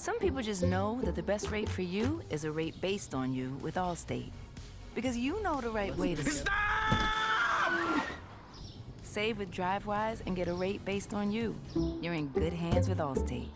Some people just know that the best rate for you is a rate based on you with Allstate. Because you know the right way to Stop! Save with DriveWise and get a rate based on you. You're in good hands with Allstate.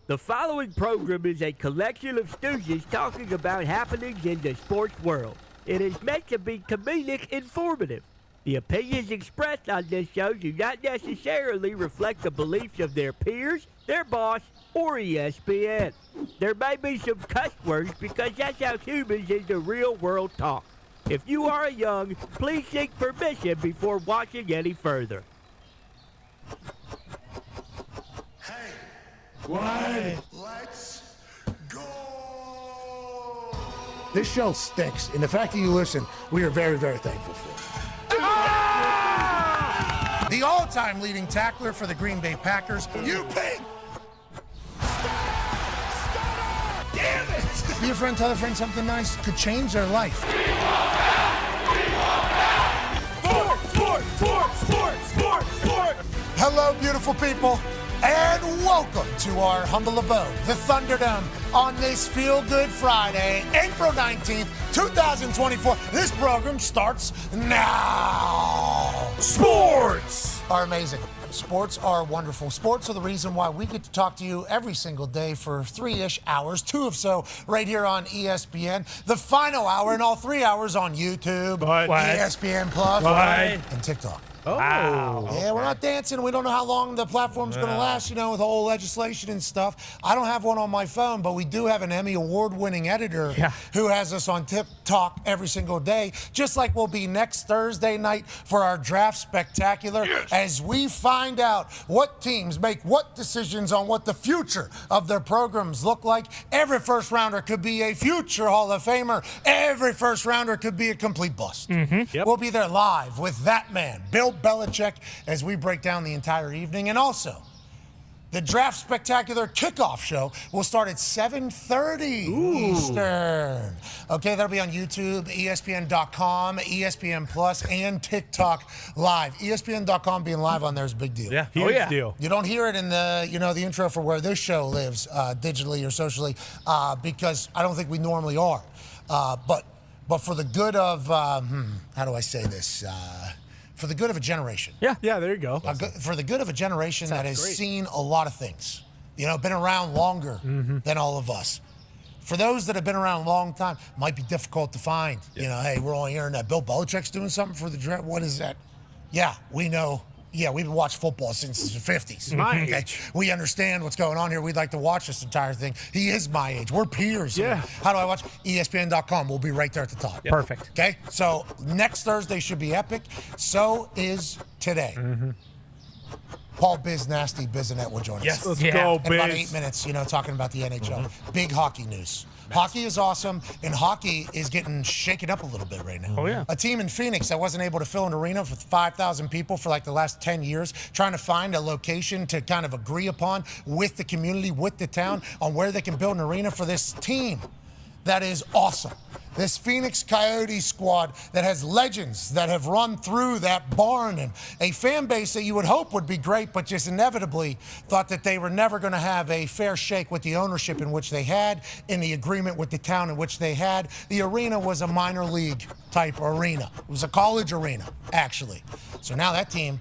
The following program is a collection of students talking about happenings in the sports world. It is meant to be comedic informative. The opinions expressed on this show do not necessarily reflect the beliefs of their peers, their boss, or ESPN. There may be some cuss words because that's how humans in the real world talk. If you are young, please seek permission before watching any further. Hey, What? let's go! This show stinks, and the fact that you listen, we are very, very thankful for. The all-time leading tackler for the Green Bay Packers, You pig! Damn it! be a friend, tell a friend something nice, could change their life. Sport! Hello, beautiful people, and welcome to our humble abode, the Thunderdome, on this Feel-Good Friday, April 19th, 2024. This program starts now. Sports! Are amazing. Sports are wonderful. Sports are the reason why we get to talk to you every single day for 3-ish hours, 2 of so right here on ESPN. The final hour and all 3 hours on YouTube, ESPN Plus, and TikTok. Wow. Yeah, we're not dancing. We don't know how long the platform's going to last, with all legislation and stuff. I don't have one on my phone, but we do have an Emmy award-winning editor who has us on TikTok every single day, just like we'll be next Thursday night for our Draft Spectacular as we find out what teams make what decisions on what the future of their programs look like. Every first-rounder could be a future Hall of Famer. Every first-rounder could be a complete bust. We'll be there live with that man, Bill Belichick, as we break down the entire evening. And also, the Draft Spectacular kickoff show will start at 7:30 Eastern. Okay, that'll be on YouTube, ESPN.com, ESPN Plus, and TikTok Live. ESPN.com being live on there is a big deal. Yeah, huge deal. You don't hear it in the, the intro for where this show lives, digitally or socially, because I don't think we normally are. But for the good of, how do I say this? For the good of a generation. Yeah, there you go. For the good of a generation that has seen a lot of things, been around longer than all of us. For those that have been around a long time, might be difficult to find. Hey, we're only hearing that Bill Belichick's doing something for the draft. What is that? Yeah, we know. Yeah, we've watched football since the 50s. My okay? age. We understand what's going on here. We'd like to watch this entire thing. He is my age. We're peers. Yeah. How do I watch? ESPN.com. We'll be right there at the top. Yep. Perfect. Okay? So next Thursday should be epic. So is today. Paul Biz Nasty Bizanet will join us. Let's go, In about Biz. 8 minutes, talking about the NHL. Big hockey news. Hockey is awesome, and hockey is getting shaken up a little bit right now. Oh, yeah. A team in Phoenix that wasn't able to fill an arena with 5,000 people for like the last 10 years, trying to find a location to kind of agree upon with the community, with the town, on where they can build an arena for this team. That is awesome. This Phoenix Coyote squad that has legends that have run through that barn and a fan base that you would hope would be great, but just inevitably thought that they were never going to have a fair shake with the ownership in which they had, in the agreement with the town in which they had. The arena was a minor league type arena. It was a college arena, actually. So now that team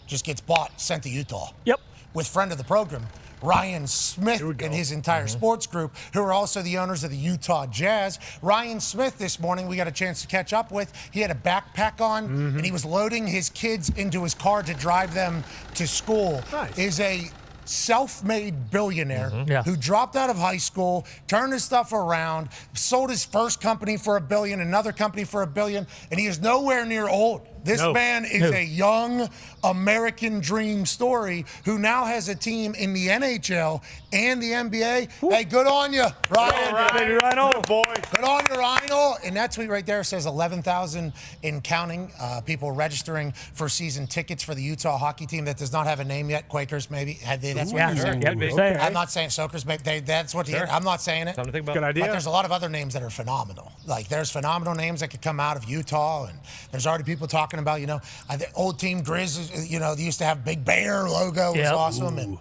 just gets bought, sent to Utah. Yep. With friend of the program, Ryan Smith and his entire sports group, who are also the owners of the Utah Jazz. Ryan Smith this morning, we got a chance to catch up with. He had a backpack on, and he was loading his kids into his car to drive them to school. Nice. Is a self-made billionaire who dropped out of high school, turned his stuff around, sold his first company for $1 billion, another company for $1 billion, and he is nowhere near old. This man is a young American dream story who now has a team in the NHL and the NBA. Hey, good on you, Ryan. Rhino, boy. Good on you, Rhino. And that tweet right there says 11,000 in counting people registering for season tickets for the Utah hockey team that does not have a name yet. Quakers, maybe. That's what you're saying. I'm not saying Soakers. That's what I'm not saying it. Something to think about. Good idea. But there's a lot of other names that are phenomenal. Like there's phenomenal names that could come out of Utah, and there's already people talking about, old team Grizz, they used to have Big Bear logo. It was awesome. And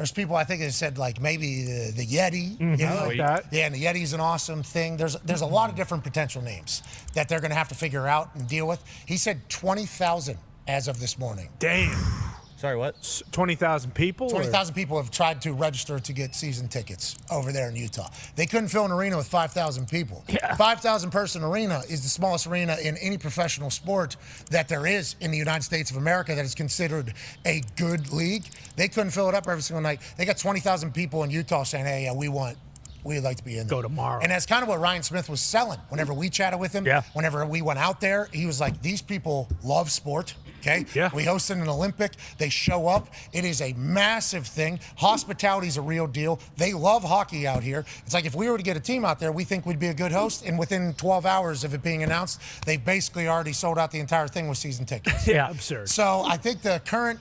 There's people I think that said like maybe the Yeti. Mm-hmm. I like that. Yeah, and the Yeti's an awesome thing. There's a lot of different potential names that they're going to have to figure out and deal with. He said 20,000 as of this morning. Damn. Sorry, what? 20,000 people? 20,000 people have tried to register to get season tickets over there in Utah. They couldn't fill an arena with 5,000 people. Yeah. 5,000 person arena is the smallest arena in any professional sport that there is in the United States of America that is considered a good league. They couldn't fill it up every single night. They got 20,000 people in Utah saying, hey, we'd like to be in there. Go tomorrow. And that's kind of what Ryan Smith was selling. Whenever we chatted with him, whenever we went out there, he was like, these people love sport. Okay? Yeah. We hosted an Olympic. They show up. It is a massive thing. Hospitality is a real deal. They love hockey out here. It's like if we were to get a team out there, we think we'd be a good host. And within 12 hours of it being announced, they basically already sold out the entire thing with season tickets. Yeah, absurd. So I think the current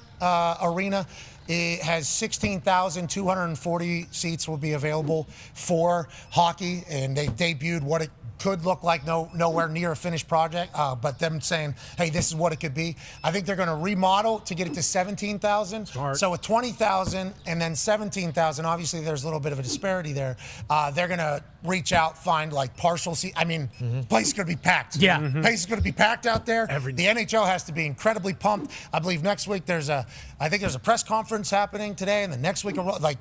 arena, it has 16,240 seats will be available for hockey, and they debuted what it could look like nowhere near a finished project, but them saying, hey, this is what it could be. I think they're going to remodel to get it to 17,000. Smart. So with 20,000 and then 17,000, obviously there's a little bit of a disparity there. They're going to reach out, find like partial seat. I mean, place is going to be packed. Yeah. Place is going to be packed out there. Every The NHL has to be incredibly pumped. I believe next week there's a press conference happening today, and the next week, like,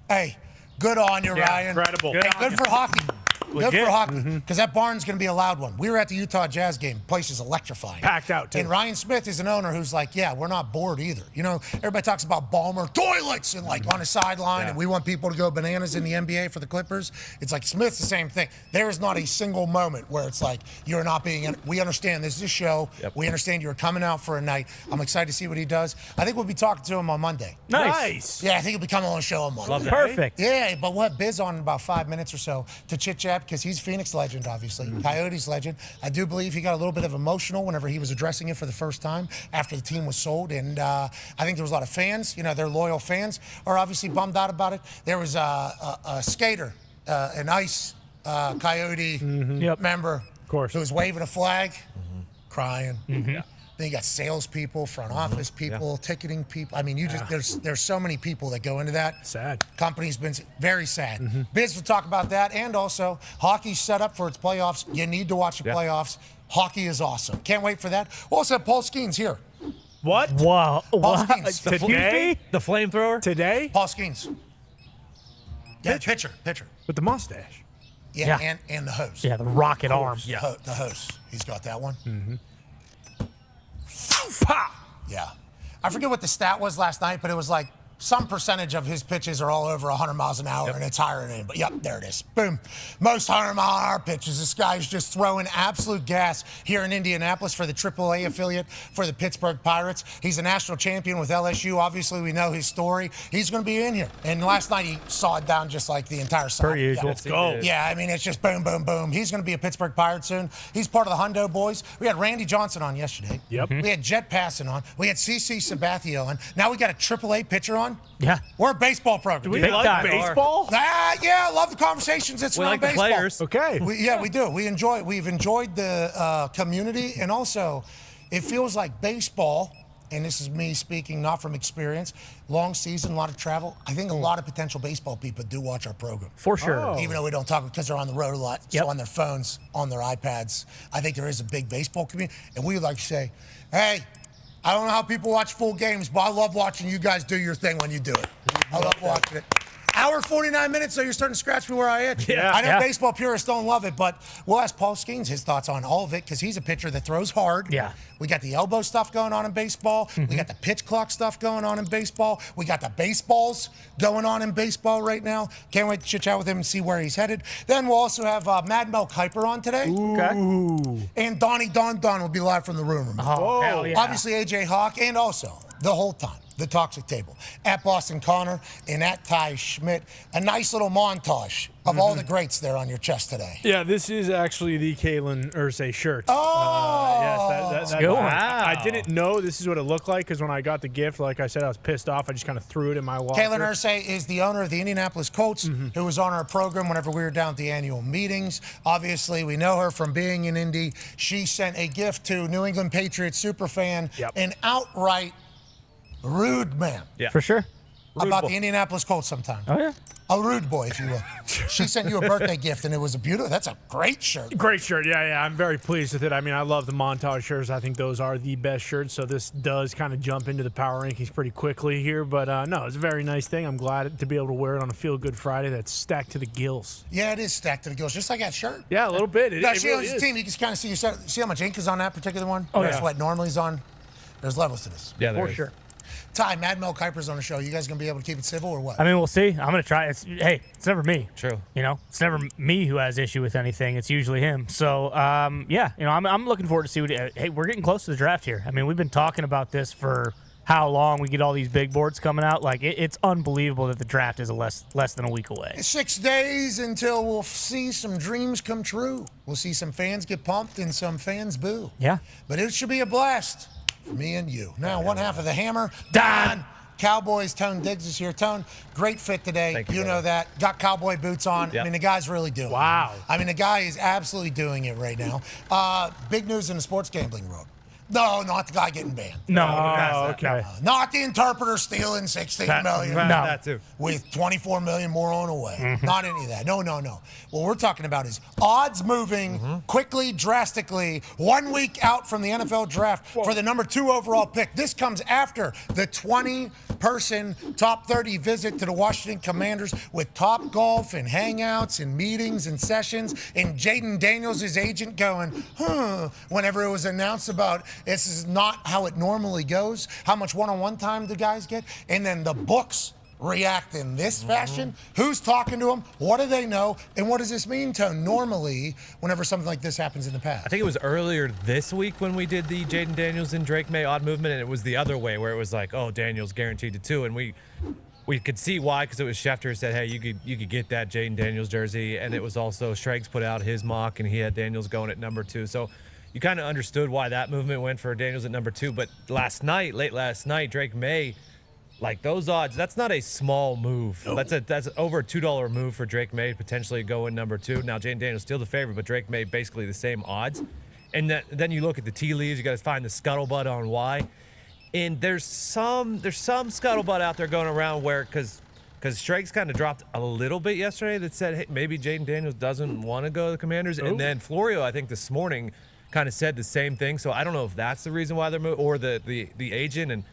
hey, good on you, Ryan. incredible. Hey, good for hockey. Good Legit. for hockey, because that barn's going to be a loud one. We were at the Utah Jazz game. The place is electrifying. Packed out, too. And Ryan Smith is an owner who's like, yeah, we're not bored either. You know, everybody talks about Ballmer toilets and like on a sideline, and we want people to go bananas in the NBA for the Clippers. It's like Smith's the same thing. There is not a single moment where it's like you're not being. We understand this is a show. Yep. We understand you're coming out for a night. I'm excited to see what he does. I think we'll be talking to him on Monday. Nice. Yeah, I think he'll be coming on the show on Monday. Love that. Perfect. Yeah, but we'll have Biz on in about 5 minutes or so to chit-chat because he's Phoenix legend, obviously. Coyotes legend. I do believe he got a little bit of emotional whenever he was addressing it for the first time after the team was sold. And I think there was a lot of fans, their loyal fans are obviously bummed out about it. There was a skater, an ice Coyote member Of course. who was waving a flag, crying. Yeah. Then you got salespeople, front office people, ticketing people. I mean, there's so many people that go into that. Sad. Company's been very sad. Biz will talk about that, and also hockey's set up for its playoffs. You need to watch the playoffs. Hockey is awesome. Can't wait for that. We'll also have Paul Skeens here. What? Wow. Paul Wow. Skeens. Today? The flamethrower? Today? Paul Skeens. Yeah, pitcher. With the mustache. Yeah, Yeah. and the hose. Yeah, the rocket arm. Yeah. The hose. He's got that one. Pa! Yeah. I forget what the stat was last night, but it was like some percentage of his pitches are all over 100 miles an hour, and it's higher than him. But, yep, there it is. Boom. Most 100-mile-an-hour pitches. This guy's just throwing absolute gas here in Indianapolis for the AAA affiliate for the Pittsburgh Pirates. He's a national champion with LSU. Obviously, we know his story. He's going to be in here. And last night, he saw it down just like the entire side. Per usual. Yeah. Let's go. Yeah, I mean, it's just boom, boom, boom. He's going to be a Pittsburgh Pirate soon. He's part of the Hundo Boys. We had Randy Johnson on yesterday. Yep. We had Jet Passon on. We had CC Sabathia on. Now we got a AAA pitcher on. Yeah. We're a baseball program. Do we Big like time. baseball? Yeah, I love the conversations that surround like the baseball. players. Okay. We do. We've enjoyed the community, and also it feels like baseball, and this is me speaking not from experience, long season, a lot of travel. I think a lot of potential baseball people do watch our program. For sure. Oh. Even though we don't talk because they're on the road a lot, Yep. so on their phones, on their iPads. I think there is a big baseball community, and we like to say, hey, I don't know how people watch full games, but I love watching you guys do your thing when you do it. I love watching it. Hour 49 minutes, so you're starting to scratch me where I itch. Yeah. I know Yeah. baseball purists don't love it, but we'll ask Paul Skeens his thoughts on all of it because he's a pitcher that throws hard. Yeah. We got the elbow stuff going on in baseball. We got the pitch clock stuff going on in baseball. We got the baseballs going on in baseball right now. Can't wait to chit chat with him and see where he's headed. Then we'll also have Mad Mel Kiper on today. Okay. And Donnie Don will be live from the room. Oh, hell yeah. Obviously, AJ Hawk, and also the whole time, the Toxic Table, at Boston Connor and at Ty Schmidt. A nice little montage of all the greats there on your chest today. Yeah, this is actually the Kalen Ursay shirt. Oh! Yes, Good one. I didn't know this is what it looked like because when I got the gift, like I said, I was pissed off. I just kind of threw it in my wallet. Kalen Ursay is the owner of the Indianapolis Colts, who was on our program whenever we were down at the annual meetings. Obviously, we know her from being in Indy. She sent a gift to New England Patriots superfan, Yep. an outright rude man. Yeah. For sure. about the Indianapolis Colts sometime. Oh, yeah. A rude boy, if you will. She sent you a birthday gift, and it was a beautiful. That's a great shirt. Great shirt. Yeah. I'm very pleased with it. I mean, I love the montage shirts. I think those are the best shirts. So this does kind of jump into the power rankings pretty quickly here. But no, it's a very nice thing. I'm glad to be able to wear it on a Feel Good Friday that's stacked to the gills. Yeah, it is stacked to the gills, just like that shirt. Yeah, a little bit. It See really on is. team, you can kind of see how much ink is on that particular one. Oh, That's yeah. what normally is on. There's levels to this. Yeah, For sure. Ty, Mad Mel Kiper's on the show. You guys gonna be able to keep it civil or what? I mean, we'll see. I'm going to try. It's never me. True. It's never me who has issue with anything. It's usually him. So, yeah, I'm looking forward to see what. Hey, we're getting close to the draft here. I mean, we've been talking about this for how long. We get all these big boards coming out. Like, it's unbelievable that the draft is less than a week away. 6 days until we'll see some dreams come true. We'll see some fans get pumped and some fans boo. Yeah. But it should be a blast for me and you. Now, one half of the Hammer, Don. Cowboys, Tone Diggs is here. Tone, great fit today. Thank you, know brother. that. Got cowboy boots on. Yep. I mean, the guy's really doing it. Wow. I mean, the guy is absolutely doing it right now. Big news in the sports gambling world. No, not the guy getting banned. No. Oh, okay. Not the interpreter stealing $16 million. No. That too. With $24 million more on the way. Not any of that. No. What we're talking about is odds moving quickly, drastically, 1 week out from the NFL draft for the number 2 overall pick. This comes after the 20-person top 30 visit to the Washington Commanders with Top Golf and hangouts and meetings and sessions, and Jaden Daniels, his agent, going, whenever it was announced about this is not how it normally goes, how much one-on-one time the guys get, and then the books react in this fashion. Who's talking to them? What do they know? And what does this mean to normally whenever something like this happens in the past? I think it was earlier this week when we did the Jaden Daniels and Drake May odd movement, and it was the other way where it was like, oh, Daniels guaranteed to 2, and we could see why, because it was Schefter who said, hey, you could get that Jaden Daniels jersey, and it was also Schrags put out his mock, and he had Daniels going at number 2. So you kind of understood why that movement went for Daniels at number 2. But late last night, Drake May, like those odds, that's not a small move. Nope. That's over a $2 move for Drake May to potentially go in number 2. Now, Jaden Daniels still the favorite, but Drake May basically the same odds. And then you look at the tea leaves, you got to find the scuttlebutt on why. And there's some scuttlebutt out there going around where, because Schrags kind of dropped a little bit yesterday that said, hey, maybe Jaden Daniels doesn't want to go to the Commanders. Ooh. And then Florio, I think this morning, kind of said the same thing. So I don't know if that's the reason why they're moving, or the agent.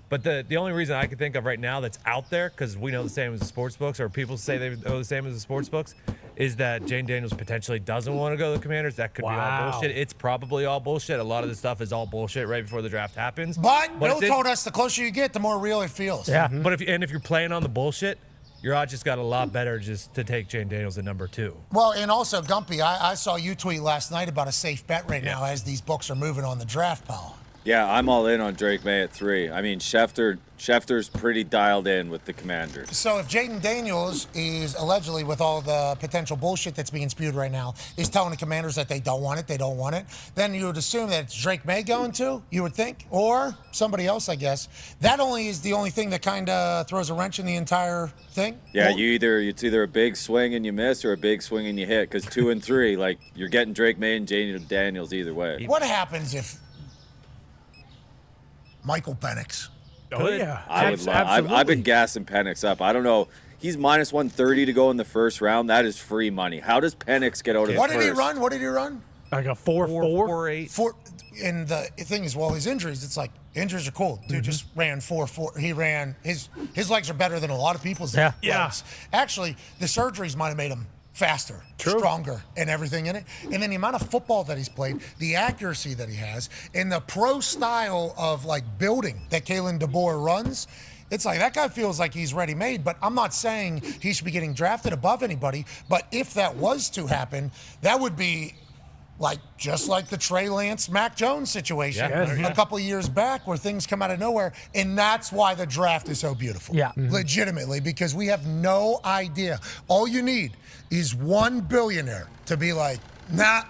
But the only reason I can think of right now that's out there, because we know the same as the sports books, or people say they know the same as the sports books, is that Jaden Daniels potentially doesn't want to go to the Commanders. That could be all bullshit. It's probably all bullshit. A lot of this stuff is all bullshit right before the draft happens. But Bill told us the closer you get, the more real it feels. Yeah. But if you're playing on the bullshit, your odds just got a lot better just to take Jaden Daniels at number 2. Well, and also, Gumpy, I saw you tweet last night about a safe bet right now as these books are moving on the draft, pal. Yeah, I'm all in on Drake May at 3. I mean, Schefter's pretty dialed in with the Commanders. So if Jaden Daniels is allegedly, with all the potential bullshit that's being spewed right now, is telling the Commanders that they don't want it, then you would assume that it's Drake May going to, you would think, or somebody else, I guess. That is the only thing that kind of throws a wrench in the entire thing. Yeah, it's either a big swing and you miss or a big swing and you hit, because 2 and 3, like, you're getting Drake May and Jaden Daniels either way. What happens if Michael Penix? Oh, yeah. I've been gassing Penix up. I don't know. He's minus 130 to go in the first round. That is free money. How does Penix get out of the What first? What did he run? Like a 4.48. And the thing is, well, his injuries, it's like, injuries are cool. Dude just ran 4.4. He ran, his legs are better than a lot of people's legs. Yeah. Actually, the surgeries might have made him faster, stronger, and everything in it. And then the amount of football that he's played, the accuracy that he has, and the pro style of like building that Kalen DeBoer runs, it's like that guy feels like he's ready-made. But I'm not saying he should be getting drafted above anybody. But if that was to happen, that would be just like the Trey Lance, Mac Jones situation a couple of years back, where things come out of nowhere. And that's why the draft is so beautiful. Yeah. Legitimately, because we have no idea. All you need is one billionaire to be like, nah,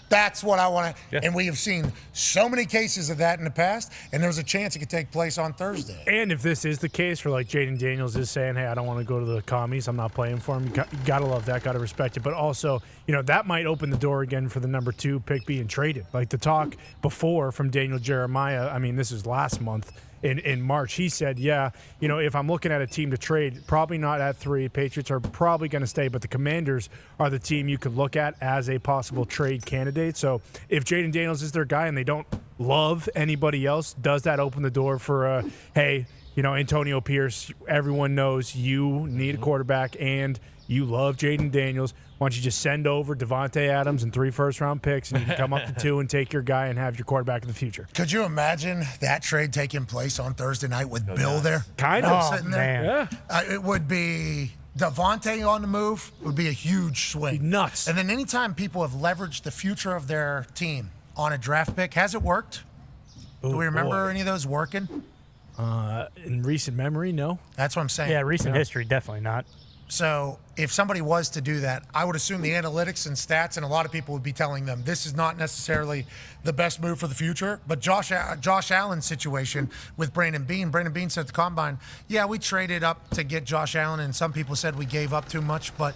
that's what I want to. Yeah. And we have seen so many cases of that in the past, and there's a chance it could take place on Thursday. And if this is the case, where like Jaden Daniels is saying, hey, I don't want to go to the commies, I'm not playing for him, you got to love that, got to respect it. But also, that might open the door again for the number 2 pick being traded. Like the talk before from Daniel Jeremiah, I mean, this is last month, in March. He said, yeah, if I'm looking at a team to trade, probably not at 3. Patriots are probably going to stay, but the Commanders are the team you could look at as a possible trade candidate. So if Jaden Daniels is their guy and they don't love anybody else, does that open the door for hey, Antonio Pierce, everyone knows you need a quarterback and you love Jaden Daniels. Why don't you just send over Devontae Adams and 3 first-round picks, and you can come up to 2 and take your guy and have your quarterback in the future. Could you imagine that trade taking place on Thursday night with Bill there? Kind of. Sitting there? Man. Yeah. It would be Devontae on the move would be a huge swing. Nuts. And then anytime people have leveraged the future of their team on a draft pick, has it worked? Do we remember any of those working? In recent memory, no. That's what I'm saying. Yeah, recent history, definitely not. So if somebody was to do that, I would assume the analytics and stats, and a lot of people would be telling them this is not necessarily the best move for the future. But Josh Allen's situation with Brandon Beane said at the Combine, yeah, we traded up to get Josh Allen, and some people said we gave up too much. But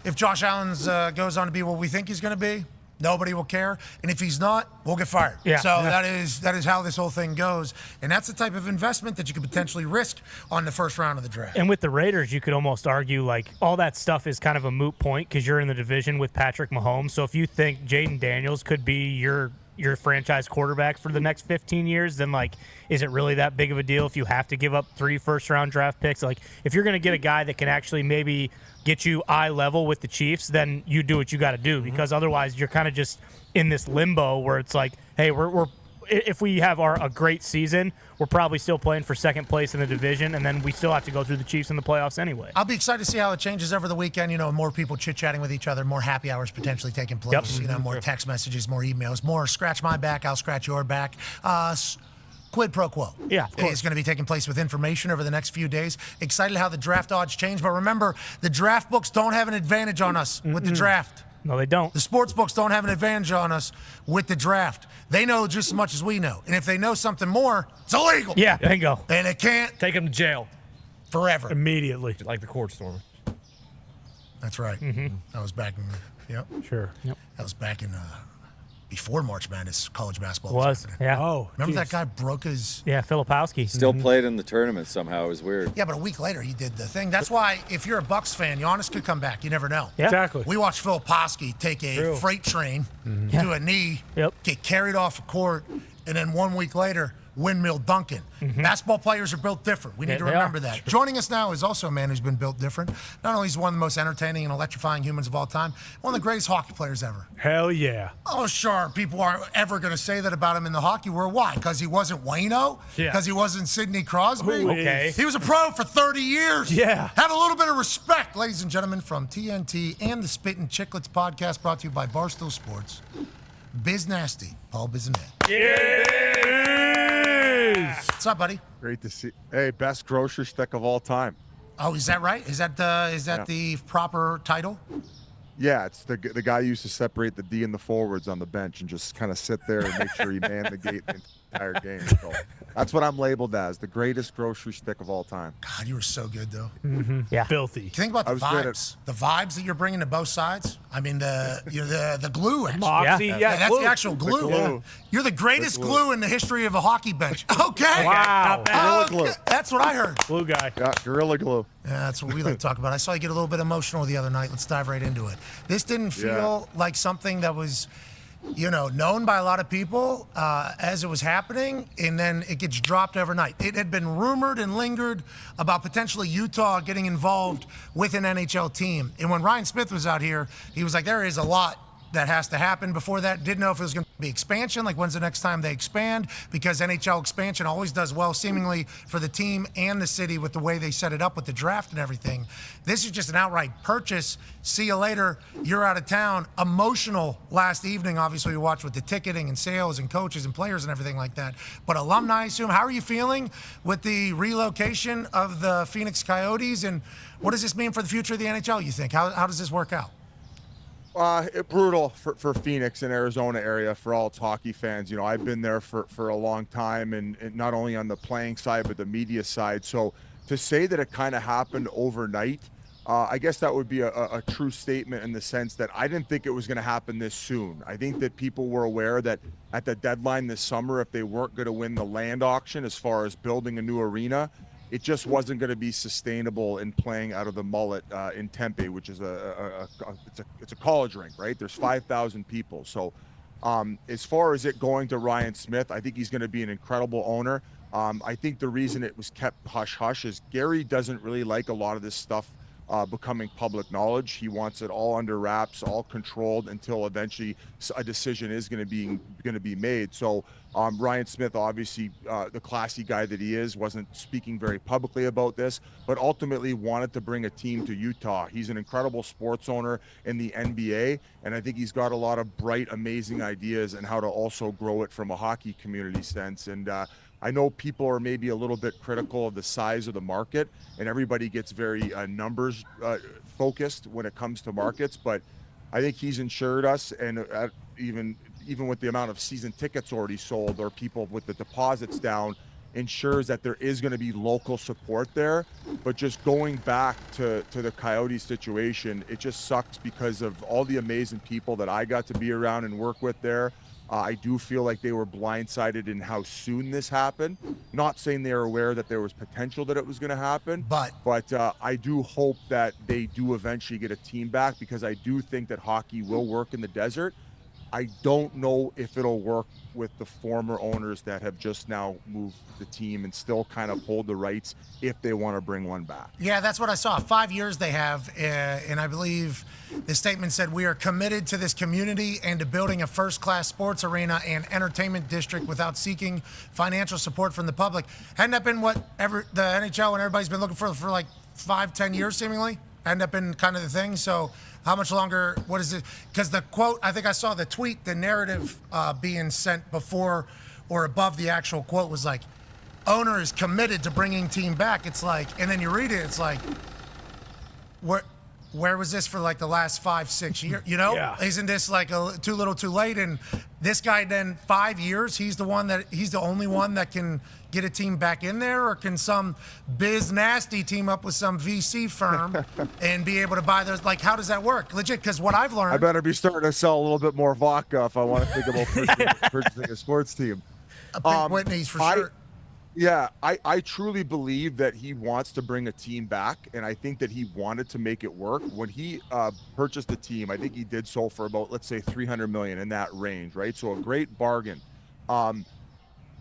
if Josh Allen goes on to be what we think he's going to be, nobody will care. And if he's not, we'll get fired. Yeah. So that is how this whole thing goes. And that's the type of investment that you could potentially risk on the first round of the draft. And with the Raiders, you could almost argue like all that stuff is kind of a moot point because you're in the division with Patrick Mahomes. So if you think Jaden Daniels could be your franchise quarterback for the next 15 years, then like, is it really that big of a deal if you have to give up 3 first-round draft picks? Like, if you're going to get a guy that can actually maybe get you eye level with the Chiefs, then you do what you got to do because otherwise you're kind of just in this limbo where it's like, hey, we're if we have a great season, we're probably still playing for second place in the division, and then we still have to go through the Chiefs in the playoffs anyway. I'll be excited to see how it changes over the weekend. More people chit-chatting with each other, more happy hours potentially taking place. More text messages, more emails, more scratch my back, I'll scratch your back. Quid pro quo. Yeah, of course. It's going to be taking place with information over the next few days. Excited how the draft odds change, but remember, the draft books don't have an advantage on us with the draft. No, they don't. The sports books don't have an advantage on us with the draft. They know just as much as we know. And if they know something more, it's illegal. Yeah, bingo. And it can't Take him to jail forever. Immediately. like the court storm. That's right. That was back in, Sure. that was back in before March Madness college basketball Was, happening. yeah. Oh, Remember that geez. guy broke his... Yeah, Filipowski. Still played in the tournament somehow. It was weird. Yeah, but a week later he did the thing. That's why if you're a Bucks fan, Giannis could come back. You never know. Yeah. Exactly. We watched Phil Posky take a freight train to a knee, get carried off a court, and then 1 week later, windmill dunking. Basketball players are built different. We need to they remember are. that. Joining us now is also a man who's been built different. Not only is he one of the most entertaining and electrifying humans of all time, one of the greatest hockey players ever. Hell yeah. Oh, sure. People aren't ever going to say that about him in the hockey world. Why? Because he wasn't Wayno? Yeah. Because he wasn't Sidney Crosby? Okay. He was a pro for 30 years. Yeah. Have a little bit of respect, ladies and gentlemen, from TNT and the Spittin' Chicklets podcast brought to you by Barstool Sports. Biz Nasty, Paul Bizinet. What's up, buddy? Great to see. Hey, best grocery stick of all time. Oh, is that right? Is that the proper title? Yeah, it's the guy who used to separate the D and the forwards on the bench and just kind of sit there and make sure he manned the gate the entire game. So that's what I'm labeled as, the greatest grocery stick of all time. God, you were so good, though. Yeah. Filthy. Think about the I was good vibes. The vibes that you're bringing to both sides. I mean, the glue. Actually. Moxie, Yeah. Yeah, that's glue. the actual glue. glue. You're the greatest The glue. glue in the history of a hockey bench. Okay. Wow. Gorilla glue. That's what I heard. Glue guy. Yeah, Gorilla Glue. Yeah, that's what we like to talk about. I saw you get a little bit emotional the other night. Let's dive right into it. This didn't feel like something that was, known by a lot of people as it was happening, and then it gets dropped overnight. It had been rumored and lingered about potentially Utah getting involved with an NHL team. And when Ryan Smith was out here, he was like, there is a lot that has to happen. Before that, didn't know if it was going to be expansion, like when's the next time they expand, because NHL expansion always does well, seemingly, for the team and the city with the way they set it up with the draft and everything. This is just an outright purchase. See you later. You're out of town. Emotional last evening, obviously, we watched with the ticketing and sales and coaches and players and everything like that. But alumni, I assume, how are you feeling with the relocation of the Phoenix Coyotes, and what does this mean for the future of the NHL, you think? How does this work out? Brutal for Phoenix and Arizona area for all its hockey fans. I've been there for a long time, and not only on the playing side but the media side. So to say that it kind of happened overnight I guess that would be a true statement in the sense that I didn't think it was going to happen this soon. I think that people were aware that at the deadline this summer, if they weren't going to win the land auction as far as building a new arena, it just wasn't going to be sustainable in playing out of the mullet in Tempe, which is it's a college rink, right? There's 5,000 people. So as far as it going to Ryan Smith, I think he's going to be an incredible owner. I think the reason it was kept hush hush is Gary doesn't really like a lot of this stuff becoming public knowledge. He wants it all under wraps, all controlled until eventually a decision is going to be made. So Ryan Smith, obviously the classy guy that he is, wasn't speaking very publicly about this, but ultimately wanted to bring a team to Utah. He's an incredible sports owner in the NBA, and I think he's got a lot of bright, amazing ideas and how to also grow it from a hockey community sense. And I know people are maybe a little bit critical of the size of the market, and everybody gets very numbers focused when it comes to markets. But I think he's insured us, and even with the amount of season tickets already sold, or people with the deposits down, ensures that there is going to be local support there. But just going back to the Coyotes situation, it just sucks because of all the amazing people that I got to be around and work with there. I do feel like they were blindsided in how soon this happened. Not saying they were aware that there was potential that it was going to happen, but I do hope that they do eventually get a team back, because I do think that hockey will work in the desert. I don't know if it'll work with the former owners that have just now moved the team and still kind of hold the rights if they want to bring one back. Yeah, that's what I saw. 5 years they have, and I believe the statement said, "We are committed to this community and to building a first-class sports arena and entertainment district without seeking financial support from the public." Hadn't that been what the NHL and everybody's been looking for like 5-10 years seemingly? Hadn't that been kind of the thing? So how much longer, what is it? Because the quote, I think I saw the tweet, the narrative being sent before or above the actual quote was like, "Owner is committed to bringing team back." It's like, and then you read it, it's like, where was this for like the last 5-6 years? You know, Yeah. Isn't this like too little too late? And this guy then 5 years, he's the only one that can get a team back in there, or can some biz nasty team up with some VC firm and be able to buy those? Like, how does that work? Legit, because what I've learned. I better be starting to sell a little bit more vodka if I want to think about purchasing a sports team. Whitney's for sure. Yeah, I truly believe that he wants to bring a team back, and I think that he wanted to make it work. When he purchased the team, I think he did so for about, let's say, $300 million, in that range, right? So a great bargain.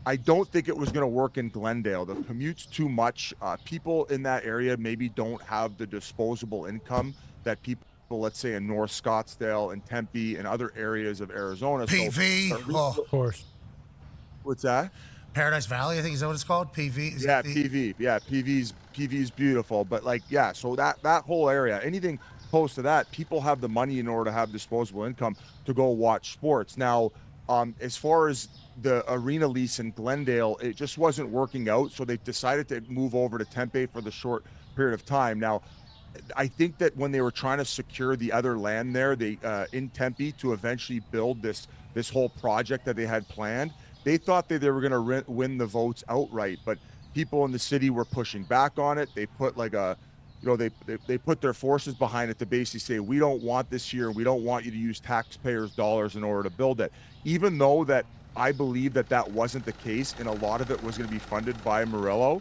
I don't think it was going to work in Glendale. The commute's too much. People in that area maybe don't have the disposable income that people, let's say, in North Scottsdale and Tempe and other areas of Arizona. PV, So, Of course. What's that? Paradise Valley, I think is that what it's called? PV. PV. Yeah, PV's beautiful. But like, yeah, so that whole area, anything close to that, people have the money in order to have disposable income to go watch sports. Now, as far as the arena lease in Glendale, it just wasn't working out, so they decided to move over to Tempe for the short period of time. Now, I think that when they were trying to secure the other land there, they in Tempe, to eventually build this whole project that they had planned, they thought that they were going to win the votes outright, but people in the city were pushing back on it. They put like they put their forces behind it to basically say, we don't want this here. We don't want you to use taxpayers' dollars in order to build it. Even though that I believe that wasn't the case, and a lot of it was going to be funded by Murillo,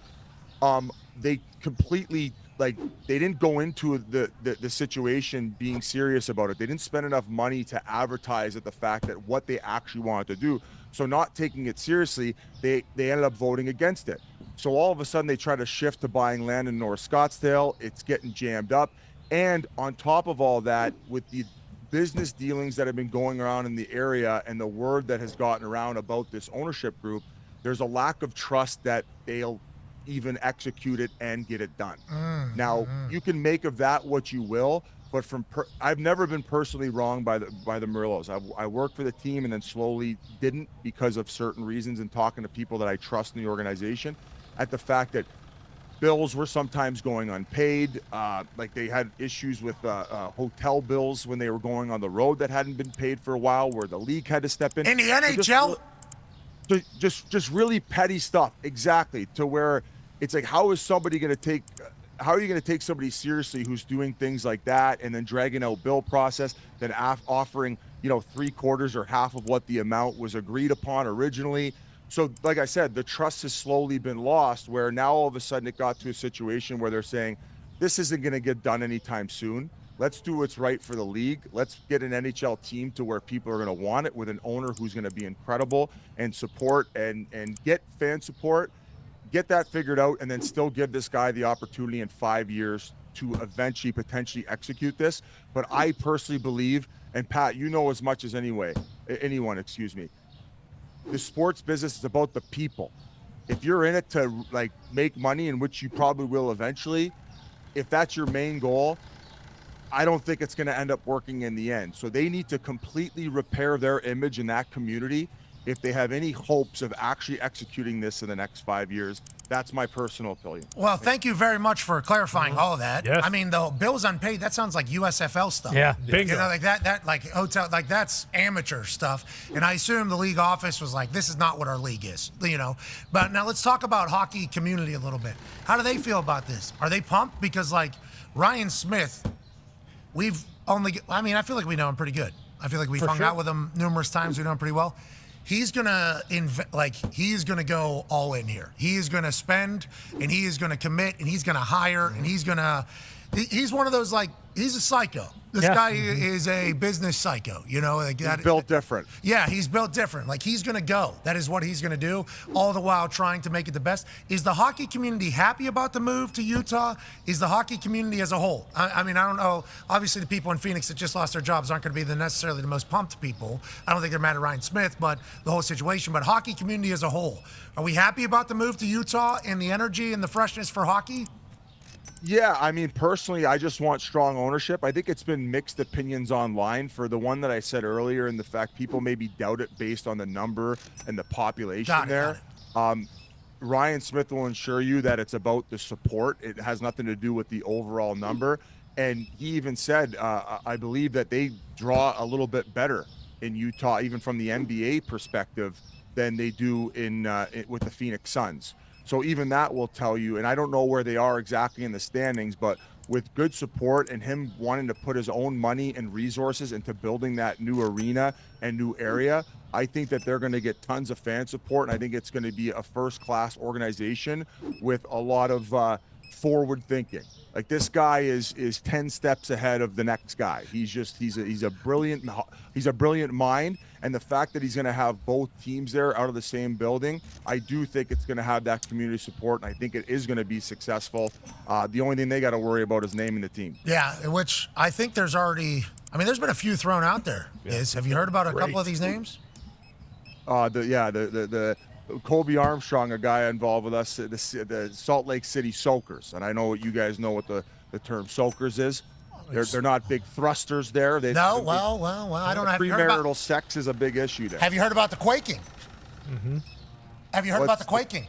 they completely, like, they didn't go into the situation being serious about it. They didn't spend enough money to advertise at the fact that what they actually wanted to do. So not taking it seriously, they ended up voting against it. So all of a sudden they try to shift to buying land in North Scottsdale. It's getting jammed up. And on top of all that, with the business dealings that have been going around in the area and the word that has gotten around about this ownership group, there's a lack of trust that they'll even execute it and get it done. Now, you can make of that what you will, but I've never been personally wronged by the Murillos. I worked for the team and then slowly didn't, because of certain reasons, and talking to people that I trust in the organization, at the fact that bills were sometimes going unpaid. Like they had issues with hotel bills when they were going on the road that hadn't been paid for a while, where the league had to step in. In the NHL? Just really petty stuff. Exactly. To where it's like, how is somebody going to take how are you going to take somebody seriously who's doing things like that and then dragging out bill process, then offering, 3/4 or half of what the amount was agreed upon originally? So, like I said, the trust has slowly been lost, where now all of a sudden it got to a situation where they're saying, this isn't going to get done anytime soon. Let's do what's right for the league. Let's get an NHL team to where people are going to want it, with an owner who's going to be incredible and support and get fan support, get that figured out, and then still give this guy the opportunity in 5 years to eventually potentially execute this. But I personally believe, and Pat, you know as much as anyone, the sports business is about the people. If you're in it to make money, in which you probably will eventually, if that's your main goal, I don't think it's going to end up working in the end. So they need to completely repair their image in that community if they have any hopes of actually executing this in the next 5 years. That's my personal opinion. Well, thank you very much for clarifying all of that. Yes. I mean, the bills unpaid, that sounds like USFL stuff. Yeah. Bingo. Like that like hotel, like that's amateur stuff. And I assume the league office was like, this is not what our league is, But now let's talk about hockey community a little bit. How do they feel about this? Are they pumped? Because Ryan Smith, I feel like we know him pretty good. I feel like we've hung out with him numerous times. We know him pretty well. He's gonna he's gonna go all in here. He is gonna spend, and he is gonna commit, and he's gonna hire, and he's one of those he's a psycho. This guy is a business psycho. He's built different. Yeah, he's built different. He's gonna go. That is what he's gonna do. All the while trying to make it the best. Is the hockey community happy about the move to Utah? Is the hockey community as a whole? I don't know. Obviously, the people in Phoenix that just lost their jobs aren't going to be necessarily the most pumped people. I don't think they're mad at Ryan Smith, but the whole situation. But hockey community as a whole, are we happy about the move to Utah and the energy and the freshness for hockey? Yeah, personally, I just want strong ownership. I think it's been mixed opinions online for the one that I said earlier, and the fact people maybe doubt it based on the number and the population there. Ryan Smith will assure you that it's about the support. It has nothing to do with the overall number. And he even said, I believe that they draw a little bit better in Utah, even from the NBA perspective, than they do with the Phoenix Suns. So even that will tell you, and I don't know where they are exactly in the standings, but with good support and him wanting to put his own money and resources into building that new arena and new area, I think that they're going to get tons of fan support, and I think it's going to be a first-class organization with a lot of forward thinking. This guy is 10 steps ahead of the next guy. He's a brilliant mind, and the fact that he's going to have both teams there out of the same building, I do think it's going to have that community support, and I think it is going to be successful. The only thing they got to worry about is naming the team. Yeah, which I think there's already. there's been a few thrown out there. Yeah. Have you heard about a couple of these names? The Colby Armstrong, a guy involved with us, the Salt Lake City Soakers, and I know you guys know what the term Soakers is. They're not big thrusters there. I don't know. Premarital sex is a big issue there. Have you heard about the quaking? Mm-hmm. Have you heard about the quaking?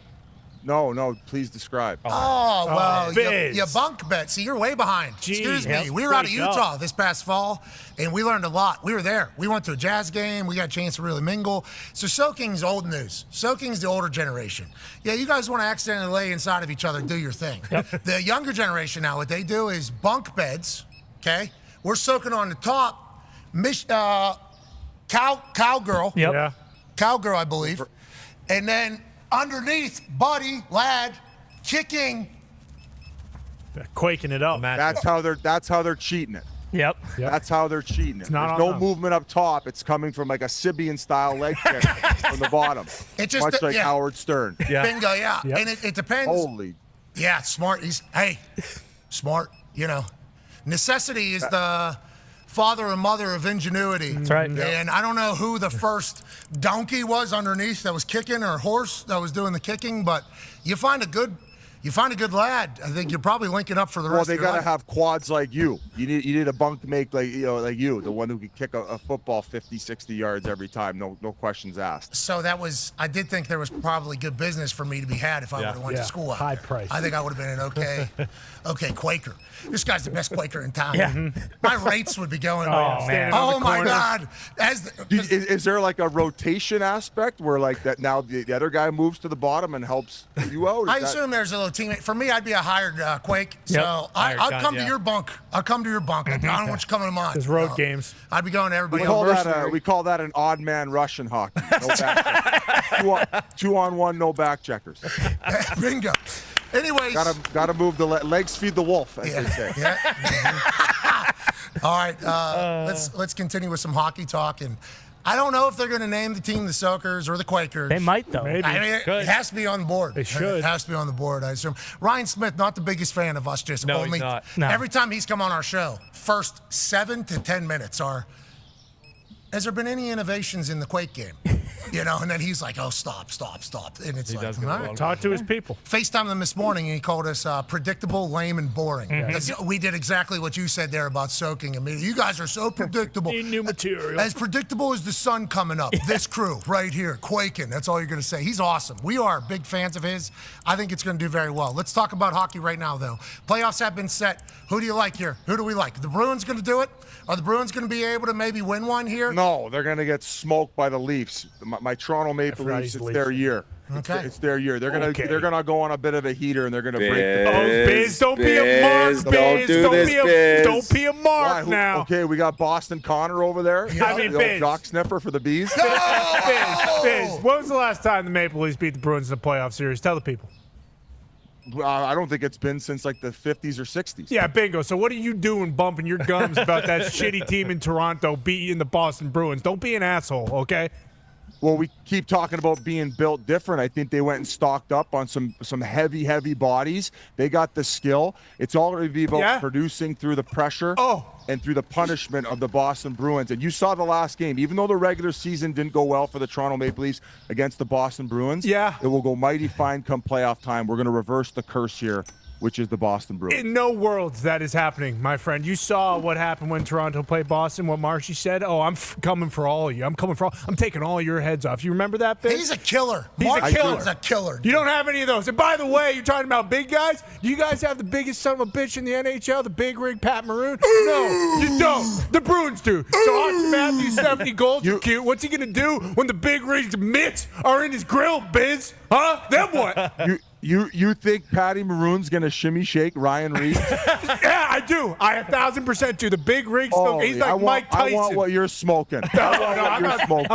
No, please describe. You bunk bet. See, you're way behind. Excuse me. We were out of Utah this past fall, and we learned a lot. We were there. We went to a Jazz game. We got a chance to really mingle. So soaking's old news. Soaking's the older generation. Yeah, you guys want to accidentally lay inside of each other, do your thing. Yep. The younger generation now, what they do is bunk beds, okay? We're soaking on the top. Cowgirl. Yep. Yeah. Cowgirl, I believe. And then underneath, buddy, lad, kicking. Quaking it up. That's how they're cheating it. Yep. That's how they're cheating it. There's no movement up top. It's coming from like a Sibian-style leg kick from the bottom. It just much like Howard Stern. Yeah. Bingo, yeah. Yep. And it depends. Holy. Yeah, smart. Smart. Necessity is the father and mother of ingenuity. That's right. And I don't know who the first donkey was underneath that was kicking, or horse that was doing the kicking, but you find a good lad, I think you're probably linking up for the rest of your life. Well, they got to have quads like you. You need a bunk make like you, the one who could kick a football 50, 60 yards every time, no questions asked. So I did think there was probably good business for me to be had if I would have went to school out high there. price. I think I would have been an okay Quaker. This guy's the best Quaker in town. Yeah. My rates would be going. Oh my God! Is there like a rotation aspect where like that now the other guy moves to the bottom and helps you out? I assume there's a little fellow teammate. For me, I'd be a hired Quake. So I'll come to your bunk. I'll come to your bunk. I don't want you coming to mine. There's road games. I'd be going to everybody We call that an odd man Russian hockey. No back two on one, no back checkers. Bingo. Anyways. Gotta move the legs feed the wolf, as they say. Yeah. All right, let's continue with some hockey talk. And I don't know if they're going to name the team the Soakers or the Quakers. They might, though. Maybe. I mean, it has to be on the board. They should. It has to be on the board, I assume. Ryan Smith, not the biggest fan of us. Just No, only he's not. No. Every time he's come on our show, first 7 to 10 minutes are, has there been any innovations in the Quake game? And then he's like, oh, stop. And it's like, all right. Talk to his people. FaceTimed him this morning, and he called us predictable, lame, and boring. We did exactly what you said there about soaking. I mean, you guys are so predictable. Need new material. As predictable as the sun coming up. This crew right here, quaking. That's all you're going to say. He's awesome. We are big fans of his. I think it's going to do very well. Let's talk about hockey right now, though. Playoffs have been set. Who do you like here? Who do we like? The Bruins going to do it? Are the Bruins going to be able to maybe win one here? No, they're going to get smoked by the Leafs. My Toronto Maple Leafs, it's their year. Okay. It's their year. They're gonna go on a bit of a heater, and they're gonna break the. Biz, don't be a mark, Biz. Don't be a mark now. Okay, we got Boston Connor over there. I mean, Biz. Jock sniffer for the bees. Biz, when was the last time the Maple Leafs beat the Bruins in the playoff series? Tell the people. I don't think it's been since like the 50s or 60s. Yeah, bingo. So what are you doing bumping your gums about that shitty team in Toronto beating the Boston Bruins? Don't be an asshole, okay? Well, we keep talking about being built different. I think they went and stocked up on some heavy bodies. They got the skill. It's all going to be about producing through the pressure and through the punishment of the Boston Bruins. And you saw the last game. Even though the regular season didn't go well for the Toronto Maple Leafs against the Boston Bruins, it will go mighty fine come playoff time. We're going to reverse the curse here, which is the Boston Bruins. In no world that is happening, my friend. You saw what happened when Toronto played Boston, what Marshy said. Oh, I'm coming for all of you. I'm taking all your heads off. You remember that, Biz? He's a killer. He's a killer. He's a killer. You don't have any of those. And by the way, you're talking about big guys? Do you guys have the biggest son of a bitch in the NHL, the big rig Pat Maroon? No, you don't. The Bruins do. So Austin Matthews, 70 goals, you're cute. What's he going to do when the big rig's mitts are in his grill, Biz? Huh? Then what? You think Patty Maroon's gonna shimmy shake Ryan Reed? Yeah, I do. I 1,000% do. The big rig, he's like Mike Tyson. I want what you're smoking. I'm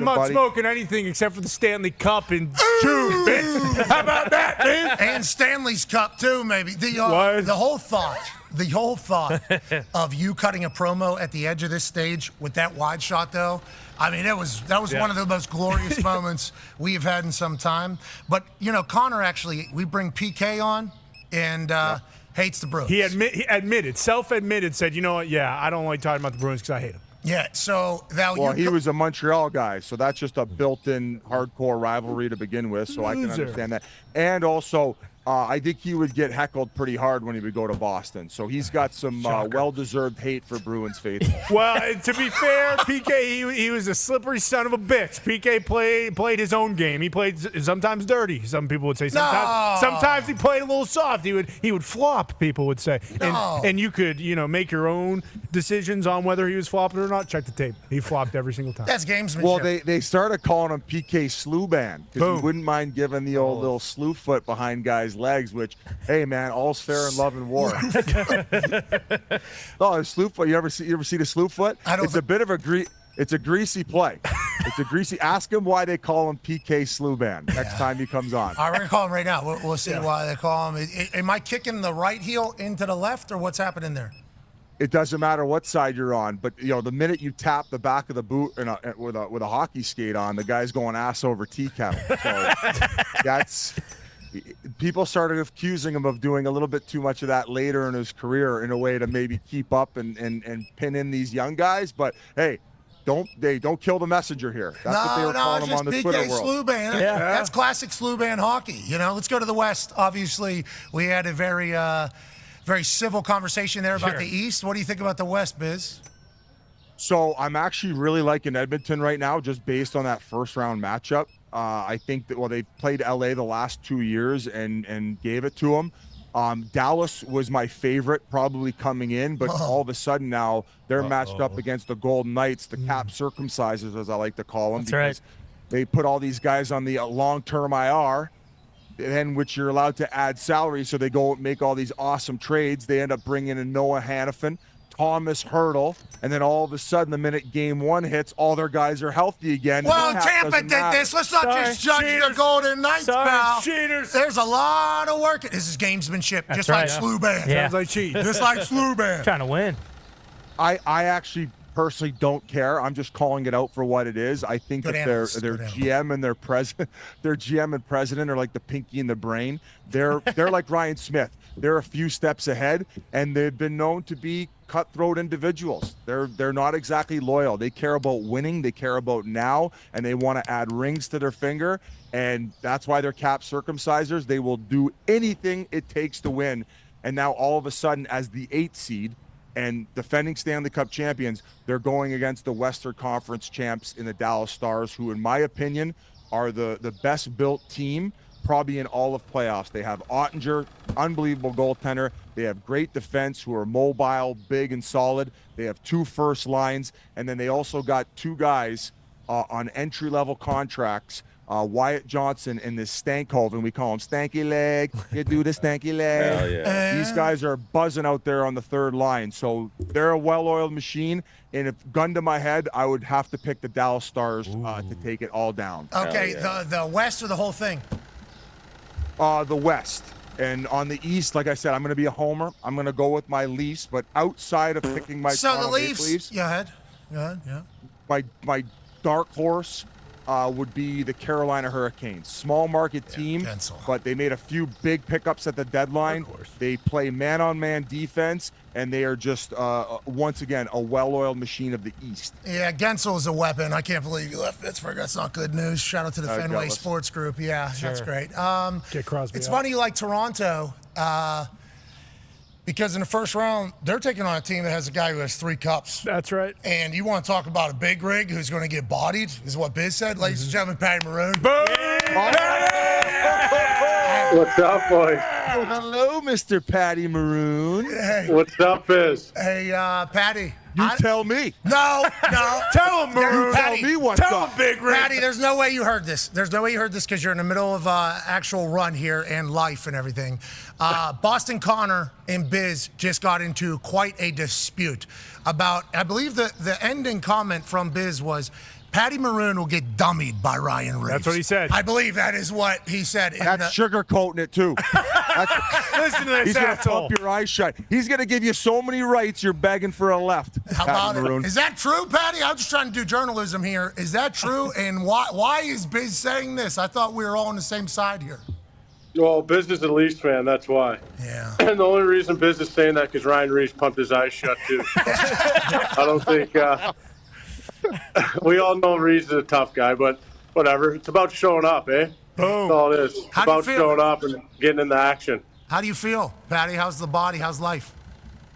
not smoking anything except for the Stanley Cup in June, bitch. How about that, man? And Stanley's Cup too, maybe. The whole thought of you cutting a promo at the edge of this stage with that wide shot, though. I mean, that was one of the most glorious moments we have had in some time. But, Connor actually, we bring PK on and hates the Bruins. He self-admitted, said, you know what, I don't like talking about the Bruins because I hate them. Yeah, so now he was a Montreal guy, so that's just a built-in hardcore rivalry to begin with, so I can understand that. And also, I think he would get heckled pretty hard when he would go to Boston. So he's got some well-deserved hate for Bruins faithful. Well, to be fair, PK, he was a slippery son of a bitch. PK played his own game. He played sometimes dirty. Some people would say sometimes he played a little soft. He would flop, people would say. And you could, make your own decisions on whether he was flopping or not. Check the tape. He flopped every single time. That's gamesmanship. Well, they started calling him PK Slewban because he wouldn't mind giving the old little slew foot behind guys' legs, which, hey man, all's fair in love and war. A slew foot. You ever see the slew foot? It's a bit of it's a greasy play. It's a greasy. Ask him why they call him PK Slewban next time he comes on. All right, we're gonna call him right now. We'll see why they call him. Am I kicking the right heel into the left, or what's happening there? It doesn't matter what side you're on, but the minute you tap the back of the boot with a hockey skate on, the guy's going ass over tea kettle. So that's. People started accusing him of doing a little bit too much of that later in his career in a way to maybe keep up and pin in these young guys. But hey, don't kill the messenger here. That's what they were calling him on the Twitter world. Slewban. Yeah. That's classic Slewban hockey. Let's go to the West. Obviously, we had a very civil conversation there about the East. What do you think about the West, Biz? So I'm actually really liking Edmonton right now, just based on that first round matchup. I think that they played LA the last 2 years and gave it to them. Dallas was my favorite probably coming in, but all of a sudden now they're matched up against the Golden Knights, the cap circumcisers, as I like to call them. That's right. They put all these guys on the long-term IR, then which you're allowed to add salary, so they go make all these awesome trades. They end up bringing in Noah Hannafin, Thomas Hurdle, and then all of a sudden, the minute game 1 hits, all their guys are healthy again. Well, Tampa did this. Let's not just judge the Golden Knights, pal. Cheaters. There's a lot of work. This is gamesmanship, just like Sluban. Yeah. Sounds like cheating. Just like Sluban. Trying to win. I actually personally don't care. I'm just calling it out for what it is. I think Good that animals. their Good GM and their president, their GM and president are like the pinky and the brain. They're like Ryan Smith. They're a few steps ahead, and they've been known to be cutthroat individuals. They're not exactly loyal. They care about winning. They care about now, and they want to add rings to their finger. And that's why they're cap circumcisers. They will do anything it takes to win. And now all of a sudden, as the 8th seed and defending Stanley Cup champions, they're going against the Western Conference champs in the Dallas Stars, who, in my opinion, are the best built team probably in all of playoffs. They have Ottinger, unbelievable goaltender. They have great defense who are mobile, big, and solid. They have 2 first lines, and then they also got 2 guys on entry-level contracts, Wyatt Johnson and this Stankhoven. We call him Stanky Leg. You do the Stanky Leg. Hell yeah. These guys are buzzing out there on the 3rd line. So they're a well-oiled machine. And if gun to my head, I would have to pick the Dallas Stars to take it all down. Okay, yeah. the West or the whole thing? The West. And on the East, like I said, I'm going to be a homer. I'm going to go with my Leafs. But outside of picking my So the Toronto Maple Leafs. Leafs, Go ahead. Yeah. my dark horse would be the Carolina Hurricanes. Small market team, Gensel. but they made a few big pickups at the deadline. They play man-on-man defense, and they are just, once again, a well-oiled machine of the East. Yeah, Gensel is a weapon. I can't believe you left Pittsburgh. That's not good news. Shout out to the Fenway jealous. Sports Group. Yeah, that's great. Get Crosby It's out. funny you like Toronto because in the first round, they're taking on a team that has a guy who has 3 cups. That's right. And you want to talk about a big rig who's going to get bodied, is what Biz said. Ladies and gentlemen, Patty Maroon. What's up, boys? Oh, hello, Mr. Patty Maroon. Hey, What's up, Biz? hey, Patty. You tell me. No. Tell him, Maroon. Patty, Tell me what's Tell up. him, Big Rig. Patty, there's no way you heard this. There's no way you heard this because you're in the middle of actual run here and life and everything. Boston Connor and Biz just got into quite a dispute about, I believe the ending comment from Biz was, Patty Maroon will get dummied by Ryan Reeves. That's what he said. I believe that is what he said. That's sugarcoating it, too. Listen to this He's going to asshole. pump your eyes shut. He's going to give you so many rights, you're begging for a left. How Patty about Maroon. it? Is that true, Patty? I'm just trying to do journalism here. Is that true? And why is Biz saying this? I thought we were all on the same side here. Well, Biz is a Leafs fan, that's why. Yeah. And the only reason Biz is saying that because Ryan Reeves pumped his eyes shut, too. I don't think we all know Reeves is a tough guy, but whatever. It's about showing up, eh? Boom. That's all it is. It's How do you about feel? showing up and getting into action. How do you feel, Patty? How's the body? How's life?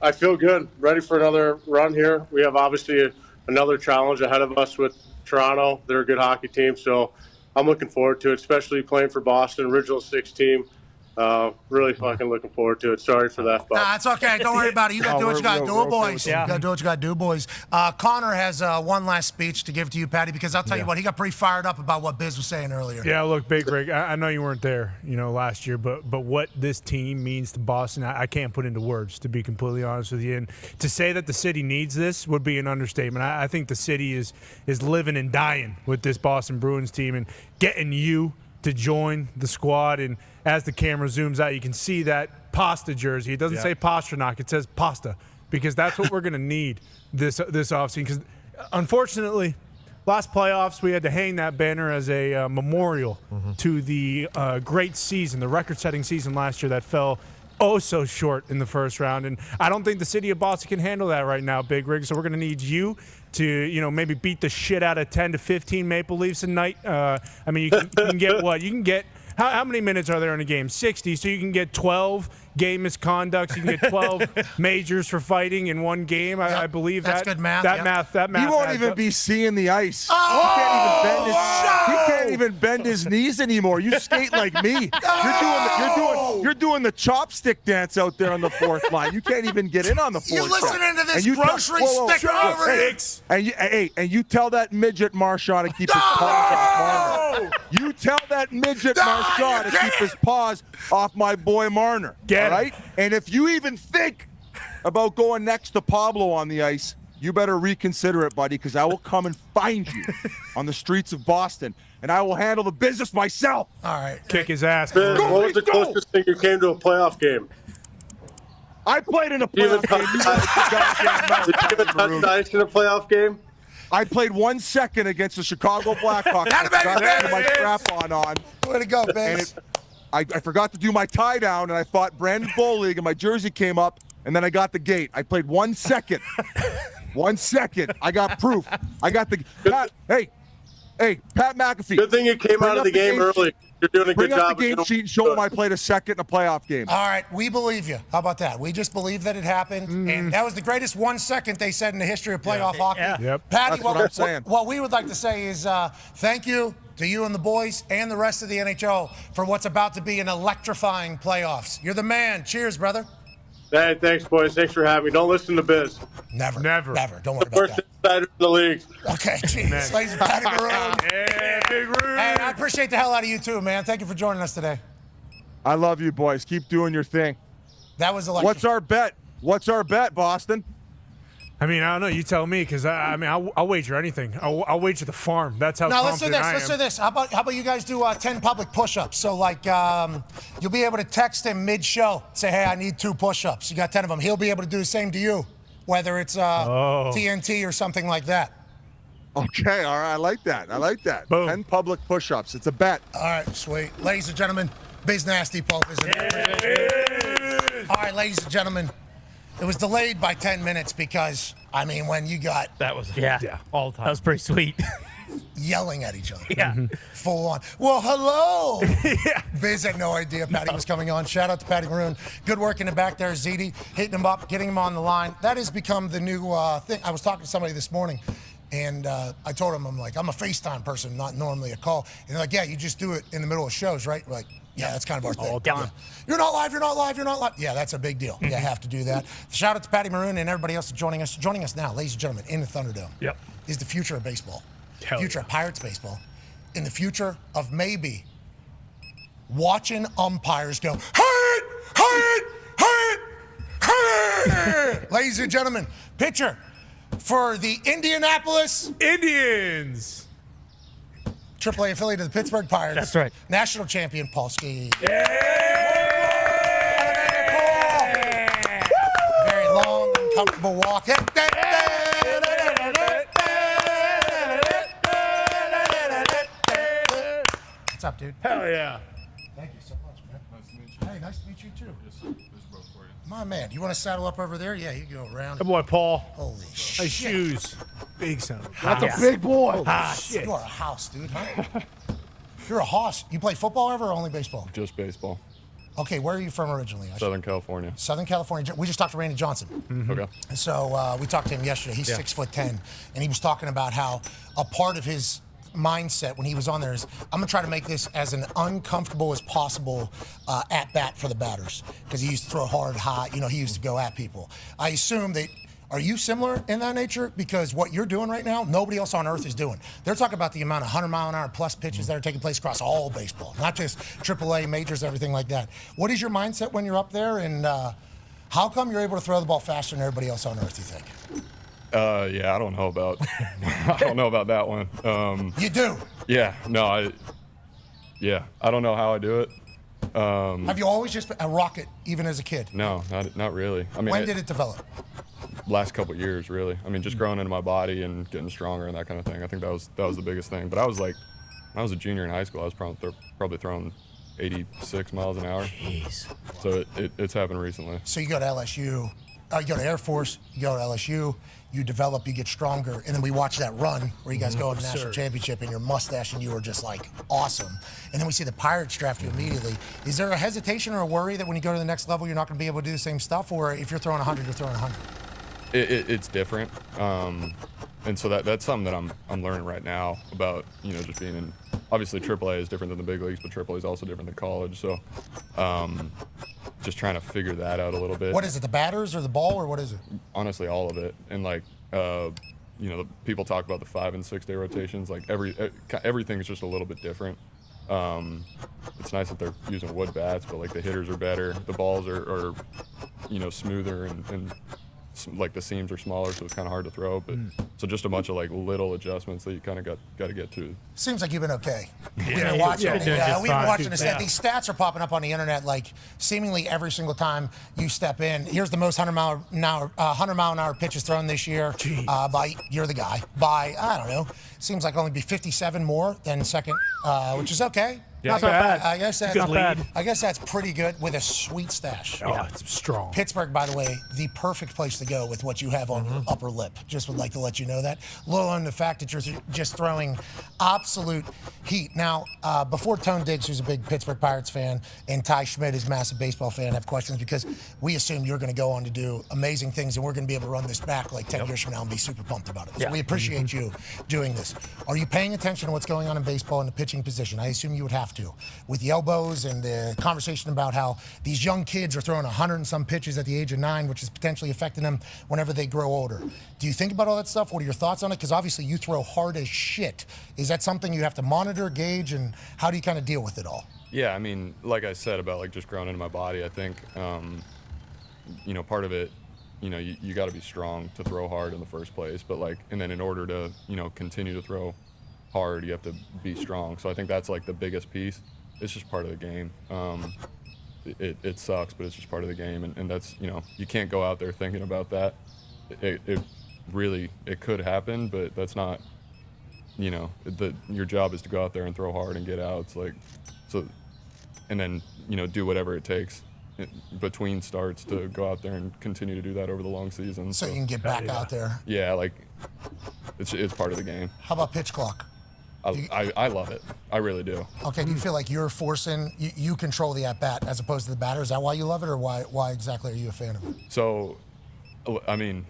I feel good. Ready for another run here. We have obviously another challenge ahead of us with Toronto. They're a good hockey team, so I'm looking forward to it, especially playing for Boston, original 6 team. Really fucking looking forward to it. Sorry for that. Nah, it's okay. Don't worry about it. You got to do what you got to do, we're okay boys. with You that. got to do what you got to do, boys. Connor has one last speech to give to you, Patty, because I'll tell you what, he got pretty fired up about what Biz was saying earlier. Yeah, look, Big Rig, I know you weren't there, last year, but what this team means to Boston, I can't put into words, to be completely honest with you. And to say that the city needs this would be an understatement. I think the city is living and dying with this Boston Bruins team, and getting you to join the squad. And as the camera zooms out, you can see that pasta jersey. It doesn't say Pasternak, it says pasta, because that's what we're going to need this offseason. Because unfortunately, last playoffs, we had to hang that banner as a memorial to the great season, the record-setting season last year that fell so short in the first round. And I don't think the city of Boston can handle that right now, Big Rig. So we're going to need you to, maybe beat the shit out of 10 to 15 Maple Leafs a night. I mean, you can get what? You can get – how many minutes are there in a game? 60. So you can get 12 game misconducts. You can get 12 majors for fighting in one game. I believe That's that. good math, That yep. math. That math. He won't adds even up. be seeing the ice. Oh, he can't even bend his knees anymore. You skate like me. You're doing the chopstick dance out there on the 4th line. You can't even get in on the 4th You line. listening to this And you grocery stick over here? And you tell that midget Marchand to keep his tongue down. You tell that midget Marchand to keep his paws off my boy Marner. Get all right? And if you even think about going next to Pablo on the ice, you better reconsider it, buddy, because I will come and find you on the streets of Boston, and I will handle the business myself. All right. Kick his ass. Biz, what was the closest thing you came to a playoff game? I played in a playoff game. Did you give a touch ice in a playoff game? I played 1 second against the Chicago Blackhawks. I forgot to put my strap on. Way to go, Biz. I forgot to do my tie down, and I fought Brandon Bollig, and my jersey came up, and then I got the gate. I played 1 second. 1 second. I got proof. I got the Pat. Hey, Pat McAfee. Good thing you came out of the game early. You're doing a good job. Bring up the game sheet and show them I played a second in a playoff game. All right, we believe you. How about that? We just believe that it happened, and that was the greatest 1 second they said in the history of playoff hockey. Yeah. Yep. Patty, That's what I'm saying. What we would like to say is thank you to you and the boys and the rest of the NHL for what's about to be an electrifying playoffs. You're the man. Cheers, brother. Hey, thanks, boys. Thanks for having me. Don't listen to Biz. Never. Never. Don't worry about First that. insider in the league. Okay, jeez. Ladies and Patty Maroon. Yeah, big room. Hey, I appreciate the hell out of you too, man. Thank you for joining us today. I love you, boys. Keep doing your thing. That was electric. What's our bet, Boston? I mean, I don't know. You tell me, because I'll wager anything. I'll wager the farm. That's how Now let's do confident this. I Let's am. do this. How about you guys do 10 public push-ups? So like you'll be able to text him mid-show, say, "Hey, I need 2 push-ups." You got 10 of them. He'll be able to do the same to you, whether it's TNT or something like that. Okay, all right. I like that. Boom. 10 public push-ups. It's a bet. All right, sweet. Ladies and gentlemen, Biz Nasty Pope is in there. All right, ladies and gentlemen, it was delayed by 10 minutes because, I mean, when you got That was all the time. That was pretty sweet. yelling at each other. Yeah. Full on. Well, hello. Biz had no idea Patty was coming on. Shout out to Patty Maroon. Good work in the back there. Ziti hitting him up, getting him on the line. That has become the new thing. I was talking to somebody this morning, and I told him, I'm like, I'm a FaceTime person, not normally a call. And they're like, yeah, you just do it in the middle of shows, right? We're like, yeah, that's kind of our thing. Yeah. You're not live. Yeah, that's a big deal. You have to do that. Shout out to Patty Maroon and everybody else joining us. Joining us now, ladies and gentlemen, in the Thunderdome is the future of baseball. Future of Pirates baseball. In the future of maybe watching umpires go, hit, hit, hit, hit. Ladies and gentlemen, pitcher for the Indianapolis Indians. AAA affiliate of the Pittsburgh Pirates. That's right. National champion Paul Ski. Very long, uncomfortable walk. What's up, dude? Hell yeah. Thank you so much, man. Nice to meet you. Hey, nice to meet you, too. My man, you want to saddle up over there? Yeah, you can go around. That boy Paul. Holy shit. Nice shoes. Big son. That's a big boy. Shit. You are a house, dude, huh? You're a hoss. You play football ever or only baseball? Just baseball. Okay, where are you from originally? Southern California. Southern California. We just talked to Randy Johnson. Okay. So we talked to him yesterday. He's 6'10", and he was talking about how a part of his mindset when he was on there is, I'm gonna try to make this as an uncomfortable as possible at bat for the batters, because he used to throw hard, high. You know, he used to go at people. I assume that. Are you similar in that nature? Because what you're doing right now, nobody else on earth is doing. They're talking about the amount of 100-mile-an-hour plus pitches that are taking place across all baseball, not just AAA, majors, everything like that. What is your mindset when you're up there, and how come you're able to throw the ball faster than everybody else on earth, you think? Yeah, I don't know about that one. You do? Yeah, no, I don't know how I do it. Have you always just been a rocket, even as a kid? No, not really. I mean, When did it develop? Last couple years, really. I mean, just growing into my body and getting stronger and that kind of thing. I think that was the biggest thing. But I was like, when I was a junior in high school, I was probably throwing 86 miles an hour. Jeez. So it's happened recently. So you go to LSU, you go to Air Force, you go to LSU, you develop, you get stronger, and then we watch that run where you guys go to the national championship and your mustache and you are just like awesome. And then we see the Pirates draft you immediately. Is there a hesitation or a worry that when you go to the next level, you're not going to be able to do the same stuff? Or if you're throwing 100, you're throwing 100? It's different, and so that's something that I'm learning right now about, you know, just being in. Obviously, AAA is different than the big leagues, but AAA is also different than college. So, just trying to figure that out a little bit. What is it, the batters or the ball, or what is it? Honestly, all of it, and like, you know, people talk about the 5 and 6 day rotations. Like everything is just a little bit different. It's nice that they're using wood bats, but like the hitters are better. The balls are smoother and like the seams are smaller, so it's kind of hard to throw. But so just a bunch of like little adjustments that you kind of got to get to. Seems like you've been okay. We've Yeah, been watching. you've been doing just We've been fine. watching this. Yeah. These stats are popping up on the internet like seemingly every single time you step in. Here's the most 100-mile-an-hour pitches thrown this year. By you're the guy. By I don't know. Seems like only be 57 more than second, which is okay. Yeah, Not bad. I guess that's Not bad. I guess that's pretty good with a sweet stash. Oh, it's strong. Pittsburgh, by the way, the perfect place to go with what you have on your upper lip. Just would like to let you know that. Let alone the fact that you're just throwing absolute heat. Now, before Tone Diggs, who's a big Pittsburgh Pirates fan, and Ty Schmidt, who's a massive baseball fan, have questions because we assume you're going to go on to do amazing things, and we're going to be able to run this back like 10 years from now and be super pumped about it. So we appreciate you doing this. Are you paying attention to what's going on in baseball in the pitching position? I assume you would have to. With the elbows and the conversation about how these young kids are throwing 100 and some pitches at the age of 9, which is potentially affecting them whenever they grow older. Do you think about all that stuff? What are your thoughts on it? Because obviously you throw hard as shit. Is that something you have to monitor, gauge, and how do you kind of deal with it all? Yeah, I mean, like I said about like just growing into my body, I think, part of it, you got to be strong to throw hard in the first place. But like, and then in order to, continue to throw hard, you have to be strong. So I think that's like the biggest piece. It's just part of the game. It sucks, but it's just part of the game. And that's, you can't go out there thinking about that. It really could happen, but that's not, your job is to go out there and throw hard and get outs. Like, so, and then, do whatever it takes between starts to go out there and continue to do that over the long season. So you can get back out there. Yeah, like, it's part of the game. How about pitch clock? I love it. I really do. Okay, do you feel like you're forcing, you control the at-bat as opposed to the batter? Is that why you love it, or why exactly are you a fan of it? So, I mean,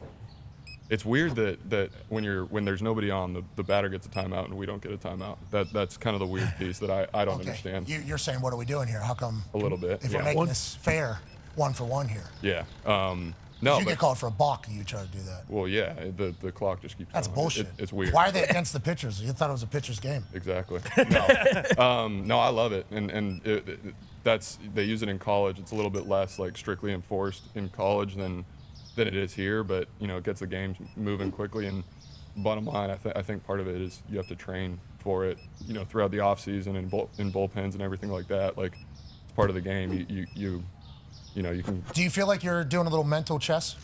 it's weird that when there's nobody on, the batter gets a timeout and we don't get a timeout. That's kind of the weird piece that I don't understand. You're saying, what are we doing here? How come? A little bit. If we're making this fair, 1 for 1 here. Yeah. No. You get called for a balk, you try to do that. Well, yeah. The clock just keeps. That's going. bullshit. It's weird. Why are they against the pitchers? You thought it was a pitcher's game. Exactly. No. No, I love it, and they use it in college. It's a little bit less like strictly enforced in college than it is here, but it gets the games moving quickly. And bottom line, I think part of it is you have to train for it, throughout the off season and in bullpens and everything like that. Like, it's part of the game. You can. Do you feel like you're doing a little mental chess?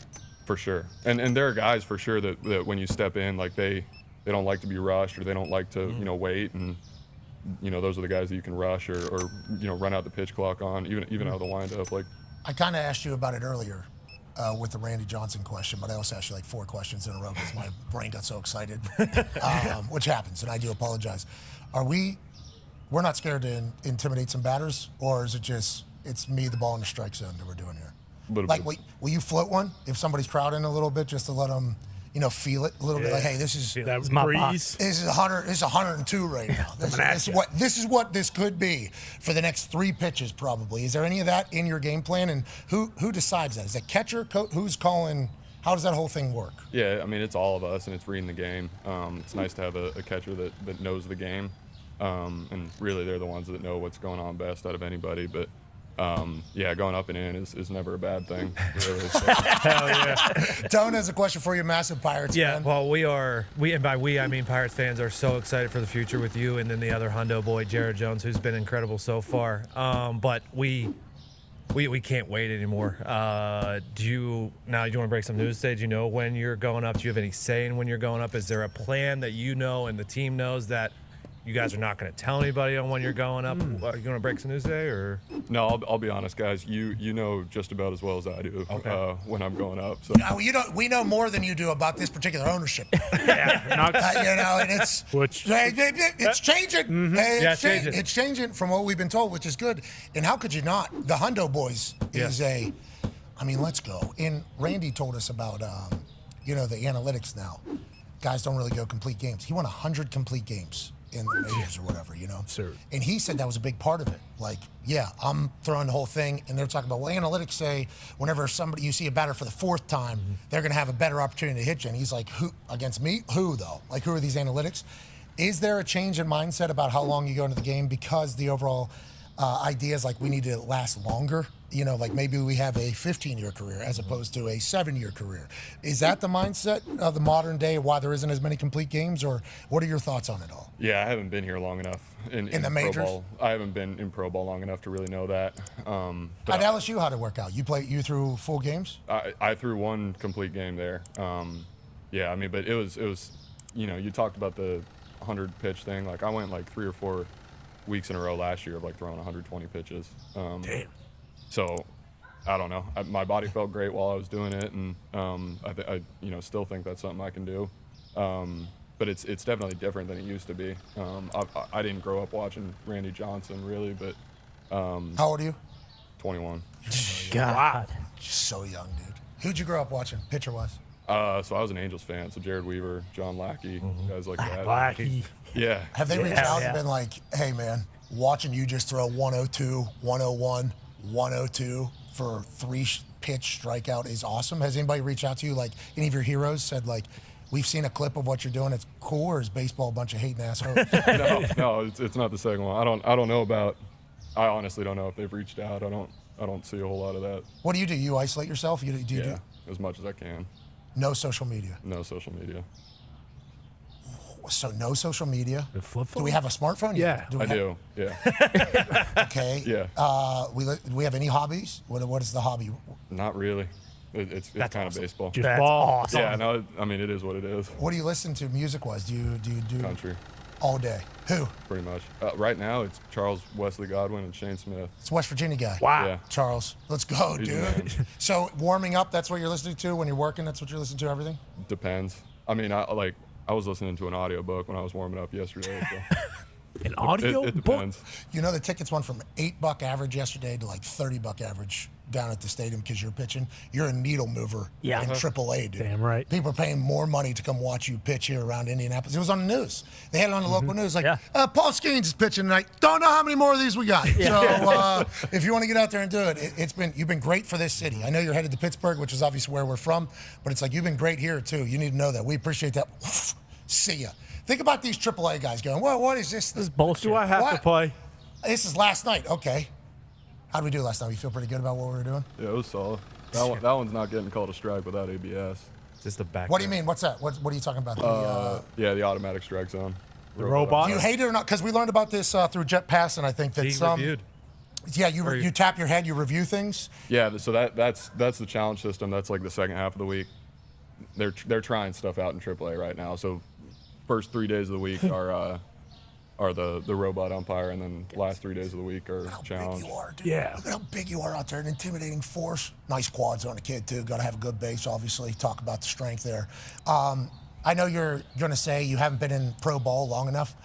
For sure, and there are guys for sure that when you step in, like they don't like to be rushed or they don't like to wait, and those are the guys that you can rush or run out the pitch clock on even out of the windup. Like, I kind of asked you about it earlier with the Randy Johnson question, but I also asked you like 4 questions in a row because my brain got so excited, which happens, and I do apologize. We're not scared to intimidate some batters, or is it just it's me, the ball in the strike zone that we're doing here? Like, will you float one if somebody's crowding a little bit just to let them, feel it a little bit? Like, hey, this is my breeze. This is 100. This is 102 right now. This is what this could be for the next 3 pitches probably. Is there any of that in your game plan? And who decides that? Is that catcher, coach? Who's calling? How does that whole thing work? Yeah, I mean, it's all of us, and it's reading the game. It's nice to have a catcher that knows the game, and really they're the ones that know what's going on best out of anybody. But going up and in is never a bad thing, really. So. Hell yeah. Tone has a question for you, massive Pirates fan. Well, and by we, I mean Pirates fans are so excited for the future with you and then the other Hundo boy, Jared Jones, who's been incredible so far. But we can't wait anymore. Do you want to break some news today? Do you know when you're going up? Do you have any say in when you're going up? Is there a plan that and the team knows that you guys are not going to tell anybody on when you're going up? Are you going to break some news today, or? No, I'll be honest, guys. You know just about as well as I do when I'm going up. So. We know more than you do about this particular ownership. Yeah, and it's changing. Mm-hmm. It's changing from what we've been told, which is good. And how could you not? The Hundo Boys is let's go. And Randy told us about the analytics now. Guys don't really go complete games. He won 100 complete games in the majors or whatever, Sure. And he said that was a big part of it. Like, yeah, I'm throwing the whole thing, and they're talking about, analytics say whenever you see a batter for the 4th time, they're going to have a better opportunity to hit you. And he's like, who, against me? Who, though? Like, who are these analytics? Is there a change in mindset about how long you go into the game because the overall idea is like we need to last longer? You know, like maybe we have a 15-year career as opposed to a 7-year career. Is that the mindset of the modern day, why there isn't as many complete games, or what are your thoughts on it all? Yeah, I haven't been here long enough in the pro majors? ball. I haven't been in pro ball long enough to really know that. At LSU, how'd it work out? You threw full games? I threw one complete game there. Yeah, I mean, but it was, you know, you talked about the 100 pitch thing. Like I went like 3 or 4 weeks in a row last year of like throwing 120 pitches. Damn. So I don't know. My body felt great while I was doing it, and I you know still think that's something I can do. But it's definitely different than it used to be. I didn't grow up watching Randy Johnson really, but how old are you? 21. God, so young, dude. Who'd you grow up watching, pitcher-wise? So I was an Angels fan. So Jared Weaver, John Lackey, guys like that. Lackey. Yeah. Have they reached out and been like, hey, man, watching you just throw 102, 101, 102 for 3-pitch strikeout is awesome? Has anybody reached out to you, like any of your heroes said, like, we've seen a clip of what you're doing, it's cool, or is baseball a bunch of hating assholes? No, it's not the second one. I don't know about. I honestly don't know if they've reached out. I don't see a whole lot of that. What do? You isolate yourself? Do you do as much as I can. No social media? No social media. So no social media. Flip Do we have a smartphone? Yeah, do we I do. Yeah. Okay. Yeah. We have any hobbies? What is the hobby? Not really. It's kind of baseball. Just that's ball. awesome. Yeah, no, I mean, it is what it is. What do you listen to music-wise? Do you do Country, all day? Who? pretty much. Right now, it's Charles Wesley Godwin and Shane Smith. It's West Virginia guy. Wow. Yeah. Charles, let's go, He's a dude. man. So warming up, that's what you're listening to when you're working. That's what you're listening to. Everything. Depends. I mean, I was listening to an audiobook when I was warming up yesterday. So. An audio it book? depends. You know the tickets went from $8 average yesterday to like $30 average down at the stadium because you're pitching. You're a needle mover in AAA, dude. Damn right. People are paying more money to come watch you pitch here around Indianapolis. It was on the news. They had it on the local news. Like, Paul Skeens is pitching tonight. Don't know how many more of these we got. So if you want to get out there and do it, you've been great for this city. I know you're headed to Pittsburgh, which is obviously where we're from, but it's like you've been great here too. You need to know that. We appreciate that. See ya. Think about these AAA guys going, well, what is this? This is bullshit. Do I have to play? This is last night. Okay. How did we do last night? You feel pretty good about what we were doing? Yeah, it was solid. That one's not getting called a strike without ABS. Just the back. What do you mean? What's that? What are you talking about? Yeah, the automatic strike zone. The robot? Do you hate it or not? Because we learned about this through Jet Pass, and I think that He some. reviewed. Yeah, you tap your head, you review things. Yeah, so that's the challenge system. That's like the second half of the week. They're trying stuff out in AAA right now. So first 3 days of the week are the robot umpire, and then last 3 days of the week are challenge. Big you are, dude. Yeah. Look at how big you are out there, an intimidating force. Nice quads on the kid too. Got to have a good base, obviously. Talk about the strength there. I know you're going to say you haven't been in pro ball long enough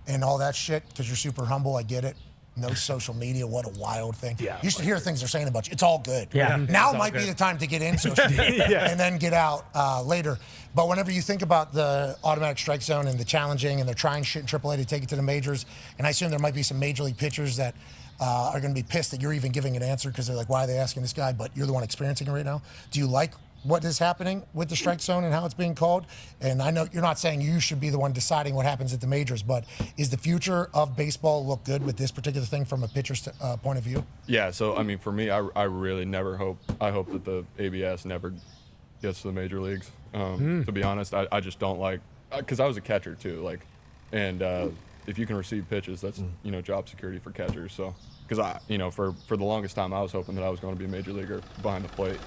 and all that shit because you're super humble. I get it. No social media. What a wild thing. Yeah. You should hear things they're saying about you. It's all good. Yeah. Now It's might all be good. the time to get in social media and then get out later. But whenever you think about the automatic strike zone and the challenging, and they're trying shit in AAA to take it to the majors, and I assume there might be some major league pitchers that are going to be pissed that you're even giving an answer because they're like, why are they asking this guy? But you're the one experiencing it right now. Do you like what is happening with the strike zone and how it's being called? And I know you're not saying you should be the one deciding what happens at the majors, but is the future of baseball look good with this particular thing from a pitcher's point of view? Yeah, so I mean, for me, I really never hope that the ABS never gets to the major leagues. To be honest, I just don't like, because I was a catcher too, like, and if you can receive pitches, that's job security for catchers. So because for the longest time I was hoping that I was going to be a major leaguer behind the plate.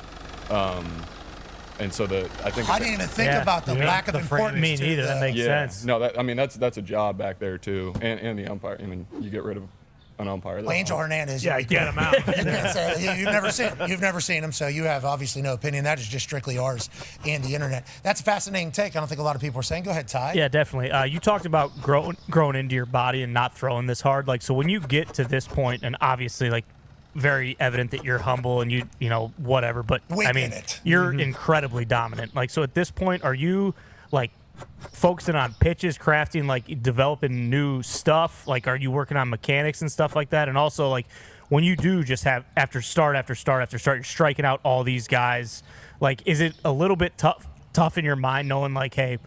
And so I didn't even think about the lack of importance. Me neither. That makes sense. No, that's a job back there too, and the umpire. I mean, you get rid of an umpire. Well, Angel Hernandez. Yeah, get him out. You can't say you've never seen him. You've never seen him, so you have obviously no opinion. That is just strictly ours and the internet. That's a fascinating take. I don't think a lot of people are saying. Go ahead, Ty. Yeah, definitely. You talked about growing into your body and not throwing this hard. Like, so when you get to this point, and obviously, like, very evident that you're humble and you know whatever, but I mean, you're incredibly dominant. Like, so at this point, are you like focusing on pitches, crafting, like developing new stuff? Like, are you working on mechanics and stuff like that? And also, like, when you do just have after start, you're striking out all these guys. Like, is it a little bit tough in your mind knowing like, hey,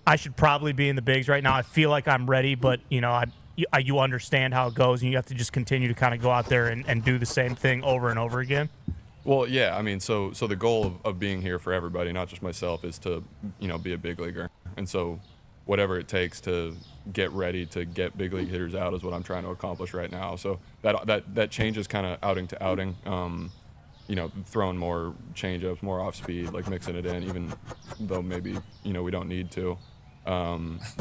I should probably be in the bigs right now. I feel like I'm ready, but you understand how it goes, and you have to just continue to kind of go out there and do the same thing over and over again. Well, yeah, I mean, so the goal of being here for everybody, not just myself, is to, be a big leaguer. And so whatever it takes to get ready to get big league hitters out is what I'm trying to accomplish right now. So that changes kind of outing to outing. Throwing more changeups, more off speed, like mixing it in, even though maybe, we don't need to.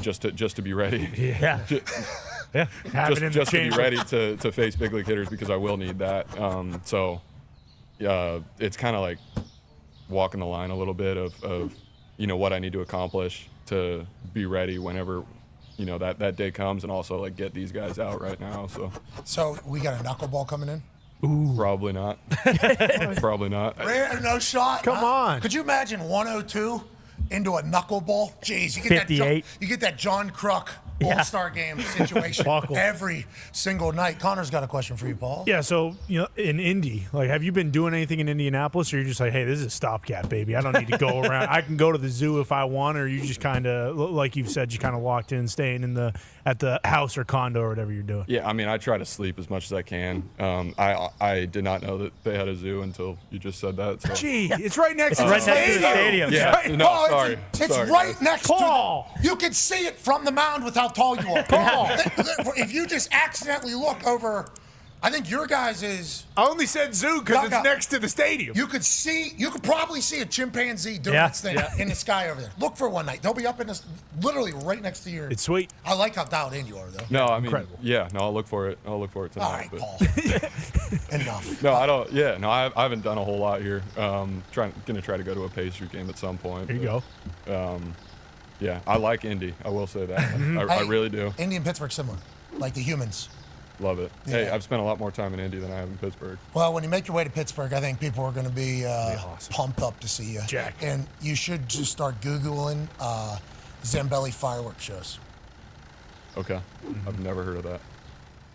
Just to be ready. Yeah. just to be ready to face big league hitters, because I will need that. It's kind of like walking the line a little bit of what I need to accomplish to be ready whenever that day comes, and also like get these guys out right now. So we got a knuckleball coming in. Ooh. Probably not. Probably not. Rare, no shot. Come on. Could you imagine 102 into a knuckleball? Jeez, you get that John Kruk All-Star game situation every single night. Connor's got a question for you, Paul. Yeah, so, in Indy, like, have you been doing anything in Indianapolis, or you're just like, hey, this is a stopgap, baby. I don't need to go around. I can go to the zoo if I want, or you just kind of, like you've said, you kind of locked in, staying at the house or condo or whatever you're doing? Yeah, I mean, I try to sleep as much as I can. I did not know that they had a zoo until you just said that. So. Gee, it's right next to the stadium. Yeah, right, no, Paul, sorry. It's sorry, right guys. next Paul. to. You can see it from the mound with how tall you are. Paul, if you just accidentally look over, I think your guys is. I only said zoo because it's next to the stadium. You could probably see a chimpanzee doing its thing in the sky over there. Look for one night. They'll be up in this, literally right next to your. It's sweet. I like how dialed in you are, though. No, I mean, incredible. Yeah, no, I'll look for it. I'll look for it tonight. All right, but. Paul. Enough. No, I don't. Yeah, no, I haven't done a whole lot here. Gonna try to go to a Pacers game at some point. There you go. Yeah, I like Indy. I will say that. I really do. Indy and Pittsburgh similar, like the humans. Love it. Yeah. Hey, I've spent a lot more time in Indy than I have in Pittsburgh. Well, when you make your way to Pittsburgh, I think people are going to be pumped up to see you. Jack. And you should just start Googling Zambelli fireworks shows. Okay. I've never heard of that.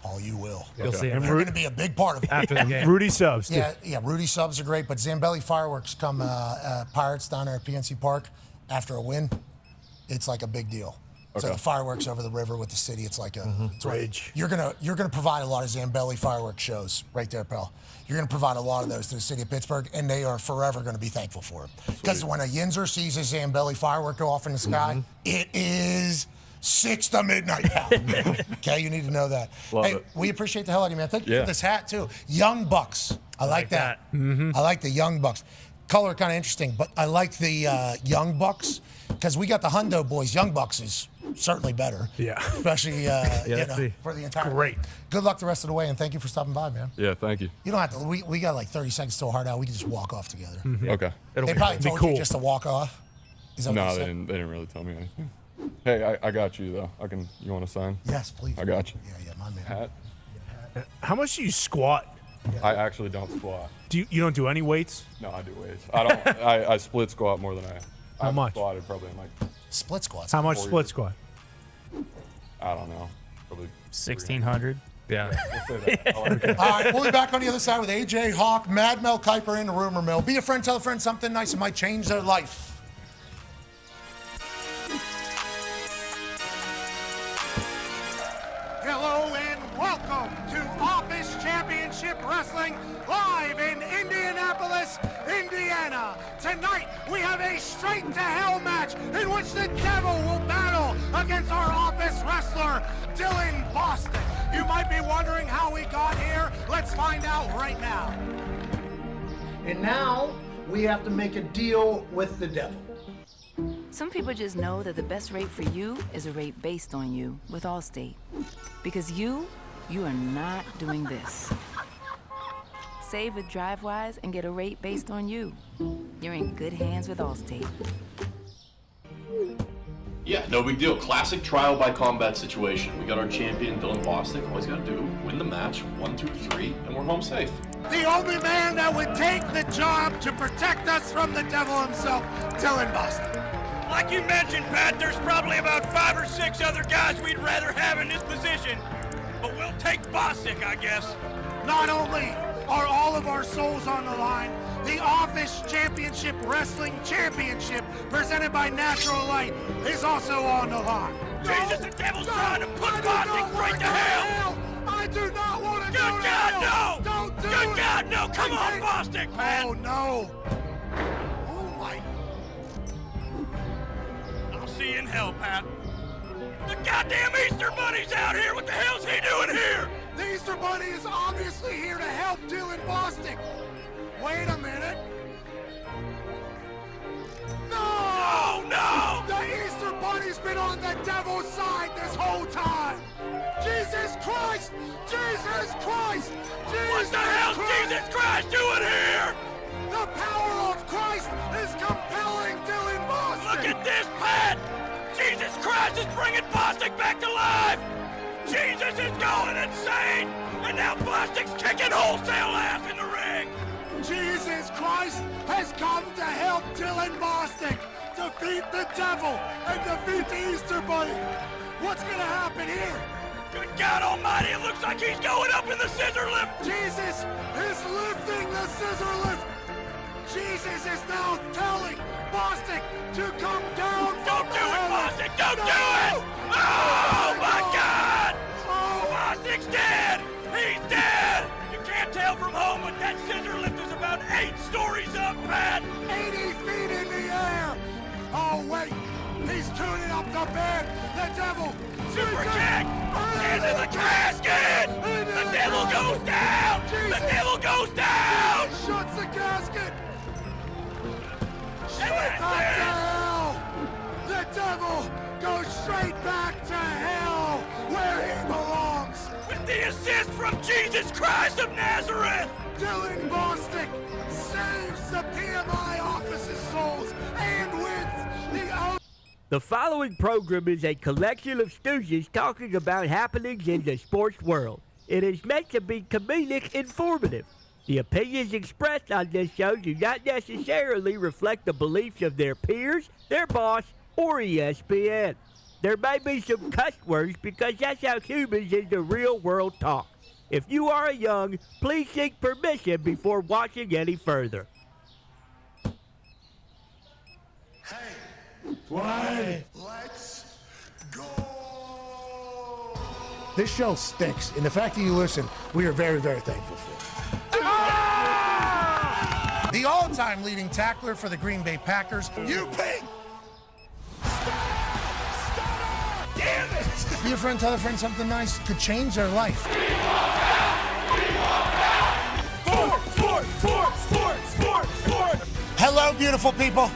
Oh, you will. You'll see him. They're going to be a big part of it. After the game. Rudy subs, too. Yeah, Rudy subs are great, but Zambelli fireworks come Pirates down there at PNC Park after a win. It's like a big deal. So Okay. the fireworks over the river with the city, it's like a it's right. Rage. You're gonna provide a lot of Zambelli fireworks shows right there, pal. You're gonna provide a lot of those to the city of Pittsburgh, and they are forever gonna be thankful for it. Because when a Yinzer sees a Zambelli firework go off in the sky, it is 6 to midnight, pal. Okay, you need to know that. Love hey, it. we appreciate the hell out of you, man. Thank you Yeah. for this hat too. Young Bucks. I like that. I like the Young Bucks. Color kind of interesting, but I like the Young Bucks because we got the Hundo boys. Young Bucks is certainly better. Yeah. Especially for the entire. Great. Good luck the rest of the way, and thank you for stopping by, man. Yeah, thank you. You don't have to. We got like 30 seconds till a hard out. We can just walk off together. Okay. They probably told cool. you just to walk off. Is that what No, you they said? didn't really tell me anything. Hey, I got you though. You want to sign? Yes, please. I got you. Yeah, my man. Hat. How much do you squat? I actually don't squat. You don't do any weights? No, I do weights. I don't. I split squat more than I. How I've much? Squatted probably in like. Split squats. How much 4 split years. squat? I don't know. Probably 1,600. Yeah. We'll say that. I like it. All right, we'll be back on the other side with AJ Hawk, Mad Mel Kiper in the rumor mill. Be a friend, tell a friend something nice that might change their life. Hello and welcome to Office Championship Wrestling live in Indianapolis, Indiana. Tonight we have a straight to hell match in which the devil will battle against our office wrestler, Dylan Boston. You might be wondering how we got here. Let's find out right now. And now we have to make a deal with the devil. Some people just know that the best rate for you is a rate based on you with Allstate. Because you are not doing this. Save with DriveWise and get a rate based on you. You're in good hands with Allstate. Yeah, no big deal. Classic trial by combat situation. We got our champion, Dylan Bostic. All he's got to do, win the match, 1, 2, 3, and we're home safe. The only man that would take the job to protect us from the devil himself, Dylan Boston. Like you mentioned, Pat, there's probably about 5 or 6 other guys we'd rather have in this position. But we'll take Bostic, I guess. Not only are all of our souls on the line. The Office Championship Wrestling Championship, presented by Natural Light, is also on the line. Jesus, the devil's trying to put Bostic right to hell! I do not want to go to Good God, hell! no! Don't do Good it! God, no! Come on, Bostic, Pat! Oh, no! Oh, my... I'll see you in hell, Pat. The goddamn Easter Bunny's out here! What the hell's he doing here? The Easter Bunny is obviously here to help Dylan Bostic. Wait a minute. No! Oh, no! The Easter Bunny's been on the devil's side this whole time. Jesus Christ! Jesus Christ! What the hell's Jesus Christ doing here? The power of Christ is compelling Dylan Bostic. Look at this, Pat! Jesus Christ is bringing Bostic back to life! Jesus is going insane! And now Bostic's kicking wholesale ass in the ring! Jesus Christ has come to help Dylan Bostic defeat the devil and defeat the Easter Bunny. What's gonna happen here? Good God Almighty, it looks like he's going up in the scissor lift! Jesus is lifting the scissor lift! Jesus is now telling Bostic to come down. Don't do it, Bostic! Don't do it! Oh my God! Bostic's dead! He's dead! You can't tell from home, but that scissor lift is about 8 stories up, Pat! 80 feet in the air! Oh wait, he's tuning up the bed! The devil! Super kick! Into the casket! The devil goes down! The devil goes down! Shuts the casket! Straight back to hell! The devil goes straight back to hell, where he belongs! With the assist from Jesus Christ of Nazareth! Dylan Bostic saves the PMI office's souls and wins the... The following program is a collection of stooges talking about happenings in the sports world. It is meant to be comedic informative. The opinions expressed on this show do not necessarily reflect the beliefs of their peers, their boss, or ESPN. There may be some cuss words because that's how humans in the real world talk. If you are young, please seek permission before watching any further. Play. Let's go. This show stinks, and the fact that you listen, we are very, very thankful for. The all-time leading tackler for the Green Bay Packers, UP. Damn it! Be a friend, tell a friend something nice could change their life. Sport! Hello, beautiful people,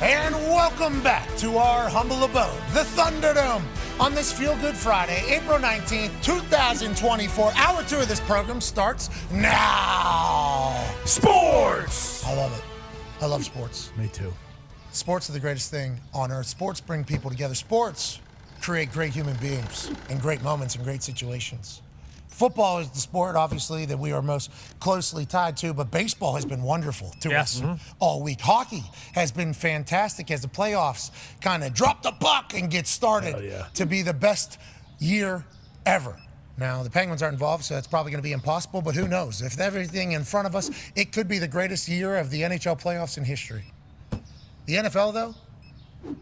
and welcome back to our humble abode, the Thunderdome, on this Feel Good Friday, April 19th, 2024. Hour 2 of this program starts now. Sports! I love it. I love sports. Me too. Sports are the greatest thing on earth. Sports bring people together. Sports create great human beings and great moments and great situations. Football is the sport, obviously, that we are most closely tied to, but baseball has been wonderful to us all week. Hockey has been fantastic as the playoffs kind of drop the puck and get started to be the best year ever. Now, the Penguins aren't involved, so that's probably going to be impossible, but who knows? If everything in front of us, it could be the greatest year of the NHL playoffs in history. The NFL, though,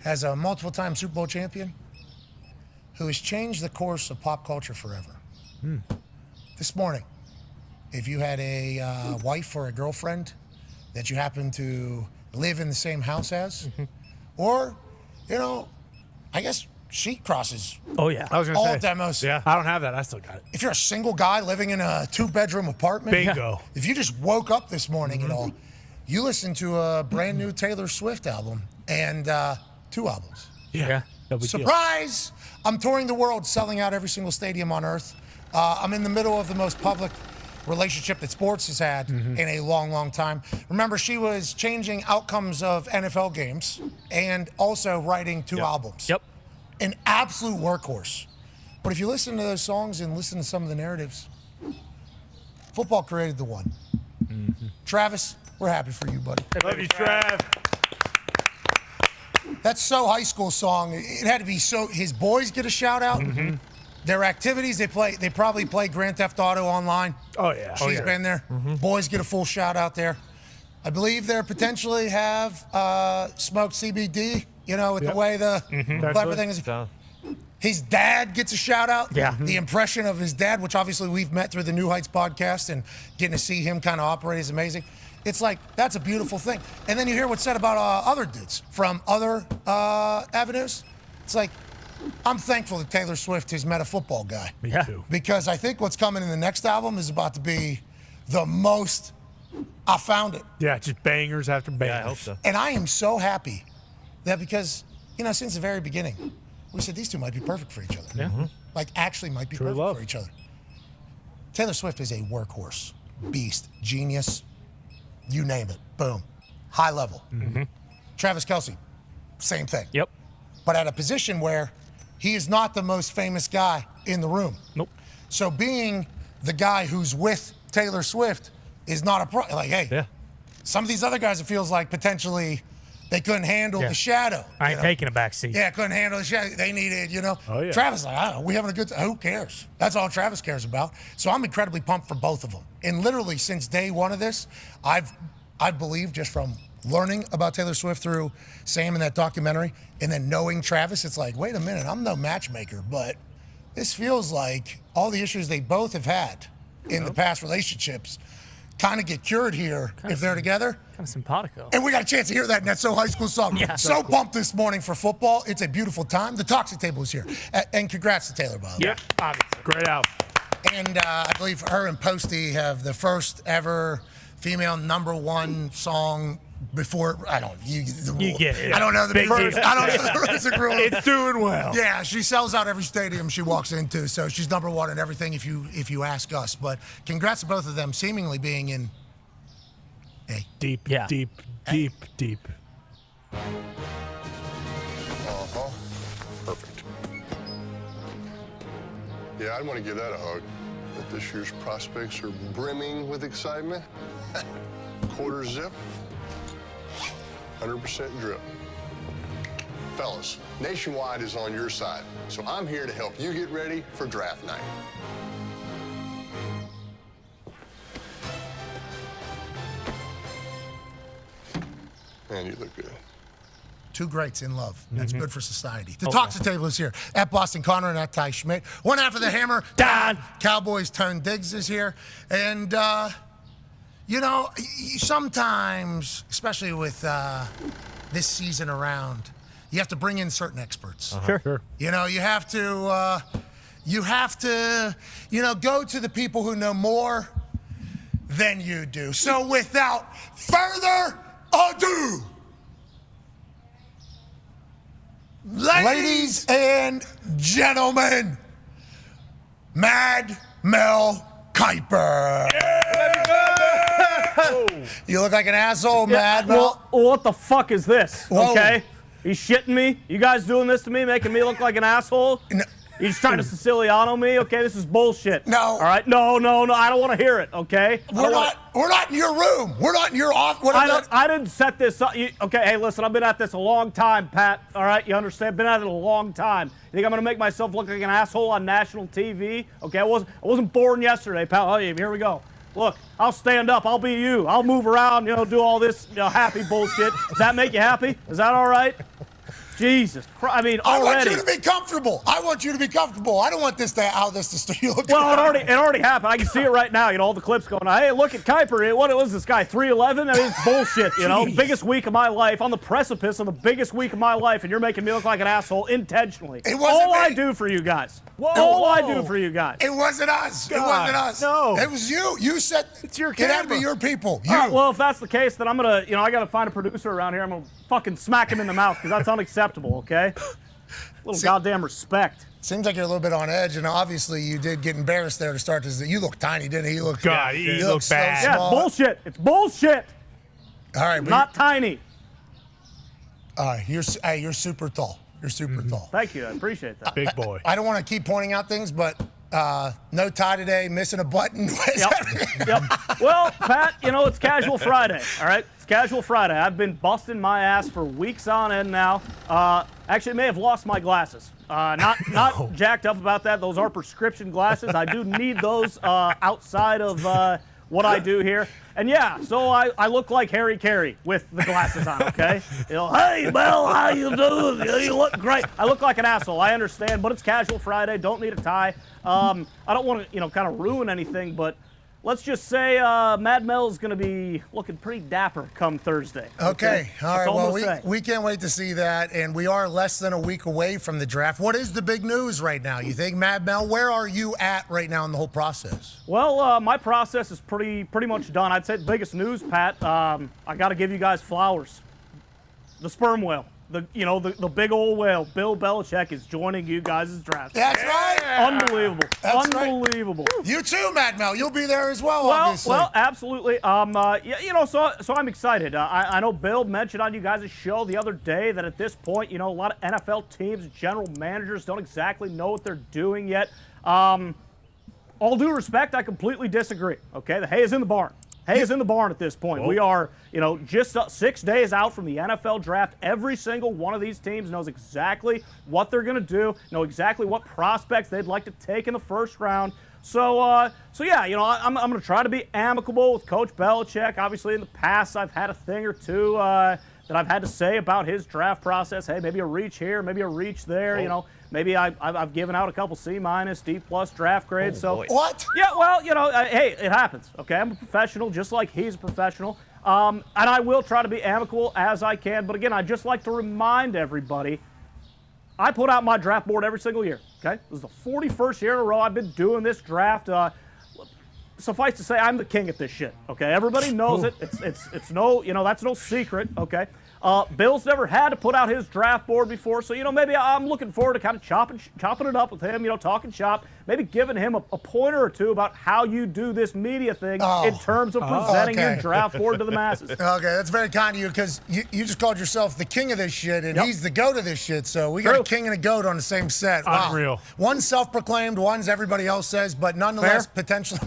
has a multiple-time Super Bowl champion who has changed the course of pop culture forever. This morning, if you had a wife or a girlfriend that you happen to live in the same house as, or, you know, I guess she crosses Oh, yeah. I was going to all say. demos. Yeah. I don't have that. I still got it. If you're a single guy living in a 2-bedroom apartment, Bingo. if you just woke up this morning and all, you listened to a brand new Taylor Swift album and 2 albums. Yeah. No big deal. Surprise! I'm touring the world, selling out every single stadium on earth. I'm in the middle of the most public relationship that sports has had in a long, long time. Remember, she was changing outcomes of NFL games and also writing 2 albums. Yep. An absolute workhorse. But if you listen to those songs and listen to some of the narratives, football created the one. Travis, we're happy for you, buddy. Love you, Trav. That So High School song, it had to be so, his boys get a shout out. their activities, they probably play Grand Theft Auto online. Oh, yeah. She's been there. Boys get a full shout out there. I believe they potentially have smoked CBD, with the way the clever thing is. His dad gets a shout out. Yeah. The impression of his dad, which obviously we've met through the New Heights podcast, and getting to see him kind of operate is amazing. It's like, that's a beautiful thing. And then you hear what's said about other dudes from other avenues. It's like, I'm thankful that Taylor Swift has met a football guy. Me too. Because I think what's coming in the next album is about to be the most. I found it. Yeah, just bangers after bangers. Yeah, I hope so. And I am so happy that because, since the very beginning, we said these two might be perfect for each other. Yeah. Like, actually might be perfect for each other. Taylor Swift is a workhorse, beast, genius, you name it. Boom. High level. Travis Kelce, same thing. Yep. But at a position where he is not the most famous guy in the room. Nope. So being the guy who's with Taylor Swift is not a problem. Like, hey, some of these other guys, it feels like potentially they couldn't handle the shadow. I ain't taking a back seat. Yeah, couldn't handle the shadow. They needed, Oh, yeah. Travis, like, I don't know, we having a good time. Who cares? That's all Travis cares about. So I'm incredibly pumped for both of them. And literally since day one of this, I've believed just from learning about Taylor Swift through Sam in that documentary and then knowing Travis, it's like, wait a minute, I'm no matchmaker, but this feels like all the issues they both have had in the past relationships kind of get cured here if they're together. Kind of simpatico. And we got a chance to hear that in that So High School song. Yeah. So pumped this morning for football. It's a beautiful time. The Toxic Table is here. And congrats to Taylor, by the way. Yep, obviously. Great album. And I believe her and Posty have the first ever female #1 song before. I don't. You get it. I don't know the Big first. deal. I don't know the rest of the group. It's doing well. Yeah, she sells out every stadium she walks into, so she's #1 in everything. If you ask us, but congrats to both of them, seemingly being in. Hey, Deep. Perfect. Yeah, I'd want to give that a hug. But this year's prospects are brimming with excitement. Quarter zip, 100% drip. Fellas, Nationwide is on your side, so I'm here to help you get ready for draft night. Man, you look good. Two greats in love. That's good for society. The Toxic Table is here. At Boston Connor and at Ty Schmidt. One half of the Hammer, Don. Cowboys Tone Diggs is here. And, sometimes, especially with this season around, you have to bring in certain experts. Sure. You have to, go to the people who know more than you do. So without further ado, ladies and gentlemen, Mad Mel Kiper. You look like an asshole, Mad Mel. Well, what the fuck is this? Whoa. Okay? You shitting me? You guys doing this to me, making me look like an asshole? No. You just trying to Siciliano me? Okay, this is bullshit. No. All right? No, I don't want to hear it, okay? We're not in your room. We're not in your office. I didn't set this up. Okay, hey, listen, I've been at this a long time, Pat. All right, you understand? Been at it a long time. You think I'm gonna make myself look like an asshole on national TV? Okay, I wasn't born yesterday, pal. Oh, yeah, here we go. Look, I'll stand up. I'll be you. I'll move around. Do all this happy bullshit. Does that make you happy? Is that all right? Jesus Christ! I mean, already. I want you to be comfortable. I don't want this to you look. Well, it already happened. I can see it right now. All the clips going on. Hey, look at Kiper. What was this guy? 3'11"? That is bullshit. Biggest week of my life. On the precipice of the biggest week of my life, and you're making me look like an asshole intentionally. It wasn't I me. do for you guys. Whoa. I do for you guys. It wasn't us. God, it wasn't us. no. It was you. You said it's your It had to be camera. your people. You. All right, well, if that's the case, then I'm gonna, I gotta find a producer around here. I'm gonna fucking smack him in the mouth because that's unacceptable. Okay? Little goddamn respect. Seems like you're a little bit on edge, and obviously you did get embarrassed there to start this. You look tiny, didn't you? You look. God, you look so bad. Yeah, small. bullshit. It's bullshit. All right, but Not tiny. all right. You're super tall. You're super tall. Thank you. I appreciate that. Big boy. I don't want to keep pointing out things, but no tie today, missing a button. Yep. Well, Pat, it's Casual Friday. All right. It's Casual Friday. I've been busting my ass for weeks on end now. Actually, may have lost my glasses. Not jacked up about that. Those are prescription glasses. I do need those outside of what I do here. And yeah, so I look like Harry Carey with the glasses on, okay? Hey, Mel, how you doing? You look great. I look like an asshole, I understand, but it's Casual Friday. Don't need a tie. I don't want to, kind of ruin anything, but let's just say Mad Mel's going to be looking pretty dapper come Thursday. Okay. All right. Well, we we can't wait to see that, and we are less than a week away from the draft. What is the big news right now? You think, Mad Mel? Where are you at right now in the whole process? Well, my process is pretty much done. I'd say the biggest news, Pat. I got to give you guys flowers. The sperm whale. The big old whale, Bill Belichick, is joining you guys' draft. That's right. Unbelievable. Unbelievable. Right. You too, Mad Mel. You'll be there as well, obviously. Well, absolutely. So I'm excited. I know Bill mentioned on you guys' show the other day that at this point, a lot of NFL teams, general managers don't exactly know what they're doing yet. All due respect, I completely disagree. Okay, the hay is in the barn. Hay is in the barn at this point. Whoa. We are, just 6 days out from the NFL draft. Every single one of these teams knows exactly what they're going to do, know exactly what prospects they'd like to take in the first round. So yeah, I'm going to try to be amicable with Coach Belichick. Obviously, in the past, I've had a thing or two that I've had to say about his draft process. Hey, maybe a reach here, maybe a reach there. Maybe I've given out a couple C-, D+ draft grades. What? Yeah, well, hey, it happens. Okay, I'm a professional, just like he's a professional, and I will try to be amicable as I can. But again, I just like to remind everybody, I put out my draft board every single year. Okay, this is the 41st year in a row I've been doing this draft. Suffice to say, I'm the king at this shit. Okay, everybody knows it. It's no, that's no secret. Okay. Bill's never had to put out his draft board before, so maybe I'm looking forward to kind of chopping it up with him, talking shop, maybe giving him a pointer or two about how you do this media thing in terms of presenting your draft board to the masses. Okay, that's very kind of you, because you just called yourself the king of this shit, and he's the goat of this shit, so we got a king and a goat on the same set. Wow. Unreal. One's self-proclaimed, one's everybody else says, but nonetheless, potentially...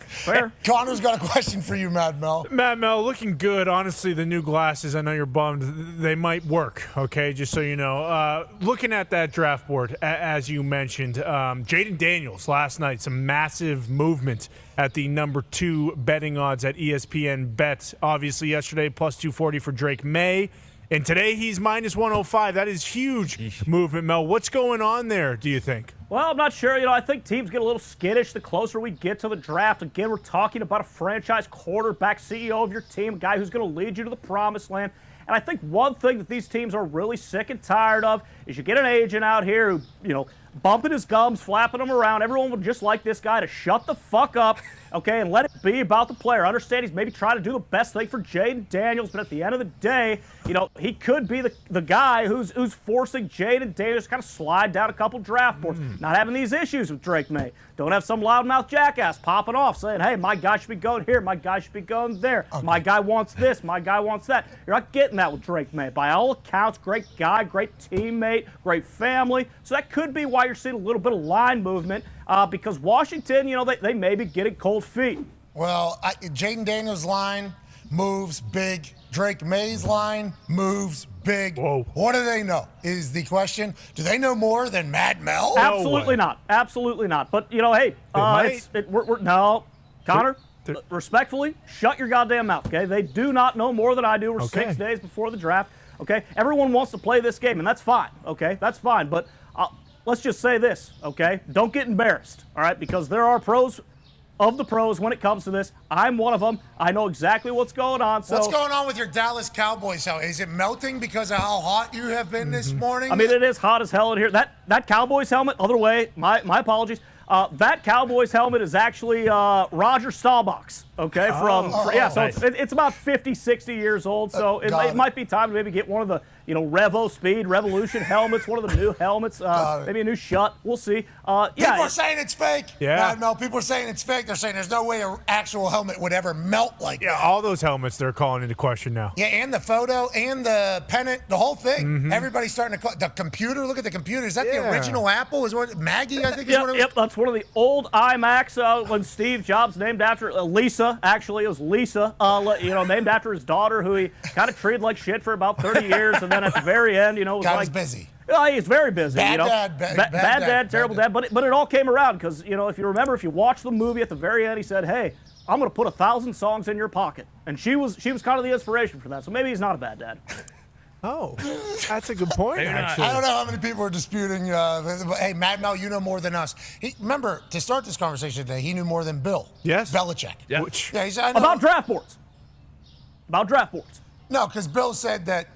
Fair. Connor's got a question for you, Mad Mel. Mad Mel, looking good. Honestly, the new glasses, I know you're bummed. They might work, okay, just so you know. Looking at that draft board, as you mentioned, Jaden Daniels last night, some massive movement at the number 2 betting odds at ESPN Bet. Obviously, yesterday, plus 240 for Drake May. And today, he's minus 105. That is huge movement, Mel. What's going on there, do you think? Well, I'm not sure. I think teams get a little skittish the closer we get to the draft. Again, we're talking about a franchise quarterback, CEO of your team, a guy who's going to lead you to the promised land. And I think one thing that these teams are really sick and tired of is you get an agent out here who, bumping his gums, flapping them around. Everyone would just like this guy to shut the fuck up, okay, and let it be about the player. I understand he's maybe trying to do the best thing for Jaden Daniels, but at the end of the day, he could be the guy who's forcing Jaden Daniels to kind of slide down a couple draft boards. Not having these issues with Drake May. Don't have some loudmouth jackass popping off saying, hey, my guy should be going here, my guy should be going there, my guy wants this, my guy wants that. You're not getting that with Drake May. By all accounts, great guy, great teammate, great family. So that could be why you're seeing a little bit of line movement because Washington, they may be getting cold feet. Well, Jaden Daniels' line moves big. Drake May's line moves big. Whoa. What do they know is the question. Do they know more than Mad Mel? Absolutely not. Absolutely not. But, hey, no, Connor, respectfully, shut your goddamn mouth, okay? They do not know more than I do. We're 6 days before the draft, okay? Everyone wants to play this game, and that's fine, okay? That's fine. But let's just say this, okay? Don't get embarrassed, all right? Because there are pros of the pros when it comes to this. I'm one of them. I know exactly what's going on. So what's going on with your Dallas Cowboys? Is it melting because of how hot you have been this morning? I mean, it is hot as hell in here. That Cowboys helmet, other way, my apologies. That Cowboys helmet is actually Roger Staubach's, okay? So it's about 50, 60 years old. So it might be time to maybe get one of the Revo Speed, Revolution helmets, one of the new helmets, maybe a new shut. We'll see. People are saying it's fake. Yeah. No, people are saying it's fake. They're saying there's no way an actual helmet would ever melt like that. Yeah, all those helmets they're calling into question now. Yeah, and the photo and the pennant, the whole thing. Everybody's starting to call the computer. Look at the computer. Is that the original Apple? Is what Maggie? I think is what it was. Yep, that's one of the old iMacs when Steve Jobs named after Lisa. Actually, it was Lisa. Named after his daughter, who he kind of treated like shit for about 30 years, and then at the very end, it was was busy. He's very busy. Bad dad, terrible dad. But it all came around because if you remember, if you watch the movie at the very end, he said, "Hey, I'm going to put 1,000 songs in your pocket," and she was kind of the inspiration for that. So maybe he's not a bad dad. Oh, that's a good point, actually. I don't know how many people are disputing. Hey, Mad Mel, you know more than us. Remember, to start this conversation today, he knew more than Bill. Yes. Belichick. Yeah. He said, I know. About draft boards. No, because Bill said that.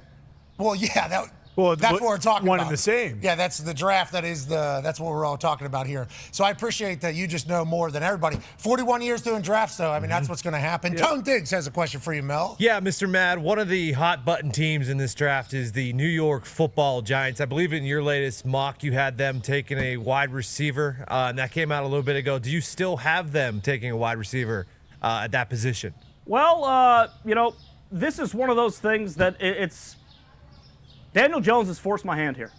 Well, yeah, that's what we're talking one about. and the same. Yeah, that's the draft. That's what we're all talking about here. So I appreciate that you just know more than everybody. 41 years doing drafts, though. I mean, that's what's going to happen. Yep. Tone Diggs has a question for you, Mel. Yeah, Mr. Mad, one of the hot button teams in this draft is the New York Football Giants. I believe in your latest mock, you had them taking a wide receiver, and that came out a little bit ago. Do you still have them taking a wide receiver at that position? Well, this is one of those things that it's Daniel Jones has forced my hand here.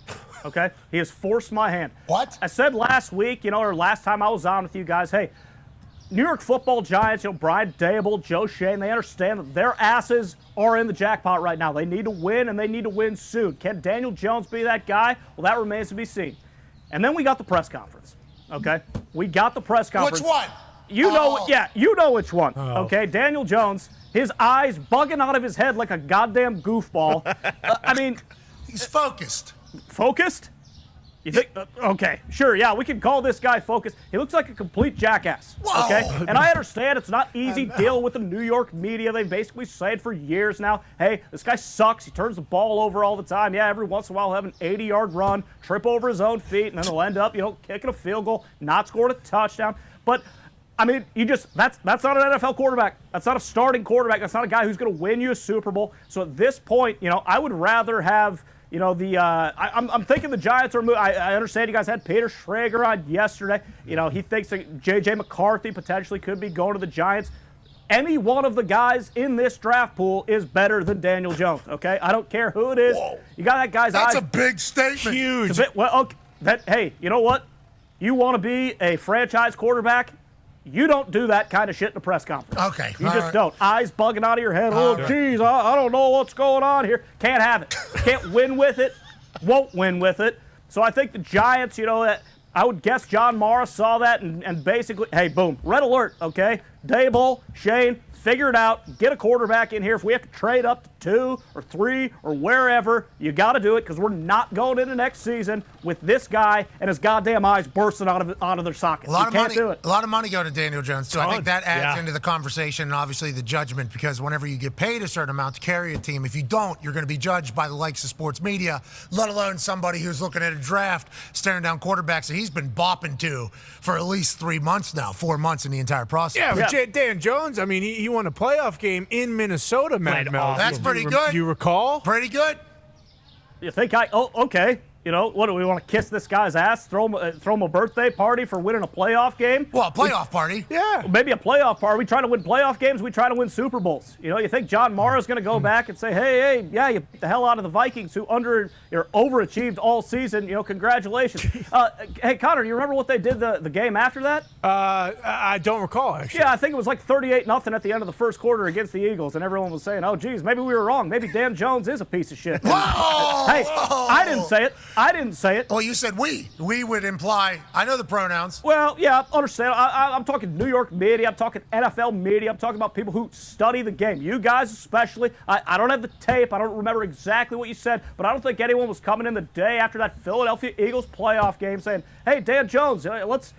Okay? He has forced my hand. What? I said last week, or last time I was on with you guys, hey, New York Football Giants, Brian Daboll, Joe Shane, they understand that their asses are in the jackpot right now. They need to win, and they need to win soon. Can Daniel Jones be that guy? Well, that remains to be seen. And then we got the press conference. Okay? We got the press conference. Which one? You know which one. Okay, Daniel Jones, his eyes bugging out of his head like a goddamn goofball. He's focused. Focused? You think? Okay, sure, yeah, we can call this guy focused. He looks like a complete jackass. Whoa. Okay, and I understand it's not easy dealing with the New York media. They basically say it for years now. Hey, this guy sucks. He turns the ball over all the time. Yeah, every once in a while he'll have an 80-yard run, trip over his own feet, and then he'll end up, kicking a field goal, not scoring a touchdown. But that's not an NFL quarterback. That's not a starting quarterback. That's not a guy who's going to win you a Super Bowl. So at this point, I would rather have, I'm thinking the Giants are moving. I understand you guys had Peter Schrager on yesterday. He thinks that J.J. McCarthy potentially could be going to the Giants. Any one of the guys in this draft pool is better than Daniel Jones, okay? I don't care who it is. Whoa. You got that guy's eyes. That's a big statement. Huge. Hey, you know what? You want to be a franchise quarterback? You don't do that kind of shit in a press conference. Okay. You just don't. Eyes bugging out of your head. Geez, I don't know what's going on here. Can't have it. Can't win with it. Won't win with it. So I think the Giants, I would guess John Mara saw that and basically, hey, boom, red alert, okay? Daboll, Shane, figure it out. Get a quarterback in here. If we have to trade up to 2 or 3 or wherever, you got to do it because we're not going into next season with this guy and his goddamn eyes bursting out of their sockets. A lot of money going to Daniel Jones, too. I think that adds into the conversation and obviously the judgment because whenever you get paid a certain amount to carry a team, if you don't, you're going to be judged by the likes of sports media, let alone somebody who's looking at a draft, staring down quarterbacks that he's been bopping to for at least 3 months now, 4 months in the entire process. Yeah, but Dan Jones, he won a playoff game in Minnesota, Mad Mel. That's pretty good. Do you recall? Pretty good. You think okay. What do we want to kiss this guy's ass? Throw him a birthday party for winning a playoff game? Well, a playoff party. Yeah. Maybe a playoff party. We try to win playoff games. We try to win Super Bowls. You think John Mara's going to go back and say, hey, you beat the hell out of the Vikings who overachieved all season. Congratulations. Hey, Connor, do you remember what they did the game after that? I don't recall, actually. Yeah, I think it was like 38-0 at the end of the first quarter against the Eagles, and everyone was saying, oh, geez, maybe we were wrong. Maybe Dan Jones is a piece of shit. Whoa! Hey, I didn't say it. Well, you said we. We would imply, I know the pronouns. Well, yeah, understand. I'm talking New York media. I'm talking NFL media. I'm talking about people who study the game. You guys especially. I don't have the tape. I don't remember exactly what you said, but I don't think anyone was coming in the day after that Philadelphia Eagles playoff game saying, hey, Dan Jones, let's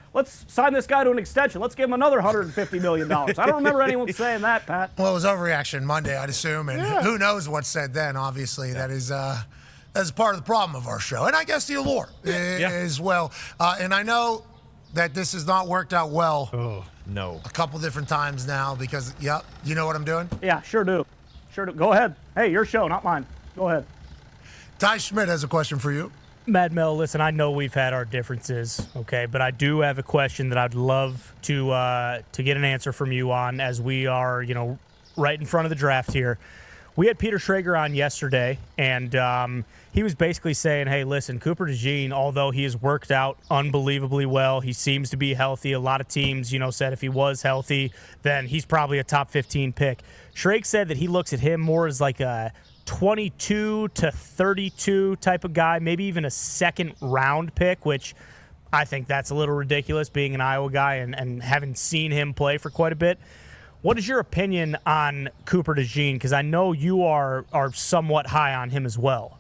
sign this guy to an extension. Let's give him another $150 million. I don't remember anyone saying that, Pat. Well, it was overreaction Monday, I'd assume, and who knows what's said then, obviously. That is... That's part of the problem of our show. And I guess the allure as well. And I know that this has not worked out well. Oh, no. A couple different times now because, you know what I'm doing? Yeah, sure do. Go ahead. Hey, your show, not mine. Go ahead. Ty Schmidt has a question for you. Mad Mel, listen, I know we've had our differences, okay, but I do have a question that I'd love to get an answer from you on as we are, right in front of the draft here. We had Peter Schrager on yesterday, and he was basically saying, hey, listen, Cooper DeJean, although he has worked out unbelievably well, he seems to be healthy. A lot of teams, said if he was healthy, then he's probably a top 15 pick. Schrager said that he looks at him more as like a 22 to 32 type of guy, maybe even a second round pick, which I think that's a little ridiculous being an Iowa guy and having seen him play for quite a bit. What is your opinion on Cooper DeJean? Because I know you are somewhat high on him as well.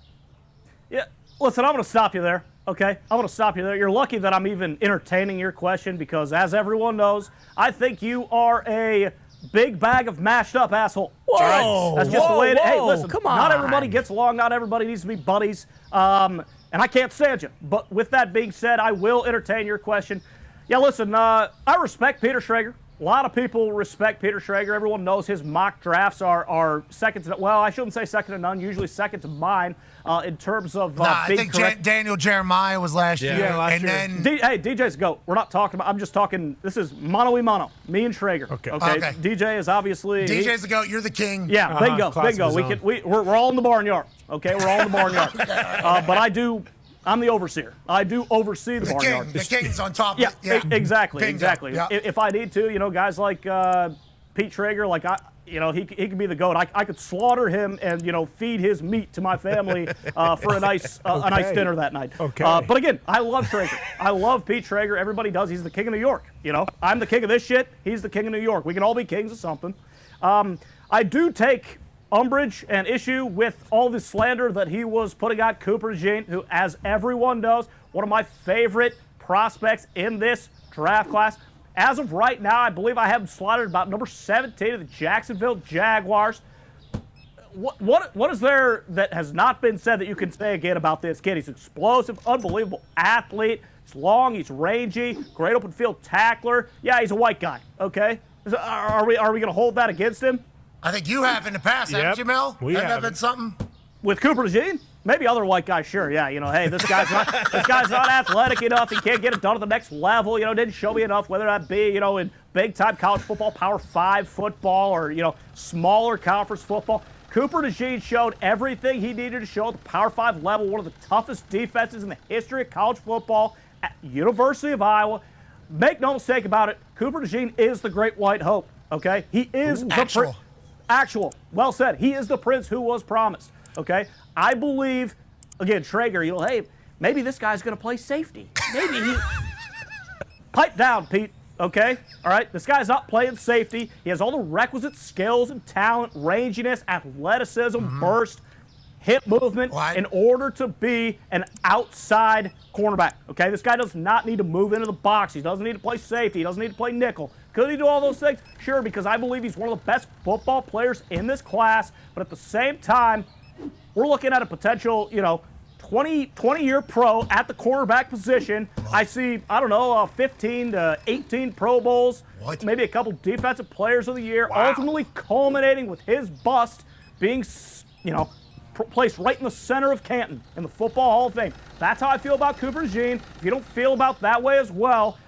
Yeah, listen, I'm going to stop you there, okay? I'm going to stop you there. You're lucky that I'm even entertaining your question because, as everyone knows, I think you are a big bag of mashed up asshole. Whoa! That's just the way it is. Hey, Whoa, listen, come on. Not everybody gets along. Not everybody needs to be buddies. And I can't stand you. But with that being said, I will entertain your question. Yeah, listen, I respect Peter Schrager. A lot of people respect Peter Schrager. Everyone knows his mock drafts are second to, well, I shouldn't say second to none, usually second to mine in terms of I think Daniel Jeremiah was last year. Last year. Then hey, DJ's GOAT. We're not talking about, I'm just talking, this is mano-y-mano, me and Schrager. Okay. DJ is obviously. DJ's the GOAT, you're the king. Yeah, bingo. We're all in the barnyard. Okay, we're all in the barnyard. But I'm the overseer. I do oversee the barnyard. The king's on top. Yeah, exactly, Bingo. exactly. Yeah. If I need to, guys like Pete Schrager, like he could be the GOAT. I could slaughter him and feed his meat to my family for a nice dinner that night. Okay. But again, I love Schrager. I love Pete Schrager. Everybody does. He's the king of New York. I'm the king of this shit. He's the king of New York. We can all be kings of something. I do take umbrage and issue with all the slander that he was putting on Cooper DeJean, who, as everyone knows, one of my favorite prospects in this draft class. As of right now, I believe I have him slotted about number 17 of the Jacksonville Jaguars. What is there that has not been said that you can say again about this kid? He's explosive, unbelievable athlete. He's long, he's rangy, great open field tackler. Yeah, he's a white guy, okay? Are we going to hold that against him? I think you have in the past, haven't you, Mel? We Hasn't that have. been something? With Cooper DeJean? Maybe other white guys, sure. Yeah, hey, this guy's not athletic enough. He can't get it done at the next level. Didn't show me enough, whether that be, in big-time college football, Power 5 football, or, smaller conference football. Cooper DeJean showed everything he needed to show at the Power 5 level, one of the toughest defenses in the history of college football at University of Iowa. Make no mistake about it, Cooper DeJean is the great white hope, okay? He is actual. Well said. He is the prince who was promised, okay? I believe, again, Schrager, hey, maybe this guy's going to play safety. Maybe he... Pipe down, Pete, okay? All right? This guy's not playing safety. He has all the requisite skills and talent, ranginess, athleticism, burst, hip movement in order to be an outside cornerback, okay? This guy does not need to move into the box. He doesn't need to play safety. He doesn't need to play nickel. Could he do all those things? Sure, because I believe he's one of the best football players in this class. But at the same time, we're looking at a potential, 20-year pro at the cornerback position. I see, 15 to 18 Pro Bowls, maybe a couple defensive players of the year, ultimately culminating with his bust being, placed right in the center of Canton in the Football Hall of Fame. That's how I feel about Cooper DeJean. If you don't feel about that way as well,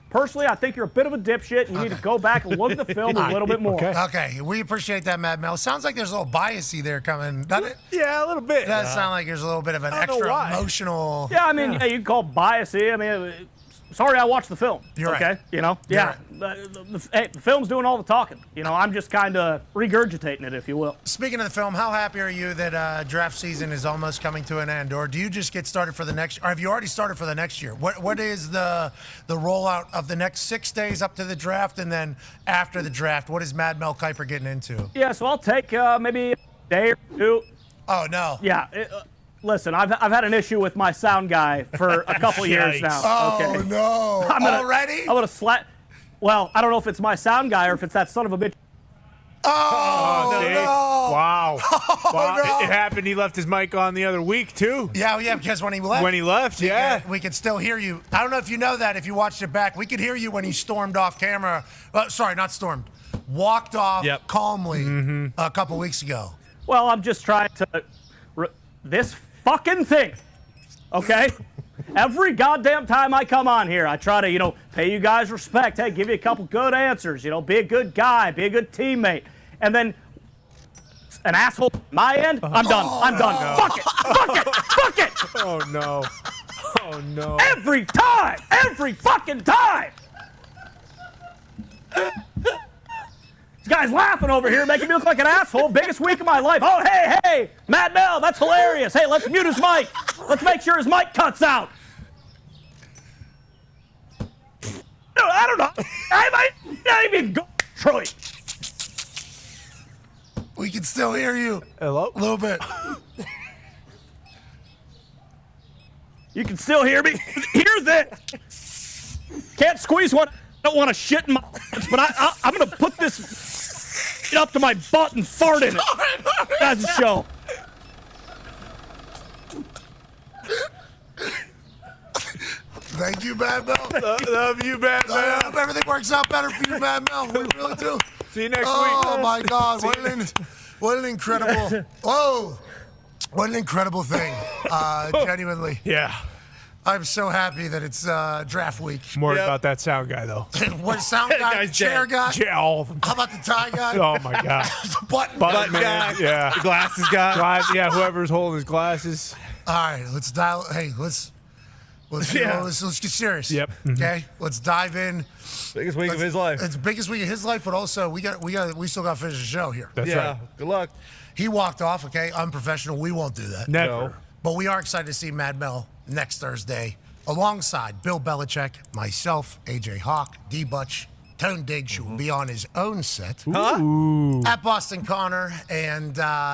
personally, I think you're a bit of a dipshit. You need to go back and look at the film a little bit more. Okay, we appreciate that, Mad Mel. Sounds like there's a little biasy there coming, doesn't it? Yeah, a little bit. It does sound like there's a little bit of an extra emotional. Yeah, you can call it biasy. Sorry, I watched the film. You're okay? right. Yeah. The film's doing all the talking. I'm just kind of regurgitating it, if you will. Speaking of the film, how happy are you that draft season is almost coming to an end, or do you just get started for the next? Or have you already started for the next year? What is the rollout of the next 6 days up to the draft, and then after the draft, what is Mad Mel Kiper getting into? Yeah, so I'll take maybe a day or two. Oh no. Yeah. Listen, I've had an issue with my sound guy for a couple years now. Oh no! Already? I'm gonna slap. Well, I don't know if it's my sound guy or if it's that son of a bitch. Oh no! Wow! Oh, no. It happened. He left his mic on the other week too. Yeah, because when he left. We could still hear you. I don't know if you know that. If you watched it back, we could hear you when he stormed off camera. Sorry, not stormed. Walked off calmly a couple weeks ago. Well, I'm just trying to. This fucking thing. Okay? Every goddamn time I come on here, I try to, pay you guys respect. Hey, give you a couple good answers. Be a good guy, be a good teammate. And then an asshole my end, I'm done. I'm done. No. Fuck it. Fuck it. Fuck it. Oh, no. Oh, no. Every time. Every fucking time. This guy's laughing over here, making me look like an asshole. Biggest week of my life. Oh, hey, Matt Bell, that's hilarious. Hey, let's mute his mic. Let's make sure his mic cuts out. No, I don't know. I might not even go, Troy. We can still hear you. Hello? A little bit. You can still hear me? Hear that? Can't squeeze one. I don't want to shit in my pants, but I'm going to put this up to my butt and fart in it as a show. Thank you, Mad Mel. Love you, Mad Mel. I hope everything works out better for you, Mad Mel. We really do. See you next week. Oh, my God. What an incredible... Whoa. What an incredible thing. Genuinely. Yeah. I'm so happy that it's draft week. More about that sound guy, though. What sound guy, chair guy? Yeah, all of them. How about the tie guy? Oh, my God. The button man. guy. Yeah. The glasses guy. Yeah, whoever's holding his glasses. All right, let's dial. Hey, let's get serious. Yep. Okay, let's dive in. Biggest week of his life. It's the biggest week of his life, but also we still got to finish the show here. That's right. Good luck. He walked off. Okay, unprofessional. We won't do that. Never. No. But we are excited to see Mad Mel next Thursday, alongside Bill Belichick, myself, AJ Hawk, D Butch, Tone Diggs, who will be on his own set at Boston Connor, and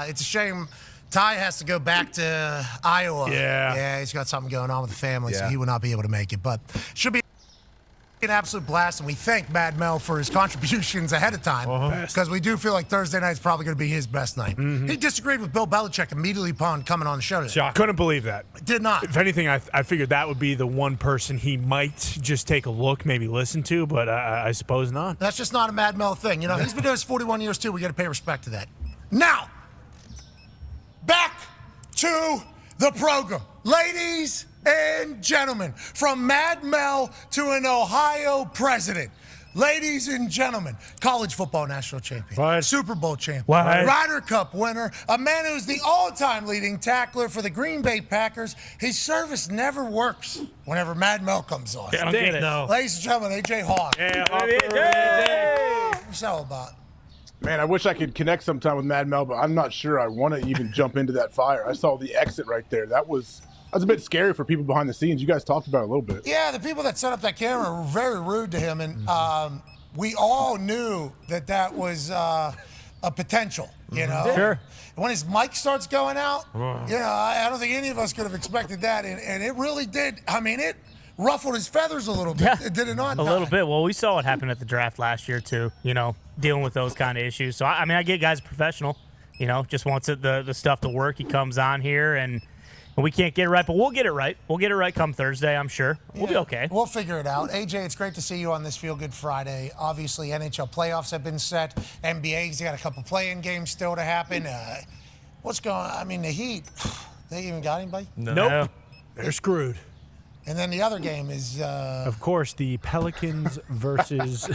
it's a shame. Ty has to go back to Iowa. Yeah, he's got something going on with the family, so he will not be able to make it. But should be an absolute blast, and we thank Mad Mel for his contributions ahead of time, because we do feel like Thursday night is probably going to be his best night. He disagreed with Bill Belichick immediately upon coming on the show today. I couldn't believe that. Did not. If anything, I figured that would be the one person he might just take a look, maybe listen to, but I suppose not. That's just not a Mad Mel thing. He's been doing this 41 years, too. We got to pay respect to that. Now, back to the program. Ladies and gentlemen, from Mad Mel to an Ohio president. Ladies and gentlemen, college football national champion, Super Bowl champion, Ryder Cup winner, a man who's the all-time leading tackler for the Green Bay Packers. His service never works whenever Mad Mel comes on. I don't get it. No. Ladies and gentlemen, AJ Hawk. Yeah, What's that all about? Man, I wish I could connect sometime with Mad Mel, but I'm not sure I want to even jump into that fire. I saw the exit right there. That was a bit scary for people behind the scenes. You guys talked about it a little bit. Yeah, the people that set up that camera were very rude to him, and we all knew that was a potential, Sure. When his mic starts going out, I don't think any of us could have expected that, and it really did. I mean, it ruffled his feathers a little bit. Yeah. Did it not? A little bit. Well, we saw what happened at the draft last year, too, dealing with those kind of issues. So, I get guys professional, just wants the stuff to work. He comes on here, and we can't get it right, but we'll get it right. We'll get it right come Thursday, I'm sure. We'll be okay. We'll figure it out. AJ, it's great to see you on this Feel Good Friday. Obviously, NHL playoffs have been set. NBA's got a couple play-in games still to happen. What's going on? I mean, the Heat, they even got anybody? No. Nope. They're screwed. And then the other game is... of course, the Pelicans versus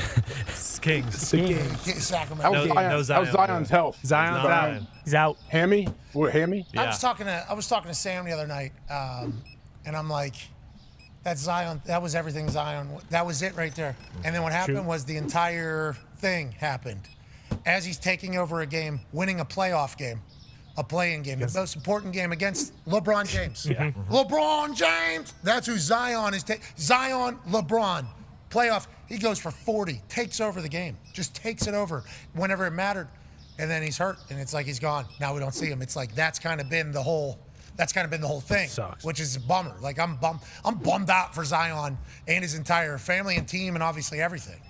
Kings. Sacramento. How's Zion's health? Zion's out. He's out. Hammy? What, hammy? I was talking to Sam the other night, and I'm like, that's Zion. That was everything Zion. That was it right there. And then what happened was the entire thing happened. As he's taking over a game, winning a playoff game, a play-in game, the most important game against LeBron James. Yeah. LeBron James. That's who Zion is. Zion, LeBron, playoff. He goes for 40, takes over the game, just takes it over whenever it mattered, and then he's hurt, and it's like he's gone. Now we don't see him. It's like that's kind of been the whole thing, Sucks. which is a bummer. Like I'm bummed out for Zion and his entire family and team, and obviously everything.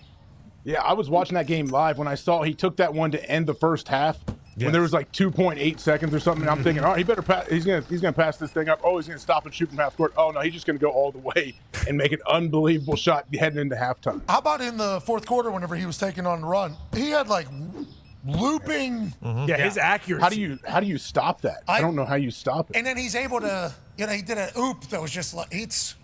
Yeah, I was watching that game live when I saw he took that one to end the first half. When there was like 2.8 seconds or something, and I'm thinking, he better pass. He's gonna pass this thing up. Oh, he's gonna stop and shoot from half court. Oh no, he's just gonna go all the way and make an unbelievable shot heading into halftime. How about in the fourth quarter, whenever he was taking on the run, he had like looping. Yeah, his accuracy. How do you stop that? I don't know how you stop it. And then he's able to, he did an oop that was just like it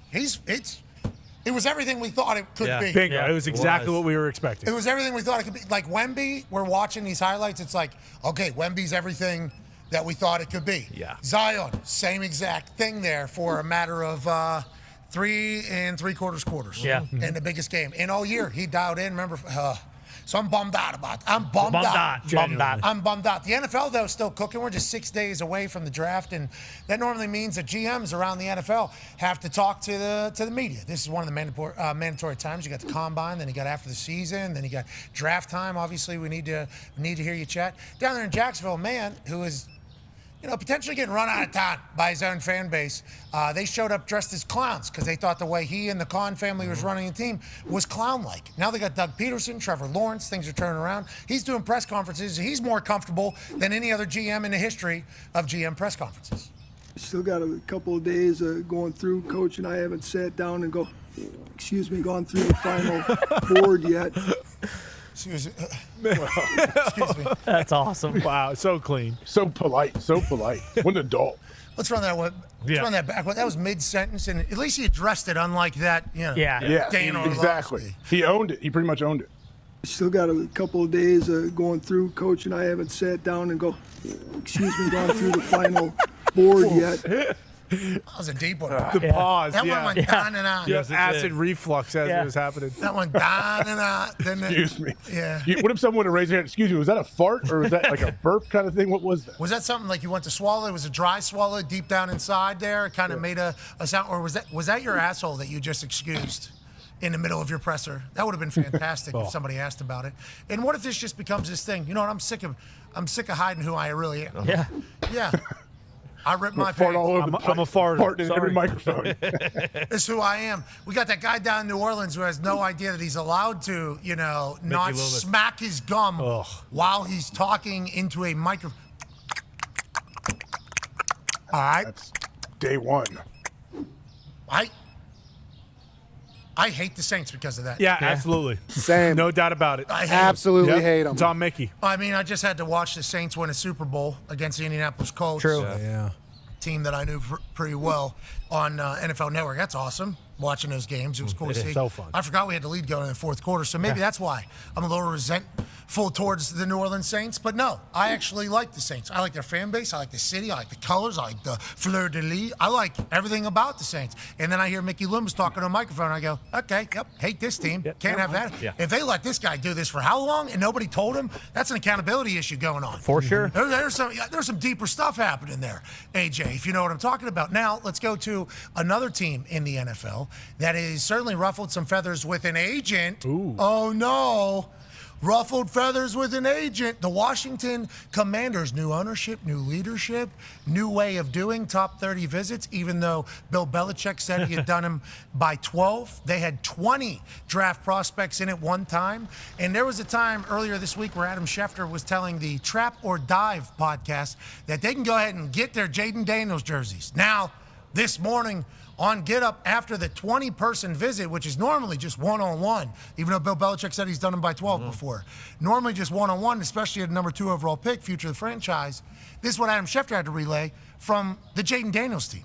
was everything we thought it could be. Bingo. It was exactly what we were expecting. It was everything we thought it could be. Like Wemby, we're watching these highlights. It's like, okay, Wemby's everything that we thought it could be. Yeah. Zion, same exact thing there for a matter of 3 3/4 quarters. Yeah. In the biggest game. And all year, he dialed in. Remember, so I'm bummed out about it. I'm bummed out. I'm bummed out. The NFL, though, is still cooking. We're just 6 days away from the draft, and that normally means that GMs around the NFL have to talk to the media. This is one of the mandatory times. You got the combine, then you got after the season, then you got draft time. Obviously, we need to hear you chat. Down there in Jacksonville, man, who is potentially getting run out of town by his own fan base. They showed up dressed as clowns because they thought the way he and the Khan family was running the team was clown-like. Now they got Doug Peterson, Trevor Lawrence. Things are turning around. He's doing press conferences. He's more comfortable than any other GM in the history of GM press conferences. Still got a couple of days going through. Coach and I haven't sat down and gone through the final board yet. Excuse me. That's awesome. Wow, so clean. So polite. What an adult. Let's run that one. Let's run that back. That was mid-sentence, and at least he addressed it, unlike that, Yeah, Dan exactly. He owned it. He pretty much owned it. Still got a couple of days going through. Coach and I haven't sat down and gone through the final board yet. That was a deep one. The pause. That one went down and out. Just acid reflux as it was happening. That one down and out. Excuse me. Yeah. What if someone would have raised their hand? Excuse me, was that a fart or was that like a burp kind of thing? What was that? Was that something like you went to swallow? It was a dry swallow deep down inside there. It kind of made a sound. Or was that your asshole that you just excused in the middle of your presser? That would have been fantastic if somebody asked about it. And what if this just becomes this thing? You know what? I'm sick of hiding who I really am. Yeah. Yeah. I rip my fart pants. all over I'm a farter. Fart in every microphone. It's who I am. We got that guy down in New Orleans who has no idea that he's allowed to, not smack his gum while he's talking into a microphone. All right. That's day one. I hate the Saints because of that. Yeah, absolutely. Same. No doubt about it. I hate Absolutely hate them. It's on Mickey. I mean, I just had to watch the Saints win a Super Bowl against the Indianapolis Colts. True. Yeah. Team that I knew pretty well on NFL Network. That's awesome. Watching those games, it was cool to see. So fun. I forgot we had the lead going in the fourth quarter, so maybe that's why I'm a little resentful towards the New Orleans Saints. But no, I actually like the Saints. I like their fan base. I like the city. I like the colors. I like the fleur de lis. I like everything about the Saints. And then I hear Mickey Loomis talking to a microphone, and I go, okay, hate this team. Can't have that. Yeah. If they let this guy do this for how long and nobody told him, that's an accountability issue going on. For sure. There's some deeper stuff happening there, AJ, if you know what I'm talking about. Now, let's go to another team in the NFL that has certainly ruffled some feathers with an agent. Ooh. Oh, no. Ruffled feathers with an agent. The Washington Commanders, new ownership, new leadership, new way of doing top 30 visits, even though Bill Belichick said he had done them by 12. They had 20 draft prospects in at one time. And there was a time earlier this week where Adam Schefter was telling the Trap or Dive podcast that they can go ahead and get their Jaden Daniels jerseys. Now, this morning, on Get Up after the 20-person visit, which is normally just one-on-one, even though Bill Belichick said he's done them by 12 before. Normally just one-on-one, especially at the number 2 overall pick, future of the franchise. This is what Adam Schefter had to relay from the Jaden Daniels team.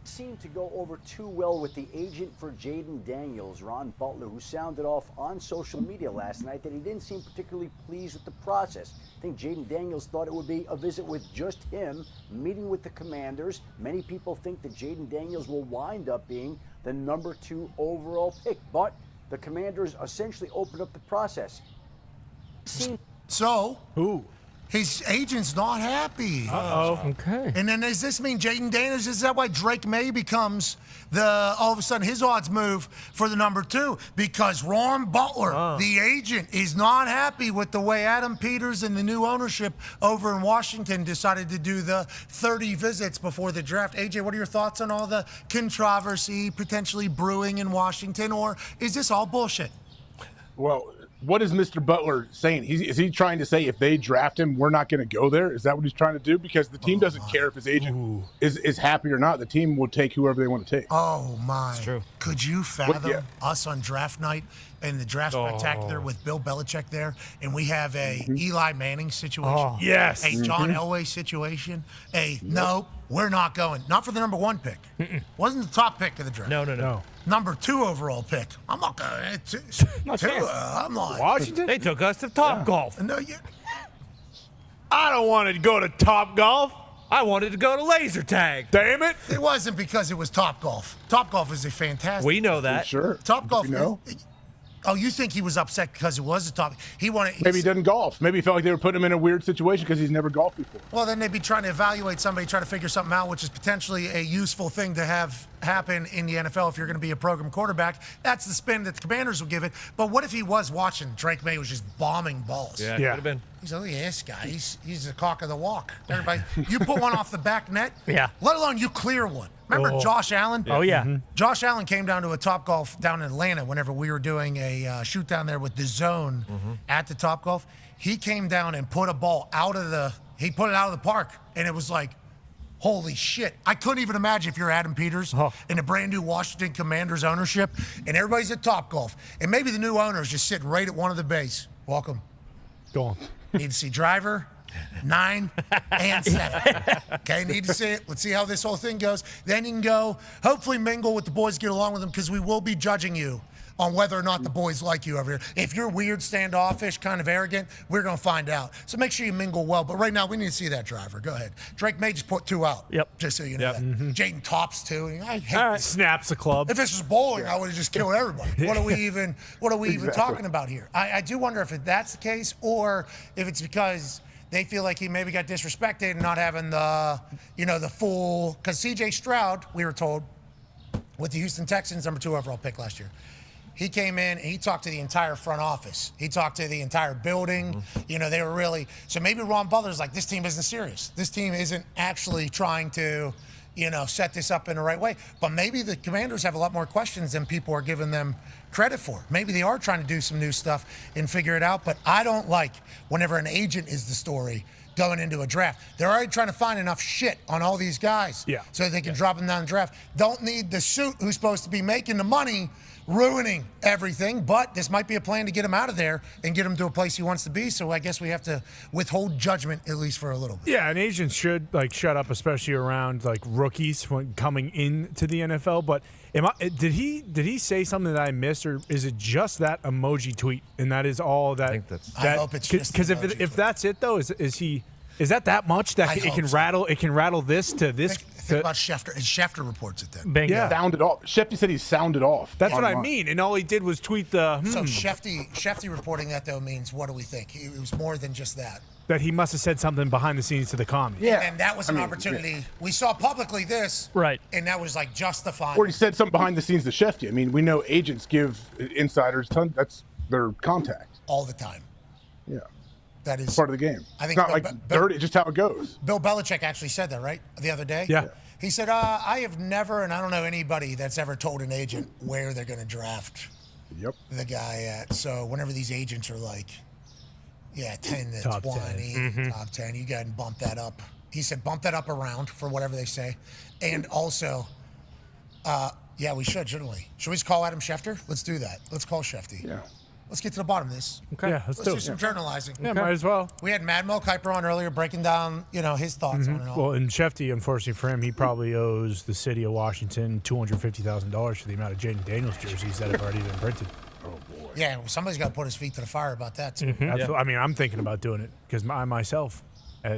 Seemed to go over too well with the agent for Jaden Daniels, Ron Butler, who sounded off on social media last night that he didn't seem particularly pleased with the process. I think Jaden Daniels thought it would be a visit with just him, meeting with the Commanders. Many people think that Jaden Daniels will wind up being the number 2 overall pick, but the Commanders essentially opened up the process. So, Ooh. his agent's not happy. Uh-oh. Okay. And then does this mean Jaden Daniels, is that why Drake May becomes all of a sudden his odds move for the number 2? Because Ron Butler, the agent, is not happy with the way Adam Peters and the new ownership over in Washington decided to do the 30 visits before the draft. AJ, what are your thoughts on all the controversy potentially brewing in Washington, or is this all bullshit? Well, what is Mr. Butler saying? Is he trying to say if they draft him, we're not going to go there? Is that what he's trying to do? Because the team doesn't care if his agent is happy or not. The team will take whoever they want to take. Oh, my. It's true. Could you fathom us on draft night and the draft spectacular with Bill Belichick there, and we have a Eli Manning situation? Yes. A John Elway situation? No, we're not going. Not for the number 1 pick. Wasn't the top pick of the draft. No. Number 2 overall pick. I'm not going. I'm not. Washington? They took us to Top Golf. No, I don't want to go to Top Golf. I wanted to go to laser tag. Damn it. It wasn't because it was Top Golf. Top Golf is a fantastic. We know that. Sure. Top Golf. You know? Oh, you think he was upset because it was a top? He wanted. Maybe he doesn't golf. Maybe he felt like they were putting him in a weird situation because he's never golfed before. Well, then they'd be trying to evaluate somebody, try to figure something out, which is potentially a useful thing to have happen in the NFL if you're going to be a program quarterback. That's the spin that the Commanders will give it. But what if he was watching Drake May was just bombing balls? Yeah, could have been. He's like, look at this guy. He's the cock of the walk. Everybody, you put one off the back net, Yeah. let alone you clear one. Remember Josh Allen? Oh, yeah. Josh Allen came down to a Top Golf down in Atlanta whenever we were doing a shoot down there with the zone at the Top Golf. He came down and put a ball he put it out of the park, and it was like, holy shit. I couldn't even imagine if you're Adam Peters in a brand new Washington Commanders ownership, and everybody's at Top Golf, and maybe the new owner is just sitting right at one of the bays. Welcome. Go on. Need to see driver, 9, and 7. Okay, need to see it. Let's see how this whole thing goes. Then you can go, hopefully mingle with the boys, get along with them, because we will be judging you on whether or not the boys like you over here. If you're weird, standoffish, kind of arrogant, we're going to find out. So make sure you mingle well. But right now, we need to see that driver. Go ahead. Drake May just put 2 out. Yep. Just so you know that. Jaden tops 2. I hate this. Snaps the club. If this was bowling, I would have just killed everybody. What are we even talking about here? I do wonder if that's the case, or if it's because they feel like he maybe got disrespected and not having the full, because CJ Stroud, we were told, with the Houston Texans, number 2 overall pick last year. He came in and he talked to the entire front office. He talked to the entire building. They were really, so maybe Ron Butler's like, this team isn't serious. This team isn't actually trying to, set this up in the right way. But maybe the Commanders have a lot more questions than people are giving them credit for. Maybe they are trying to do some new stuff and figure it out. But I don't like whenever an agent is the story going into a draft. They're already trying to find enough shit on all these guys so that they can drop them down the draft. Don't need the suit who's supposed to be making the money ruining everything, but this might be a plan to get him out of there and get him to a place he wants to be. So I guess we have to withhold judgment at least for a little bit. Yeah, and agents should shut up, especially around rookies when coming into the NFL. But did he say something that I missed, or is it just that emoji tweet and that is all that? I hope it's just because if that's it though, is that much that it can rattle this to this? Think about Schefter. And Schefter reports it then. Bingo. Yeah. Sounded off. Shefty said he sounded off. That's what I mean. And all he did was tweet the. So Schefty reporting that though means, what do we think? It was more than just that. That he must have said something behind the scenes to the comic. Yeah. And that was an opportunity. Yeah. We saw publicly this. Right. And that was justifying. Or he said something behind the scenes to Shefty. I mean, we know agents give insiders that's their contact. All the time. Yeah. That is part of the game. I think it's not dirty, just how it goes. Bill Belichick actually said that, right? The other day? Yeah. He said, I have never, and I don't know anybody that's ever told an agent where they're going to draft the guy at. So whenever these agents are like, 10 to top 20, 10. Top 10, you go ahead and bump that up. He said, bump that up around for whatever they say. And also, we shouldn't we? Should we just call Adam Schefter? Let's do that. Let's call Shefty. Yeah. Let's get to the bottom of this. Okay. Yeah, let's do some journalizing. Yeah, might as well. We had Mad Mel Kiper on earlier breaking down, his thoughts on it all. Well, and Shefty, unfortunately for him, he probably owes the city of Washington $250,000 for the amount of Jaden Daniels jerseys that have already been printed. Oh, boy. Yeah, well, somebody's got to put his feet to the fire about that, too. Absolutely. I mean, I'm thinking about doing it because I myself,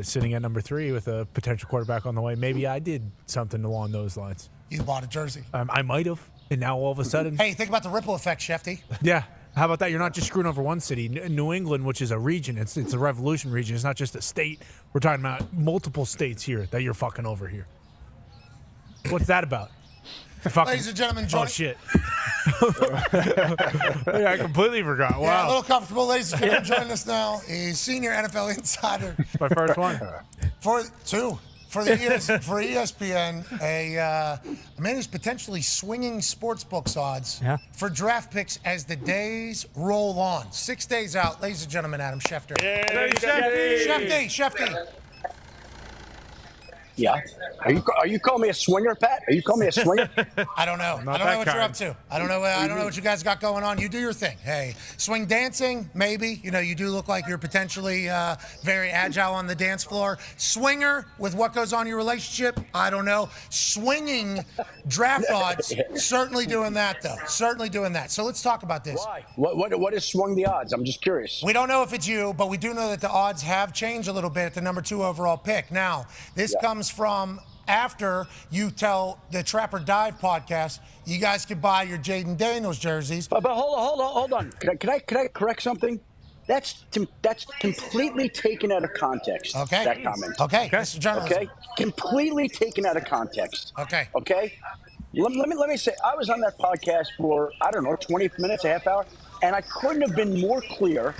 sitting at number 3 with a potential quarterback on the way, maybe I did something along those lines. You bought a jersey. I might have, and now all of a sudden. Hey, think about the ripple effect, Shefty. Yeah. How about that? You're not just screwing over one city. New England, which is a region, it's a revolution region. It's not just a state. We're talking about multiple states here that you're fucking over here. What's that about? Ladies and gentlemen, Oh, shit. I completely forgot. Wow. Yeah, a little comfortable. Ladies and gentlemen, joining us now is senior NFL insider. My first one. For 2. For ESPN, a man who's potentially swinging sportsbooks odds for draft picks as the days roll on. 6 days out, ladies and gentlemen, Adam Schefter. Shefty. Yeah. Are you calling me a swinger, Pat? Are you calling me a swinger? I don't know. I don't know what you're up to. I don't know what you guys got going on. You do your thing. Hey, swing dancing, maybe. You know, you do look like you're potentially very agile on the dance floor. Swinger with what goes on in your relationship, I don't know. Swinging draft odds, certainly doing that though. Certainly doing that. So let's talk about this. Why? What is swung the odds? I'm just curious. We don't know if it's you, but we do know that the odds have changed a little bit at the number 2 overall pick. Now, this comes from after you tell the Trapper Dive podcast, you guys could buy your Jaden Daniels jerseys. But hold on. Can I correct something? That's completely taken out of context. Okay. That comment. Okay. Mr. Journalism. Okay. Completely taken out of context. Okay. Okay. Let me say, I was on that podcast for 20 minutes, a half hour, and I couldn't have been more clear,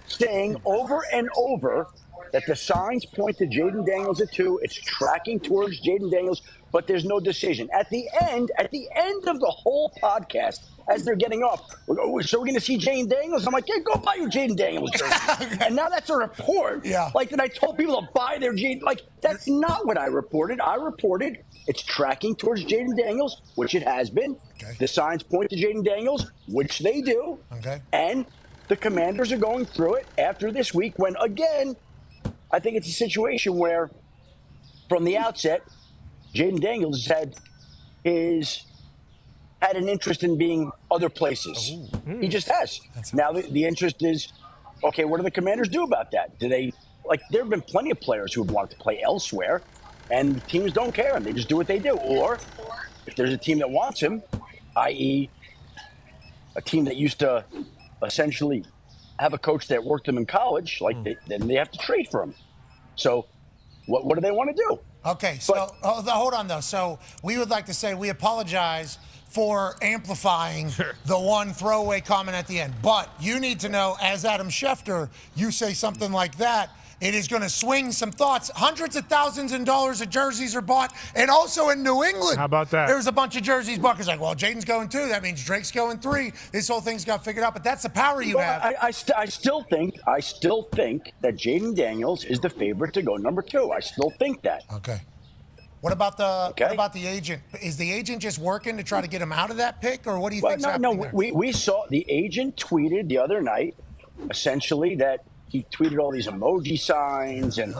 saying over and over that the signs point to Jaden Daniels at 2. It's tracking towards Jaden Daniels, but there's no decision. At the end of the whole podcast, as they're getting off, so we're going to see Jaden Daniels. I'm like, yeah, go buy your Jaden Daniels jersey. And now that's a report. Yeah. Like that I told people to buy their Jaden. Like, that's not what I reported. I reported it's tracking towards Jaden Daniels, which it has been. Okay. The signs point to Jaden Daniels, which they do. Okay. And the Commanders are going through it after this week when, again, I think it's a situation where, from the outset, Jaden Daniels had an interest in being other places. He just has. Now the interest is, okay, what do the Commanders do about that? Do they, there have been plenty of players who have wanted to play elsewhere, and teams don't care, and they just do what they do. Or if there's a team that wants him, i.e. a team that used to essentially have a coach that worked them in college, then they have to trade for him. So what do they want to do? Okay, so hold on, though. So we would like to say we apologize for amplifying the one throwaway comment at the end. But you need to know, as Adam Schefter, you say something like that, it is going to swing some thoughts. Hundreds of thousands of dollars of jerseys are bought. And also in New England. How about that? There's a bunch of jerseys bought. It's like, well, Jaden's going 2. That means Drake's going 3. This whole thing's got figured out. But that's the power you have. I still think that Jaden Daniels is the favorite to go number 2. I still think that. Okay. What about the agent? Is the agent just working to try to get him out of that pick, or what do you think's happening there? We saw the agent tweeted the other night, essentially that he tweeted all these emoji signs, and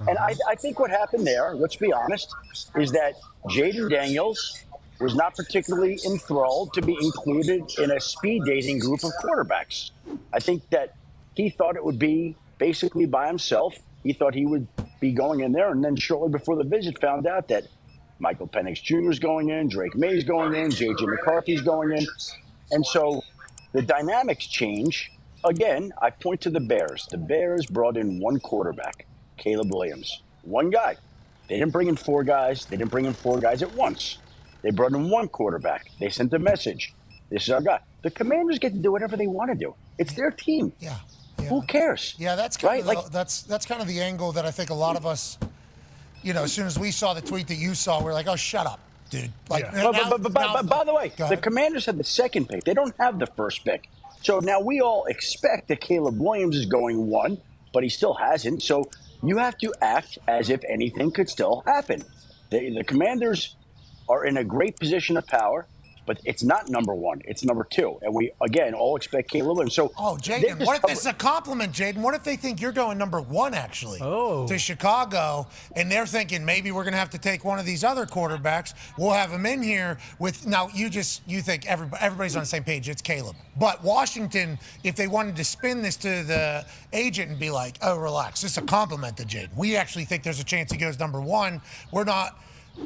I think what happened there, let's be honest, is that Jaden Daniels was not particularly enthralled to be included in a speed dating group of quarterbacks. I think that he thought it would be basically by himself. He thought he would be going in there, and then shortly before the visit found out that Michael Penix Jr. is going in, Drake May's going in, J.J. McCarthy's going in. And so the dynamics change. Again, I point to the Bears. The Bears brought in one quarterback, Caleb Williams. One guy. They didn't bring in 4 guys. They didn't bring in 4 guys at once. They brought in one quarterback. They sent a message. This is our guy. The Commanders get to do whatever they want to do. It's their team. Yeah. Who cares? Yeah, that's kind of that's kind of the angle that I think a lot of us, as soon as we saw the tweet that you saw, we're like, oh, shut up, dude. By the way, the Commanders had the 2nd pick. They don't have the 1st pick. So now we all expect that Caleb Williams is going 1, but he still hasn't. So you have to act as if anything could still happen. The Commanders are in a great position of power. But it's not number 1. It's number 2. And we, again, all expect Caleb Williams. So, Jaden, what if this is a compliment, Jaden? What if they think you're going number 1, actually, to Chicago, and they're thinking maybe we're going to have to take one of these other quarterbacks. We'll have him in here with – now, you think everybody's on the same page. It's Caleb. But Washington, if they wanted to spin this to the agent and be like, oh, relax, this is a compliment to Jaden. We actually think there's a chance he goes number 1.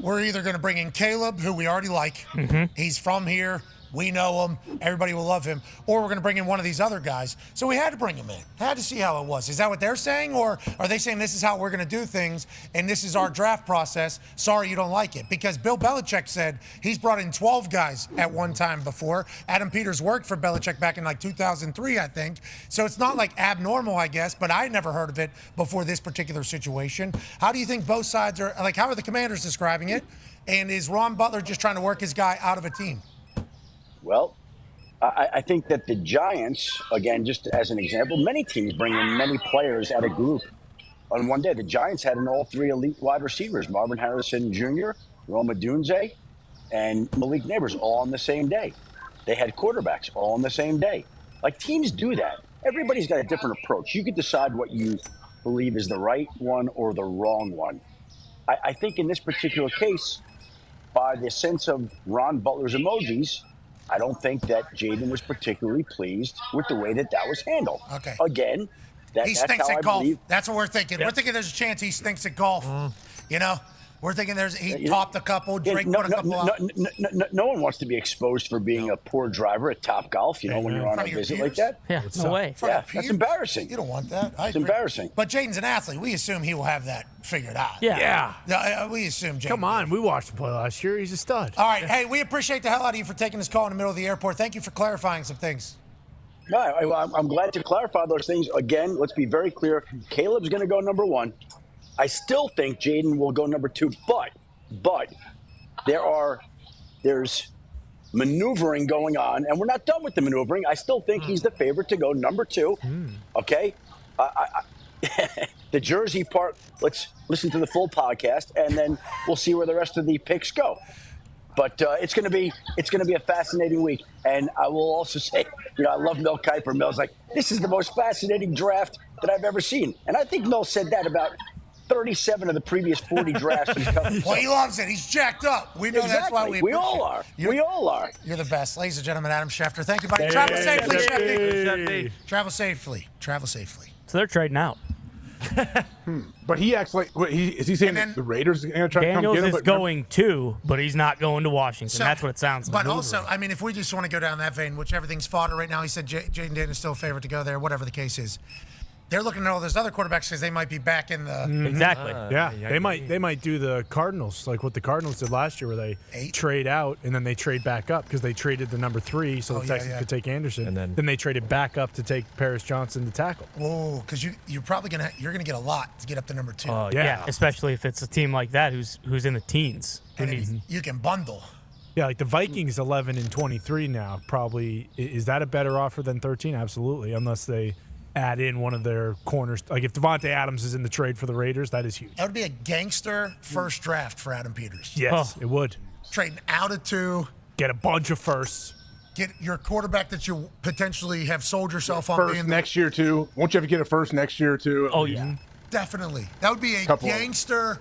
We're either going to bring in Caleb, who we already like. Mm-hmm. He's from here. We know him. Everybody will love him. Or we're going to bring in one of these other guys. So we had to bring him in. Had to see how it was. Is that what they're saying? Or are they saying this is how we're going to do things and this is our draft process? Sorry you don't like it. Because Bill Belichick said he's brought in 12 guys at one time before. Adam Peters worked for Belichick back in like 2003, I think. So it's not like abnormal, I guess, but I never heard of it before this particular situation. How do you think both sides are, like, how are the Commanders describing it? And is Ron Butler just trying to work his guy out of a team? Well, I think that the Giants, again, just as an example, many teams bring in many players at a group on one day. The Giants had all three elite wide receivers, Marvin Harrison Jr., Roma Dunze, and Malik Neighbors, all on the same day. They had quarterbacks all on the same day. Like, teams do that. Everybody's got a different approach. You can decide what you believe is the right one or the wrong one. I think in this particular case, by the sense of Ron Butler's emojis, I don't think that Jaden was particularly pleased with the way that was handled. Okay. Again, He that's stinks how I at golf. believe. That's what we're thinking. Yep. We're thinking there's a chance he stinks at golf. You know? We're thinking he You know, topped a couple, Drake put a couple up. No one wants to be exposed for being a poor driver at Top Golf, when you're on a visit like that. Yeah, no way. Yeah, that's embarrassing. You don't want that. It's embarrassing. But Jaden's an athlete. We assume he will have that figured out. Yeah. We assume Jaden. Come on, we watched him play last year. He's a stud. All right. Hey, we appreciate the hell out of you for taking this call in the middle of the airport. Thank you for clarifying some things. No, I'm glad to clarify those things. Again, let's be very clear. Caleb's going to go number 1. I still think Jaden will go number 2, but there's maneuvering going on, and we're not done with the maneuvering. I still think he's the favorite to go number 2. Okay? The Jersey part, let's listen to the full podcast, and then we'll see where the rest of the picks go. But it's going to be a fascinating week. And I will also say, I love Mel Kiper. Mel's like, this is the most fascinating draft that I've ever seen. And I think Mel said that about 37 of the previous 40 drafts he's covered. Well, he loves it. He's jacked up. We know that's why We all are. We all are. You're the best. Ladies and gentlemen, Adam Schefter. Thank you, buddy. Travel safely, Shefty. Travel safely. Travel safely. So they're trading out. But he acts like is he saying that the Raiders are going to try to come Daniels get him? is going to, but he's not going to Washington. So, that's what it sounds like. But also, I mean, if we just want to go down that vein, which everything's fodder right now, he said Jaden Daniels is still a favorite to go there, whatever the case is. They're looking at all those other quarterbacks because they might be back in the Exactly. They might do the Cardinals, like what the Cardinals did last year, where they trade out and then they trade back up because they traded the number 3 so the Texans could take Anderson, and then they traded back up to take Paris Johnson to tackle. Whoa, because you're probably gonna get a lot to get up to number 2. Yeah, especially if it's a team like that who's in the teens. You can bundle. Yeah, like the Vikings 11 and 23 now. Probably is that a better offer than 13? Absolutely, unless they add in one of their corners. Like if Devontae Adams is in the trade for the Raiders, that is huge. That would be a gangster first draft for Adam Peters. Yes, it would. Trading out of 2. Get a bunch of firsts. Get your quarterback that you potentially have sold yourself on First being next year too. Won't you have to get a first next year too? Oh yeah, definitely. That would be a gangster.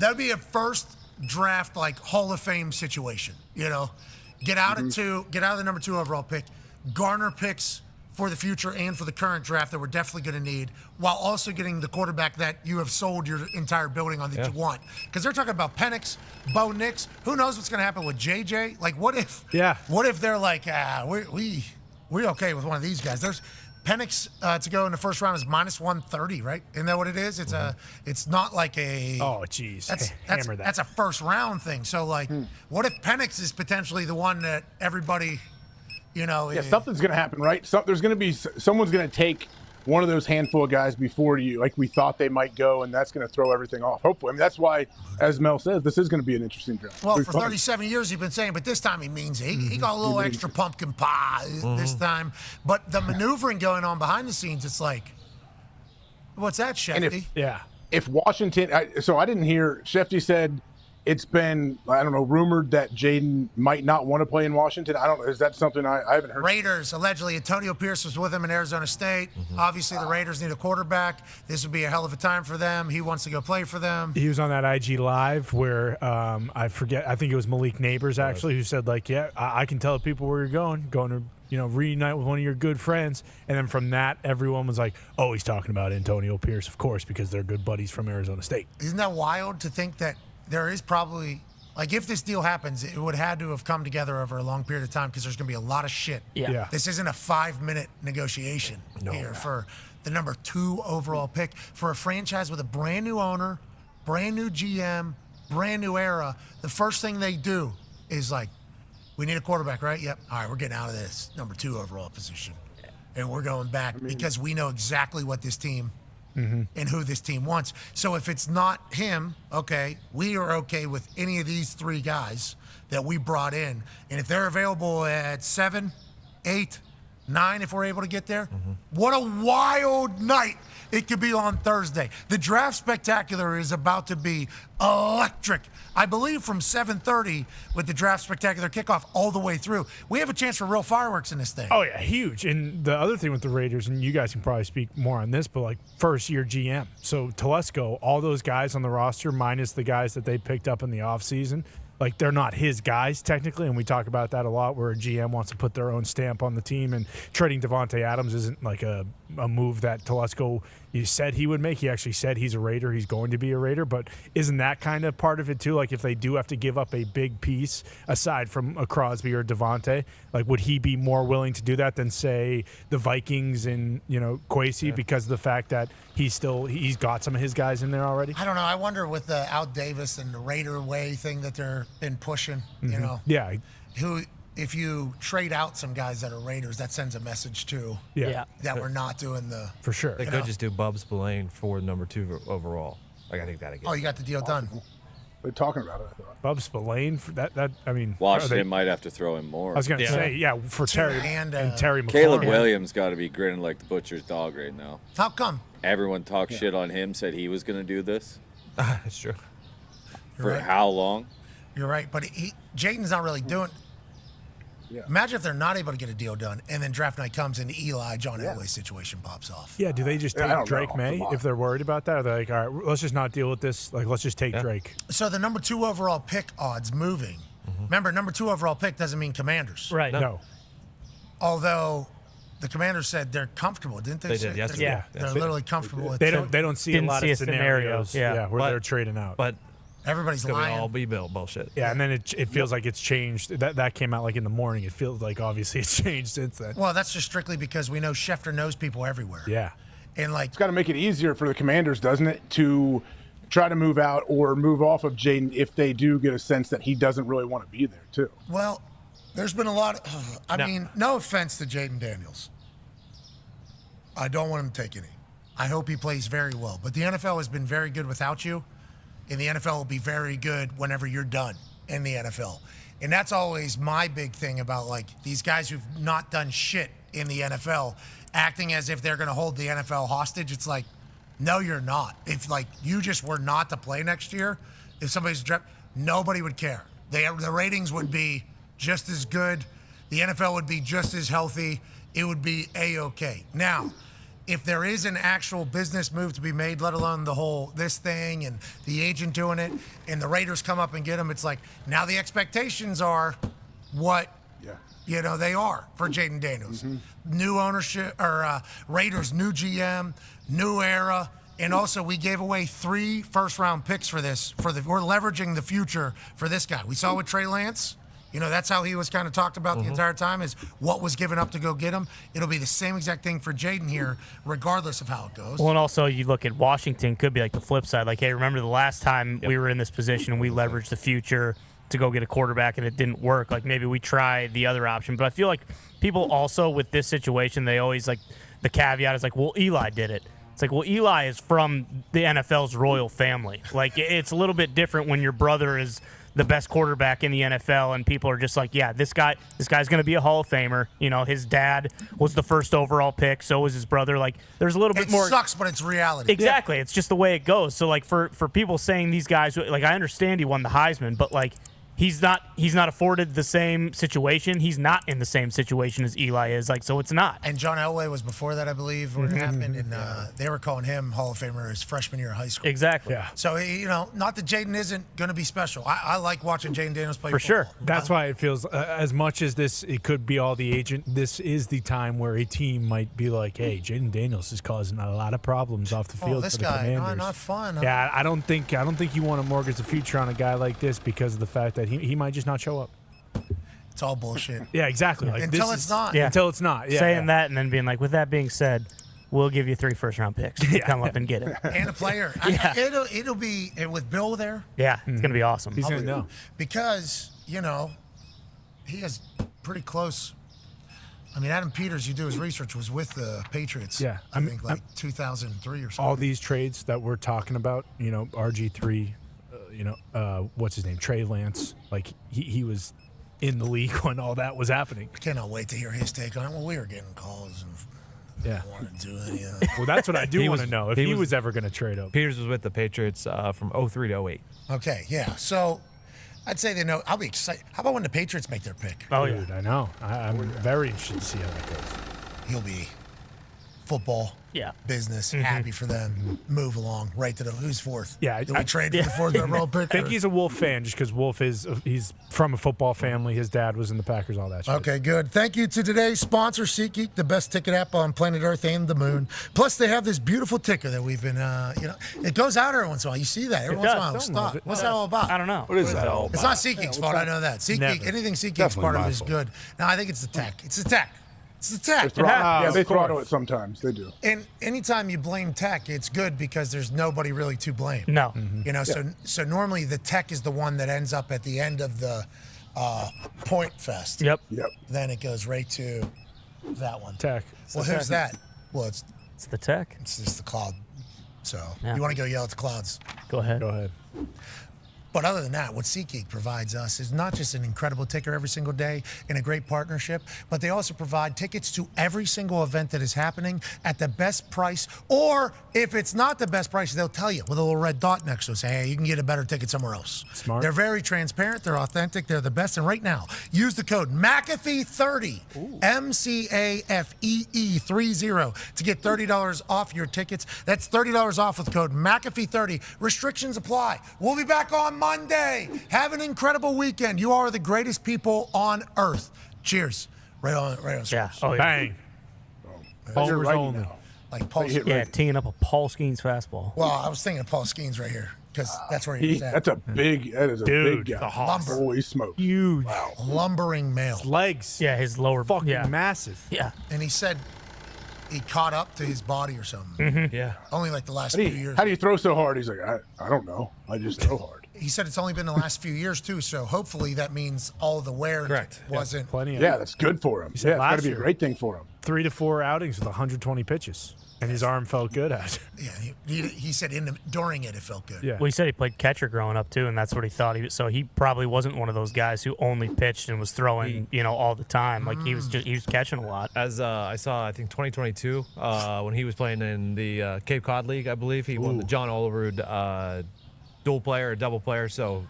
That would be a first draft like Hall of Fame situation. Get out of 2. Get out of the number 2 overall pick. Garner picks for the future and for the current draft that we're definitely going to need, while also getting the quarterback that you have sold your entire building on that you want. Because they're talking about Penix, Bo Nix. Who knows what's going to happen with JJ? Like, what if they're like, we're okay with one of these guys? There's Penix to go in the first round is -130, right? Isn't that what it is? It's not like a hammer that. That's a first round thing. So like, what if Penix is potentially the one that everybody? Something's going to happen, right? There's going to be someone's going to take one of those handful of guys before you, like we thought they might go, and that's going to throw everything off. Hopefully, I mean that's why, as Mel says, this is going to be an interesting draft. Well, for 37 years he's been saying, but this time he means it. He got a little extra pumpkin pie this time. But the maneuvering going on behind the scenes, it's like, what's that, Shefty? If Washington, I didn't hear Shefty said. It's been, rumored that Jaden might not want to play in Washington. I don't know. Is that something I haven't heard? Raiders, allegedly. Antonio Pierce was with him in Arizona State. Obviously, the Raiders need a quarterback. This would be a hell of a time for them. He wants to go play for them. He was on that IG Live where, I think it was Malik Neighbors, actually, who said, like, I can tell people where you're going to, reunite with one of your good friends. And then from that, everyone was like, oh, he's talking about Antonio Pierce, of course, because they're good buddies from Arizona State. Isn't that wild to think that there is probably Like, if this deal happens, it would have had to have come together over a long period of time because there's going to be a lot of shit. Yeah. This isn't a 5-minute negotiation here for the number 2 overall pick. For a franchise with a brand new owner, brand new GM, brand new era, the first thing they do is like, we need a quarterback, right? Yep. All right, we're getting out of this number 2 overall position. And we're going back because we know exactly what this team and who this team wants. So if it's not him, okay, we are okay with any of these 3 guys that we brought in. And if they're available at 7, 8, 9, if we're able to get there, what a wild night it could be on Thursday. The draft spectacular is about to be electric. I believe from 7:30 with the draft spectacular kickoff all the way through. We have a chance for real fireworks in this thing. Oh, yeah, huge. And the other thing with the Raiders, and you guys can probably speak more on this, but like first-year GM. So Telesco, all those guys on the roster, minus the guys that they picked up in the offseason, like they're not his guys technically, and we talk about that a lot where a GM wants to put their own stamp on the team, and trading Devontae Adams isn't like a move that Telesco said he would make. He actually said he's a Raider, he's going to be a Raider, but isn't that kind of part of it too? Like if they do have to give up a big piece aside from a Crosby or Devontae, like would he be more willing to do that than say the Vikings and Kwesi because of the fact that he's got some of his guys in there already? I don't know. I wonder with the Al Davis and the Raider way thing that they're been pushing, Yeah. who if you trade out some guys that are Raiders, that sends a message too. That we're not doing the for sure. They could just do Bub Spillane for number 2 overall. Like I think that again. Oh, you got the deal done. They're talking about it, I thought. Bub Spillane for that. I mean, Washington might have to throw in more. I was going to say, for Terry and Terry McLaurin. Caleb Williams got to be grinning like the butcher's dog right now. How come? Everyone talked shit on him, said he was going to do this. That's true. For right. how long? You're right, but Jayden's not really doing. Imagine if they're not able to get a deal done, and then draft night comes and Eli John Elway situation pops off. Yeah, do they just take Drake May if they're worried about that? Are they like, all right, let's just not deal with this. Like, let's just take Drake. So the number 2 overall pick odds moving. Remember, number 2 overall pick doesn't mean Commanders. Right. No. Although the Commanders said they're comfortable, didn't they? They did yesterday. They're literally comfortable. With They don't see a lot of scenarios. Where they're trading out. But everybody's it's lying. all be bullshit. Yeah, and then it feels like it's changed. That came out like in the morning. It feels like obviously it's changed since then. Well, that's just strictly because we know Schefter knows people everywhere. Yeah. And like it's got to make it easier for the Commanders, doesn't it, to try to move out or move off of Jayden if they do get a sense that he doesn't really want to be there too. Well, there's been a lot of, I mean, no offense to Jayden Daniels. I don't want him to take any. I hope he plays very well. But the NFL has been very good without you, and the NFL will be very good whenever you're done in the NFL. And that's always my big thing about, like, these guys who've not done shit in the NFL acting as if they're going to hold the NFL hostage. It's like, no, you're not. If, like, you just were not to play next year, if somebody's draft, nobody would care. The ratings would be just as good. The NFL would be just as healthy. It would be A-okay. Now, if there is an actual business move to be made, let alone the whole this thing and the agent doing it, and the Raiders come up and get him, it's like now the expectations are what they are for Jayden Daniels. New ownership, or Raiders, new GM, new era, and also we gave away 3 first-round picks for this. We're leveraging the future for this guy. We saw with Trey Lance. That's how he was kind of talked about the entire time, is what was given up to go get him. It'll be the same exact thing for Jayden here, regardless of how it goes. Well, and also you look at Washington, could be like the flip side. Like, hey, remember the last time we were in this position and we leveraged the future to go get a quarterback and it didn't work? Like, maybe we try the other option. But I feel like people also with this situation, they always like the caveat is like, well, Eli did it. It's like, well, Eli is from the NFL's royal family. Like, it's a little bit different when your brother is the best quarterback in the NFL, and people are just like, yeah, this guy's going to be a Hall of Famer. His dad was the first overall pick, so was his brother. Like, there's a little bit more. It sucks, but it's reality. Exactly. Yeah. It's just the way it goes. So, like, for people saying these guys, like, I understand he won the Heisman, but, like, he's not afforded the same situation. He's not in the same situation as Eli is. Like, so it's not. And John Elway was before that, I believe, when it happened, and they were calling him Hall of Famer his freshman year of high school. Exactly. Yeah. So, not that Jaden isn't going to be special. I like watching Jaden Daniels play For football. sure. That's why it feels, as much as it could be all the agent, this is the time where a team might be like, hey, Jaden Daniels is causing a lot of problems off the field this for the guy, Commanders. not fun. Yeah, I don't think you want to mortgage the future on a guy like this because of the fact that he might just not show up. It's all bullshit. Yeah, exactly. Like, Until it's not. Yeah. Until it's not. Yeah, Saying that and then being like, with that being said, we'll give you 3 first-round picks. Come up and get it. And a player. Yeah. It'll be with Bill there. Yeah, it's going to be awesome. He's going to know. Because, he has pretty close. I mean, Adam Peters, you do his research, was with the Patriots. Yeah. I think 2003 or something. All these trades that we're talking about, RG3, what's his name? Trey Lance. Like, he was in the league when all that was happening. I cannot wait to hear his take on it. Well, we were getting calls and Yeah. wanted to do it. Well, that's what I do He want to was- know, if he he was- was ever going to trade up. Peters was with the Patriots from 03 to 08. Okay, yeah. So I'd say they know. I'll be excited. How about when the Patriots make their pick? Oh, Dude, I know. I'm very interested to see how that goes. He'll be football. Yeah. Business, Mhm. happy for them. Move along, right to the who's fourth. Yeah, Do we trade for the fourth overall pick? I think he's a Wolf fan just because Wolf he's from a football family. His dad was in the Packers, all that shit. Okay, good. Thank you to today's sponsor, SeatGeek, the best ticket app on planet Earth and the moon. Plus, they have this beautiful ticker that we've been, it goes out every once in a while. You see that every It once in a does. while. Don't love Stop. it. What's It that does. all about? I don't know. What is that all It's about? not SeatGeek's fault. I know that. SeatGeek, Never. anything SeatGeek's Definitely part of my it is fault. good. No, I think it's the tech. It's the tech. It's the tech. Yeah, they of course. throttle it sometimes. They do. And anytime you blame tech, it's good because there's nobody really to blame. No. So normally the tech is the one that ends up at the end of the point fest. Yep. Then it goes right to that one. Tech. Well, who's that? Well, it's the tech. It's just the cloud. So Yeah. you want to go yell at the clouds. Go ahead. Go ahead. But other than that, what SeatGeek provides us is not just an incredible ticker every single day and a great partnership, but they also provide tickets to every single event that is happening at the best price. Or if it's not the best price, they'll tell you with a little red dot next to it. Say, hey, you can get a better ticket somewhere else. Smart. They're very transparent. They're authentic. They're the best. And right now, use the code McAfee30, MCAFEE30, to get $30 off your tickets. That's $30 off with code McAfee30. Restrictions apply. We'll be back on Monday. Have an incredible weekend. You are the greatest people on earth. Cheers. Right on. Yeah. Scores. Oh, yeah. Bang. You're Homers right only. now. Like Paul. Hit Yeah, right. teeing up a Paul Skeens fastball. Well, I was thinking of Paul Skeens right here because that's where he was at. That is a Dude, big guy. the Hawks. Holy smoke. Huge. Lumbering male. Legs. Yeah, his lower. Fucking yeah. massive. Yeah. And he said he caught up to his body or something. Yeah. Only like the last How few do, you, years. how do you throw so hard? He's like, I don't know. I just throw hard. He said it's only been the last few years too, so hopefully that means all the wear Correct. wasn't. Plenty of Yeah, that's good for him. said Yeah, it's got last to be a year. great thing for him. 3 to 4 outings with 120 pitches, and his arm felt good at. Yeah, he said during it felt good. Yeah. Well, he said he played catcher growing up too, and that's what he thought. So he probably wasn't one of those guys who only pitched and was throwing, all the time. Like he was catching a lot. As I saw, I think 2022, when he was playing in the Cape Cod League, I believe he won the John Olerud dual player or double player. So,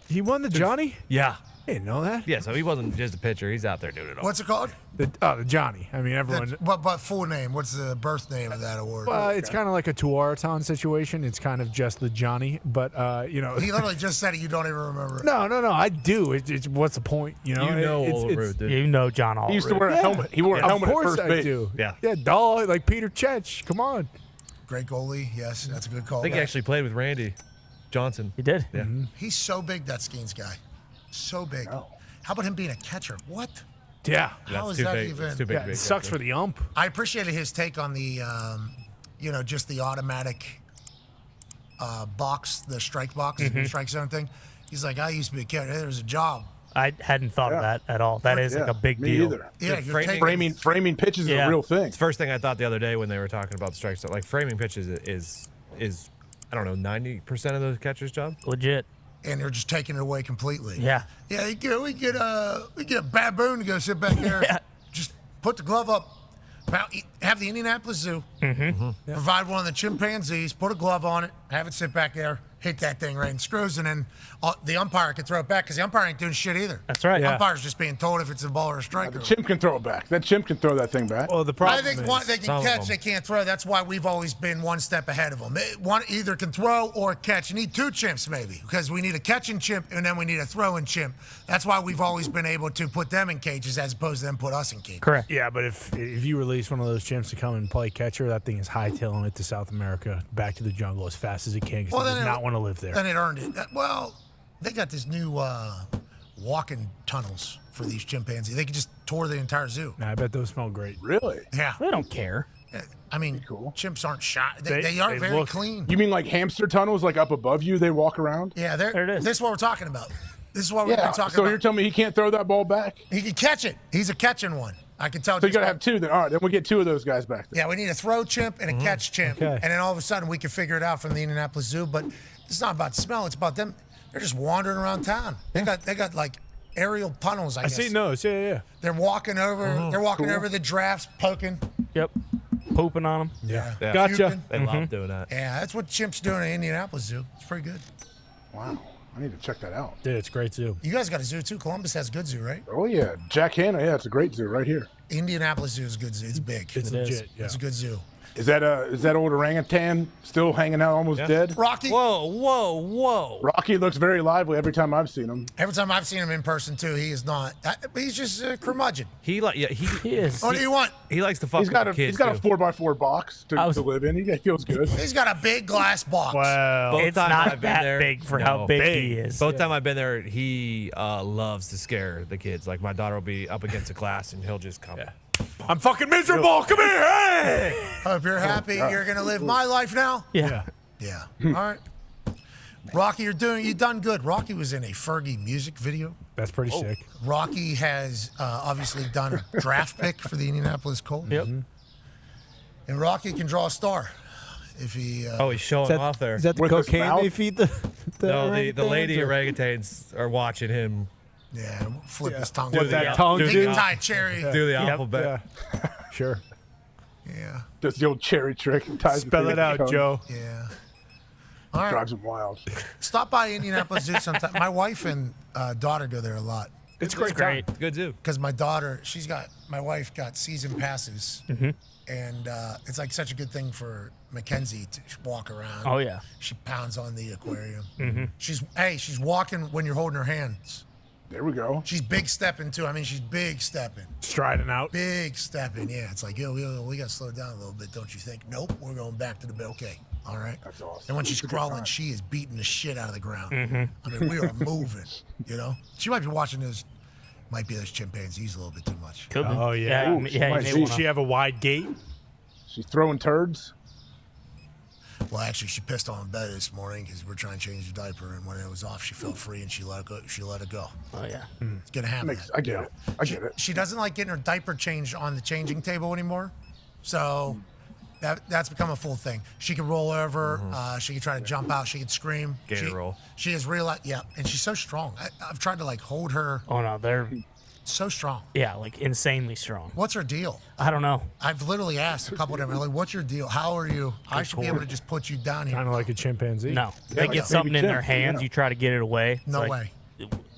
He won the Johnny? yeah, I didn't know that. yeah. So he wasn't just a pitcher; he's out there doing it all. What's it called? The Johnny. I mean, everyone. But full name. What's the birth name of that award? It's kind of like a Tuaraton situation. It's kind of just the Johnny, but He literally just said it. You don't even remember. No. I do. It's what's the point? know Olerud, dude. You know John Allred. He used to wear a helmet. He wore a helmet Of course at first I base. do. Yeah. Yeah, dog, like Peter Chech. Come on. Great goalie. Yes, that's a good call. I think he actually played with Randy Johnson. He did. Yeah. He's so big, that Skeens guy. So big. How about him being a catcher? What? Yeah. How That's is too that big. even? It's too big. Yeah, to be it a sucks catcher. for the ump. I appreciated his take on the, just the automatic box, the strike box, strike zone thing. He's like, I used to be a catcher. There's a job. I hadn't thought of that at all. That is like a big me deal. either. Yeah, you're framing- Framing pitches is a real thing. It's the first thing I thought the other day when they were talking about the strike zone. Like framing pitches is I don't know, 90% of the catcher's job. Legit. And they're just taking it away completely. Yeah. Yeah, we get a baboon to go sit back there. Yeah. Just put the glove up. Have the Indianapolis Zoo. Provide one of the chimpanzees. Put a glove on it. Have it sit back there. hit that thing right in screws, and then the umpire can throw it back because the umpire ain't doing shit either. That's right. The umpire's just being told if it's a ball or a strike. The chimp can throw it back. That chimp can throw that thing back. Well, the I problem think is one they can catch, they can't throw. That's why we've always been one step ahead of them. One either can throw or catch. You need two chimps maybe because we need a catching chimp and then we need a throwing chimp. That's why we've always been able to put them in cages as opposed to them put us in cages. Correct. Yeah, but if you release one of those chimps to come and play catcher, that thing is hightailing it to South America, back to the jungle as fast as it can because it does not want to live there. Then it earned it. Well, they got this new walking tunnels for these chimpanzees. They could just tour the entire zoo. Nah, I bet those smell great. Really? Yeah. They don't care. I mean, chimps aren't shot. They are very clean. You mean like hamster tunnels, like up above you, they walk around? Yeah, there it is. This is what we're talking about. This is what we've been talking so about. you're telling me he can't throw that ball back? He can catch it. He's a catching one. I can tell. So you got to have two then. All right, then we'll get two of those guys back there. Yeah, we need a throw chimp and a catch chimp. Okay. And then all of a sudden we can figure it out from the Indianapolis Zoo. But it's not about smell. It's about them. They're just wandering around town. They got like aerial tunnels, I guess. I see those. Yeah. They're walking over. They're walking over the giraffes, poking. Yep. Pooping on them. Yeah. Gotcha. Puking. They love doing that. Yeah, that's what chimps do in the Indianapolis Zoo. It's pretty good. Wow. I need to check that out. Dude, it's a great zoo. You guys got a zoo too. Columbus has a good zoo, right? Oh, yeah. Jack Hanna, yeah, it's a great zoo right here. Indianapolis Zoo is a good zoo. It's big. It's legit. Yeah. It's a good zoo. Is that old orangutan still hanging out almost dead? Rocky. Whoa. Rocky looks very lively every time I've seen him. Every time I've seen him in person too, he is not. He's just a curmudgeon. He is. What do you want? He likes to fuck He's got with a the he's kids. got a too. 4x4 box to live in. He feels good. He's got a big glass box. Wow. Both It's times not I've been that there- big for No, how big he is. Both time I've been there, he loves to scare the kids. Like my daughter will be up against a class and he'll just come. I'm fucking miserable. Come here. Hey. Hope you're happy. You're gonna live my life now. Yeah. Yeah. All right. Rocky, you done good. Rocky was in a Fergie music video. That's pretty sick. Rocky has obviously done a draft pick for the Indianapolis Colts. Yep. And Rocky can draw a star if he. He's showing off there. Is that the With his cocaine mouth? they feed the No, the orangutans, lady or- orangutans are watching him Yeah, flip his tongue. What that tongue Big do? Thai cherry. do the Yep. alphabet. Yeah. Sure. Yeah. Does the old cherry trick. Ties the Spell thing it at out, the tongue. Joe. Yeah. All right. Drives him wild. Stop by Indianapolis Zoo sometime. My wife and daughter go there a lot. It's great. Great. Good zoo. Because my wife got season passes. And it's like such a good thing for Mackenzie to walk around. Oh, yeah. She pounds on the aquarium. She's walking when you're holding her hands. There we go. She's big stepping too. I mean, she's big stepping. Striding out. Big stepping. Yeah, it's like, yo, we got to slow down a little bit, don't you think? Nope, we're going back to the bit. Okay, all right. That's awesome. And when she's crawling, she is beating the shit out of the ground. I mean, we are moving, you know? She might be watching those chimpanzees a little bit too much. Could be. Oh, yeah. Ooh, yeah, you may Does wanna- she have a wide gate? She's throwing turds. Well, actually, she pissed on bed this morning because we're trying to change the diaper, and when it was off, she felt free and she let it go. Oh, yeah. It's gonna happen. I get it. I get it. She doesn't like getting her diaper changed on the changing table anymore, so that's become a full thing. She can roll over. She can try to jump out. She can scream. Gator roll. She is real. Yeah, and she's so strong. I've tried to like hold her. Oh, no. They're, So strong. yeah, like insanely strong. What's her deal? I don't know. I've literally asked a couple of them. Like, what's your deal? How are you? I should be able to just put you down here. Kind of like a chimpanzee. No. They get something in their hands, you try to get it away. It's No like, way.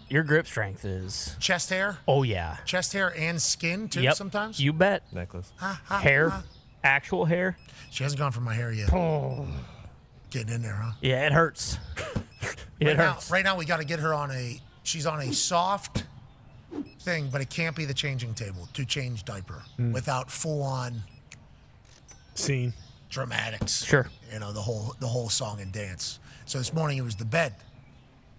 Your grip strength is. Chest hair. Oh, yeah. Chest hair and skin too. Yep. Sometimes. You bet. Necklace. Hair. Actual hair. She hasn't gone for my hair yet. Oh. Getting in there, huh? Yeah, it hurts. It hurts. Right now, we got to get her on she's on a soft thing, but it can't be the changing table to change diaper without full on Scene. dramatics. Sure. You know, the whole song and dance. So this morning it was the bed,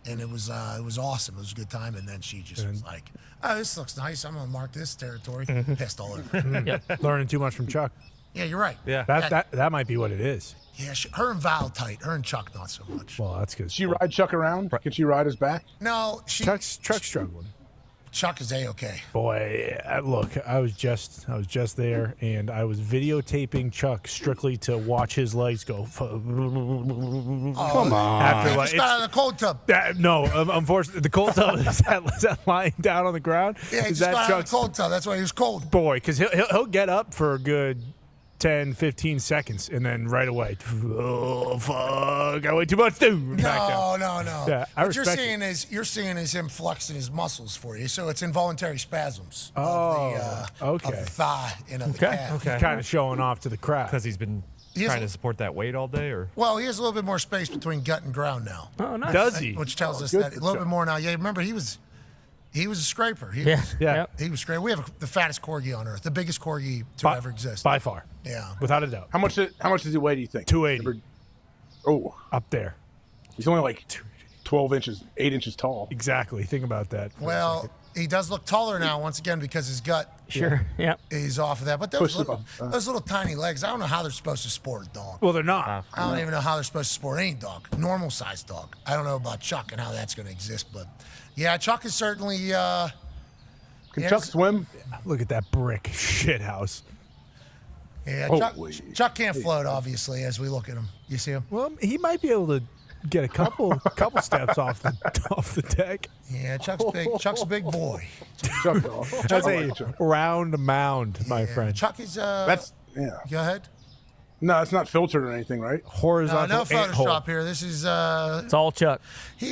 and it was awesome. It was a good time, and then she just was like, "Oh, this looks nice. I'm gonna mark this territory." Pissed all over. Yep. Learning too much from Chuck. Yeah, you're right. Yeah. That might be what it is. Yeah, her and Val tight. Her and Chuck not so much. Well, that's good. Does she ride Chuck around? Can she ride his back? No, Chuck's struggling. Chuck is a-okay. Boy, look, I was just there, and I was videotaping Chuck strictly to watch his legs go. Come on. After Just got out of the cold tub. No, unfortunately, the cold tub is that lying down on the ground. Yeah, he Is just that got out of Chuck's the cold tub. That's why he was cold. boy? Because he'll get up for a good 10, 15 seconds, and then right away, oh, fuck, I weigh too much, dude. No. Yeah, I what respect you're seeing is him flexing his muscles for you. So it's involuntary spasms okay. of the thigh and of the calf. Okay. Kind of showing off to the crowd. Because he's been trying to support that weight all day, or? Well, he has a little bit more space between gut and ground now. Oh, nice. Does he? Which tells us that a little bit more now. Yeah, remember he was a scraper. He was scraper. We have the fattest corgi on earth, the biggest corgi to ever exist. By far. Yeah. Without a doubt. How much does he weigh, do you think? 280. Oh. Up there. He's only like 12 inches, 8 inches tall. Exactly. Think about that. Well, he does look taller now, once again, because his gut is off of that. But those little tiny legs, I don't know how they're supposed to sport a dog. Well, they're not. I don't even know how they're supposed to sport any dog, normal-sized dog. I don't know about Chuck and how that's going to exist, but yeah, Chuck is certainly. Can Chuck swim? Look at that brick shit house. Yeah, Chuck can't float, obviously, as we look at him. You see him? Well, he might be able to get a couple steps off the deck. Yeah, Chuck's big. Chuck's a big boy. That's a round mound, my friend. Chuck is. That's Go ahead. No, it's not filtered or anything, right? Horizontal. No Photoshop here. This is. It's all Chuck.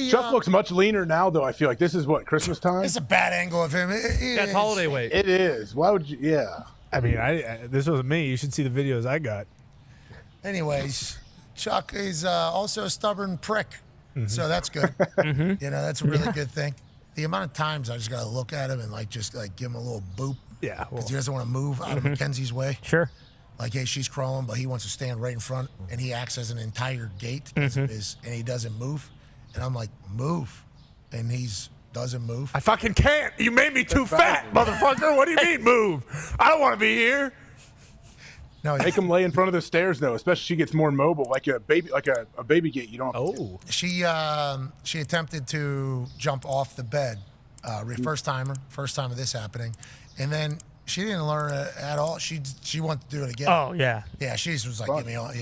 Chuck looks much leaner now, though. I feel like this is what, Christmas time. It's a bad angle of him. That's holiday weight. It is. Why would you? Yeah. I mean, this wasn't me. You should see the videos I got. Anyways, Chuck is also a stubborn prick, so that's good. You know, that's a really good thing. The amount of times I just got to look at him and just give him a little boop. Yeah, because he doesn't want to move out of Mackenzie's way. Sure. Like, hey, she's crawling, but he wants to stand right in front, and he acts as an entire gate, and he doesn't move. And I'm like, move, and doesn't move. I fucking can't. You made me too fat, motherfucker. What do you mean move? I don't want to be here. No, make him lay in front of the stairs though, especially she gets more mobile, like a baby gate. You don't. Oh. She attempted to jump off the bed, first time of this happening, and then she didn't learn it at all. She wanted to do it again. Oh yeah. Yeah, she was like, give me all.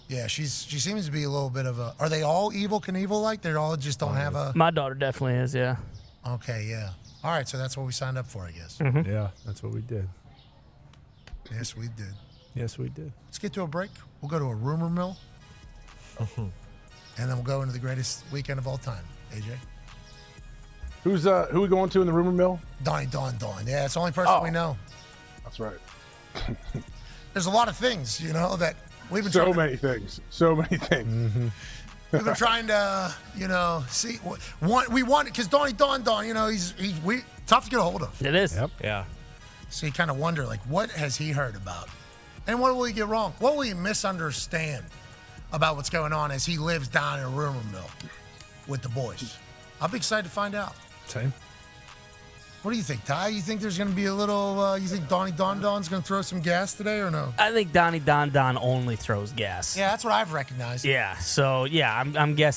Yeah. She seems to be a little bit of a. Are they all Evil Knievel like? They all just don't have a. My daughter definitely is. Yeah. Okay. Yeah. All right. So that's what we signed up for, I guess. Yeah, that's what we did. Yes, we did. Yes, we did. Let's get to a break. We'll go to a rumor mill, and then we'll go into the greatest weekend of all time. AJ. Who we going to in the rumor mill? Donnie Don. Yeah, it's the only person we know. That's right. There's a lot of things, that we've been. So many things. We've been trying to, see. We want because Donnie Don. He's tough to get a hold of. It is. Yep. Yeah. So you kind of wonder, what has he heard about? And what will he get wrong? What will he misunderstand about what's going on as he lives down in a rumor mill with the boys? I'll be excited to find out. Same. What do you think, Ty? You think there's going to be a little, you think Donnie Don's going to throw some gas today or no? I think Donnie Don only throws gas. Yeah, that's what I've recognized. Yeah, so, yeah, I'm guessing.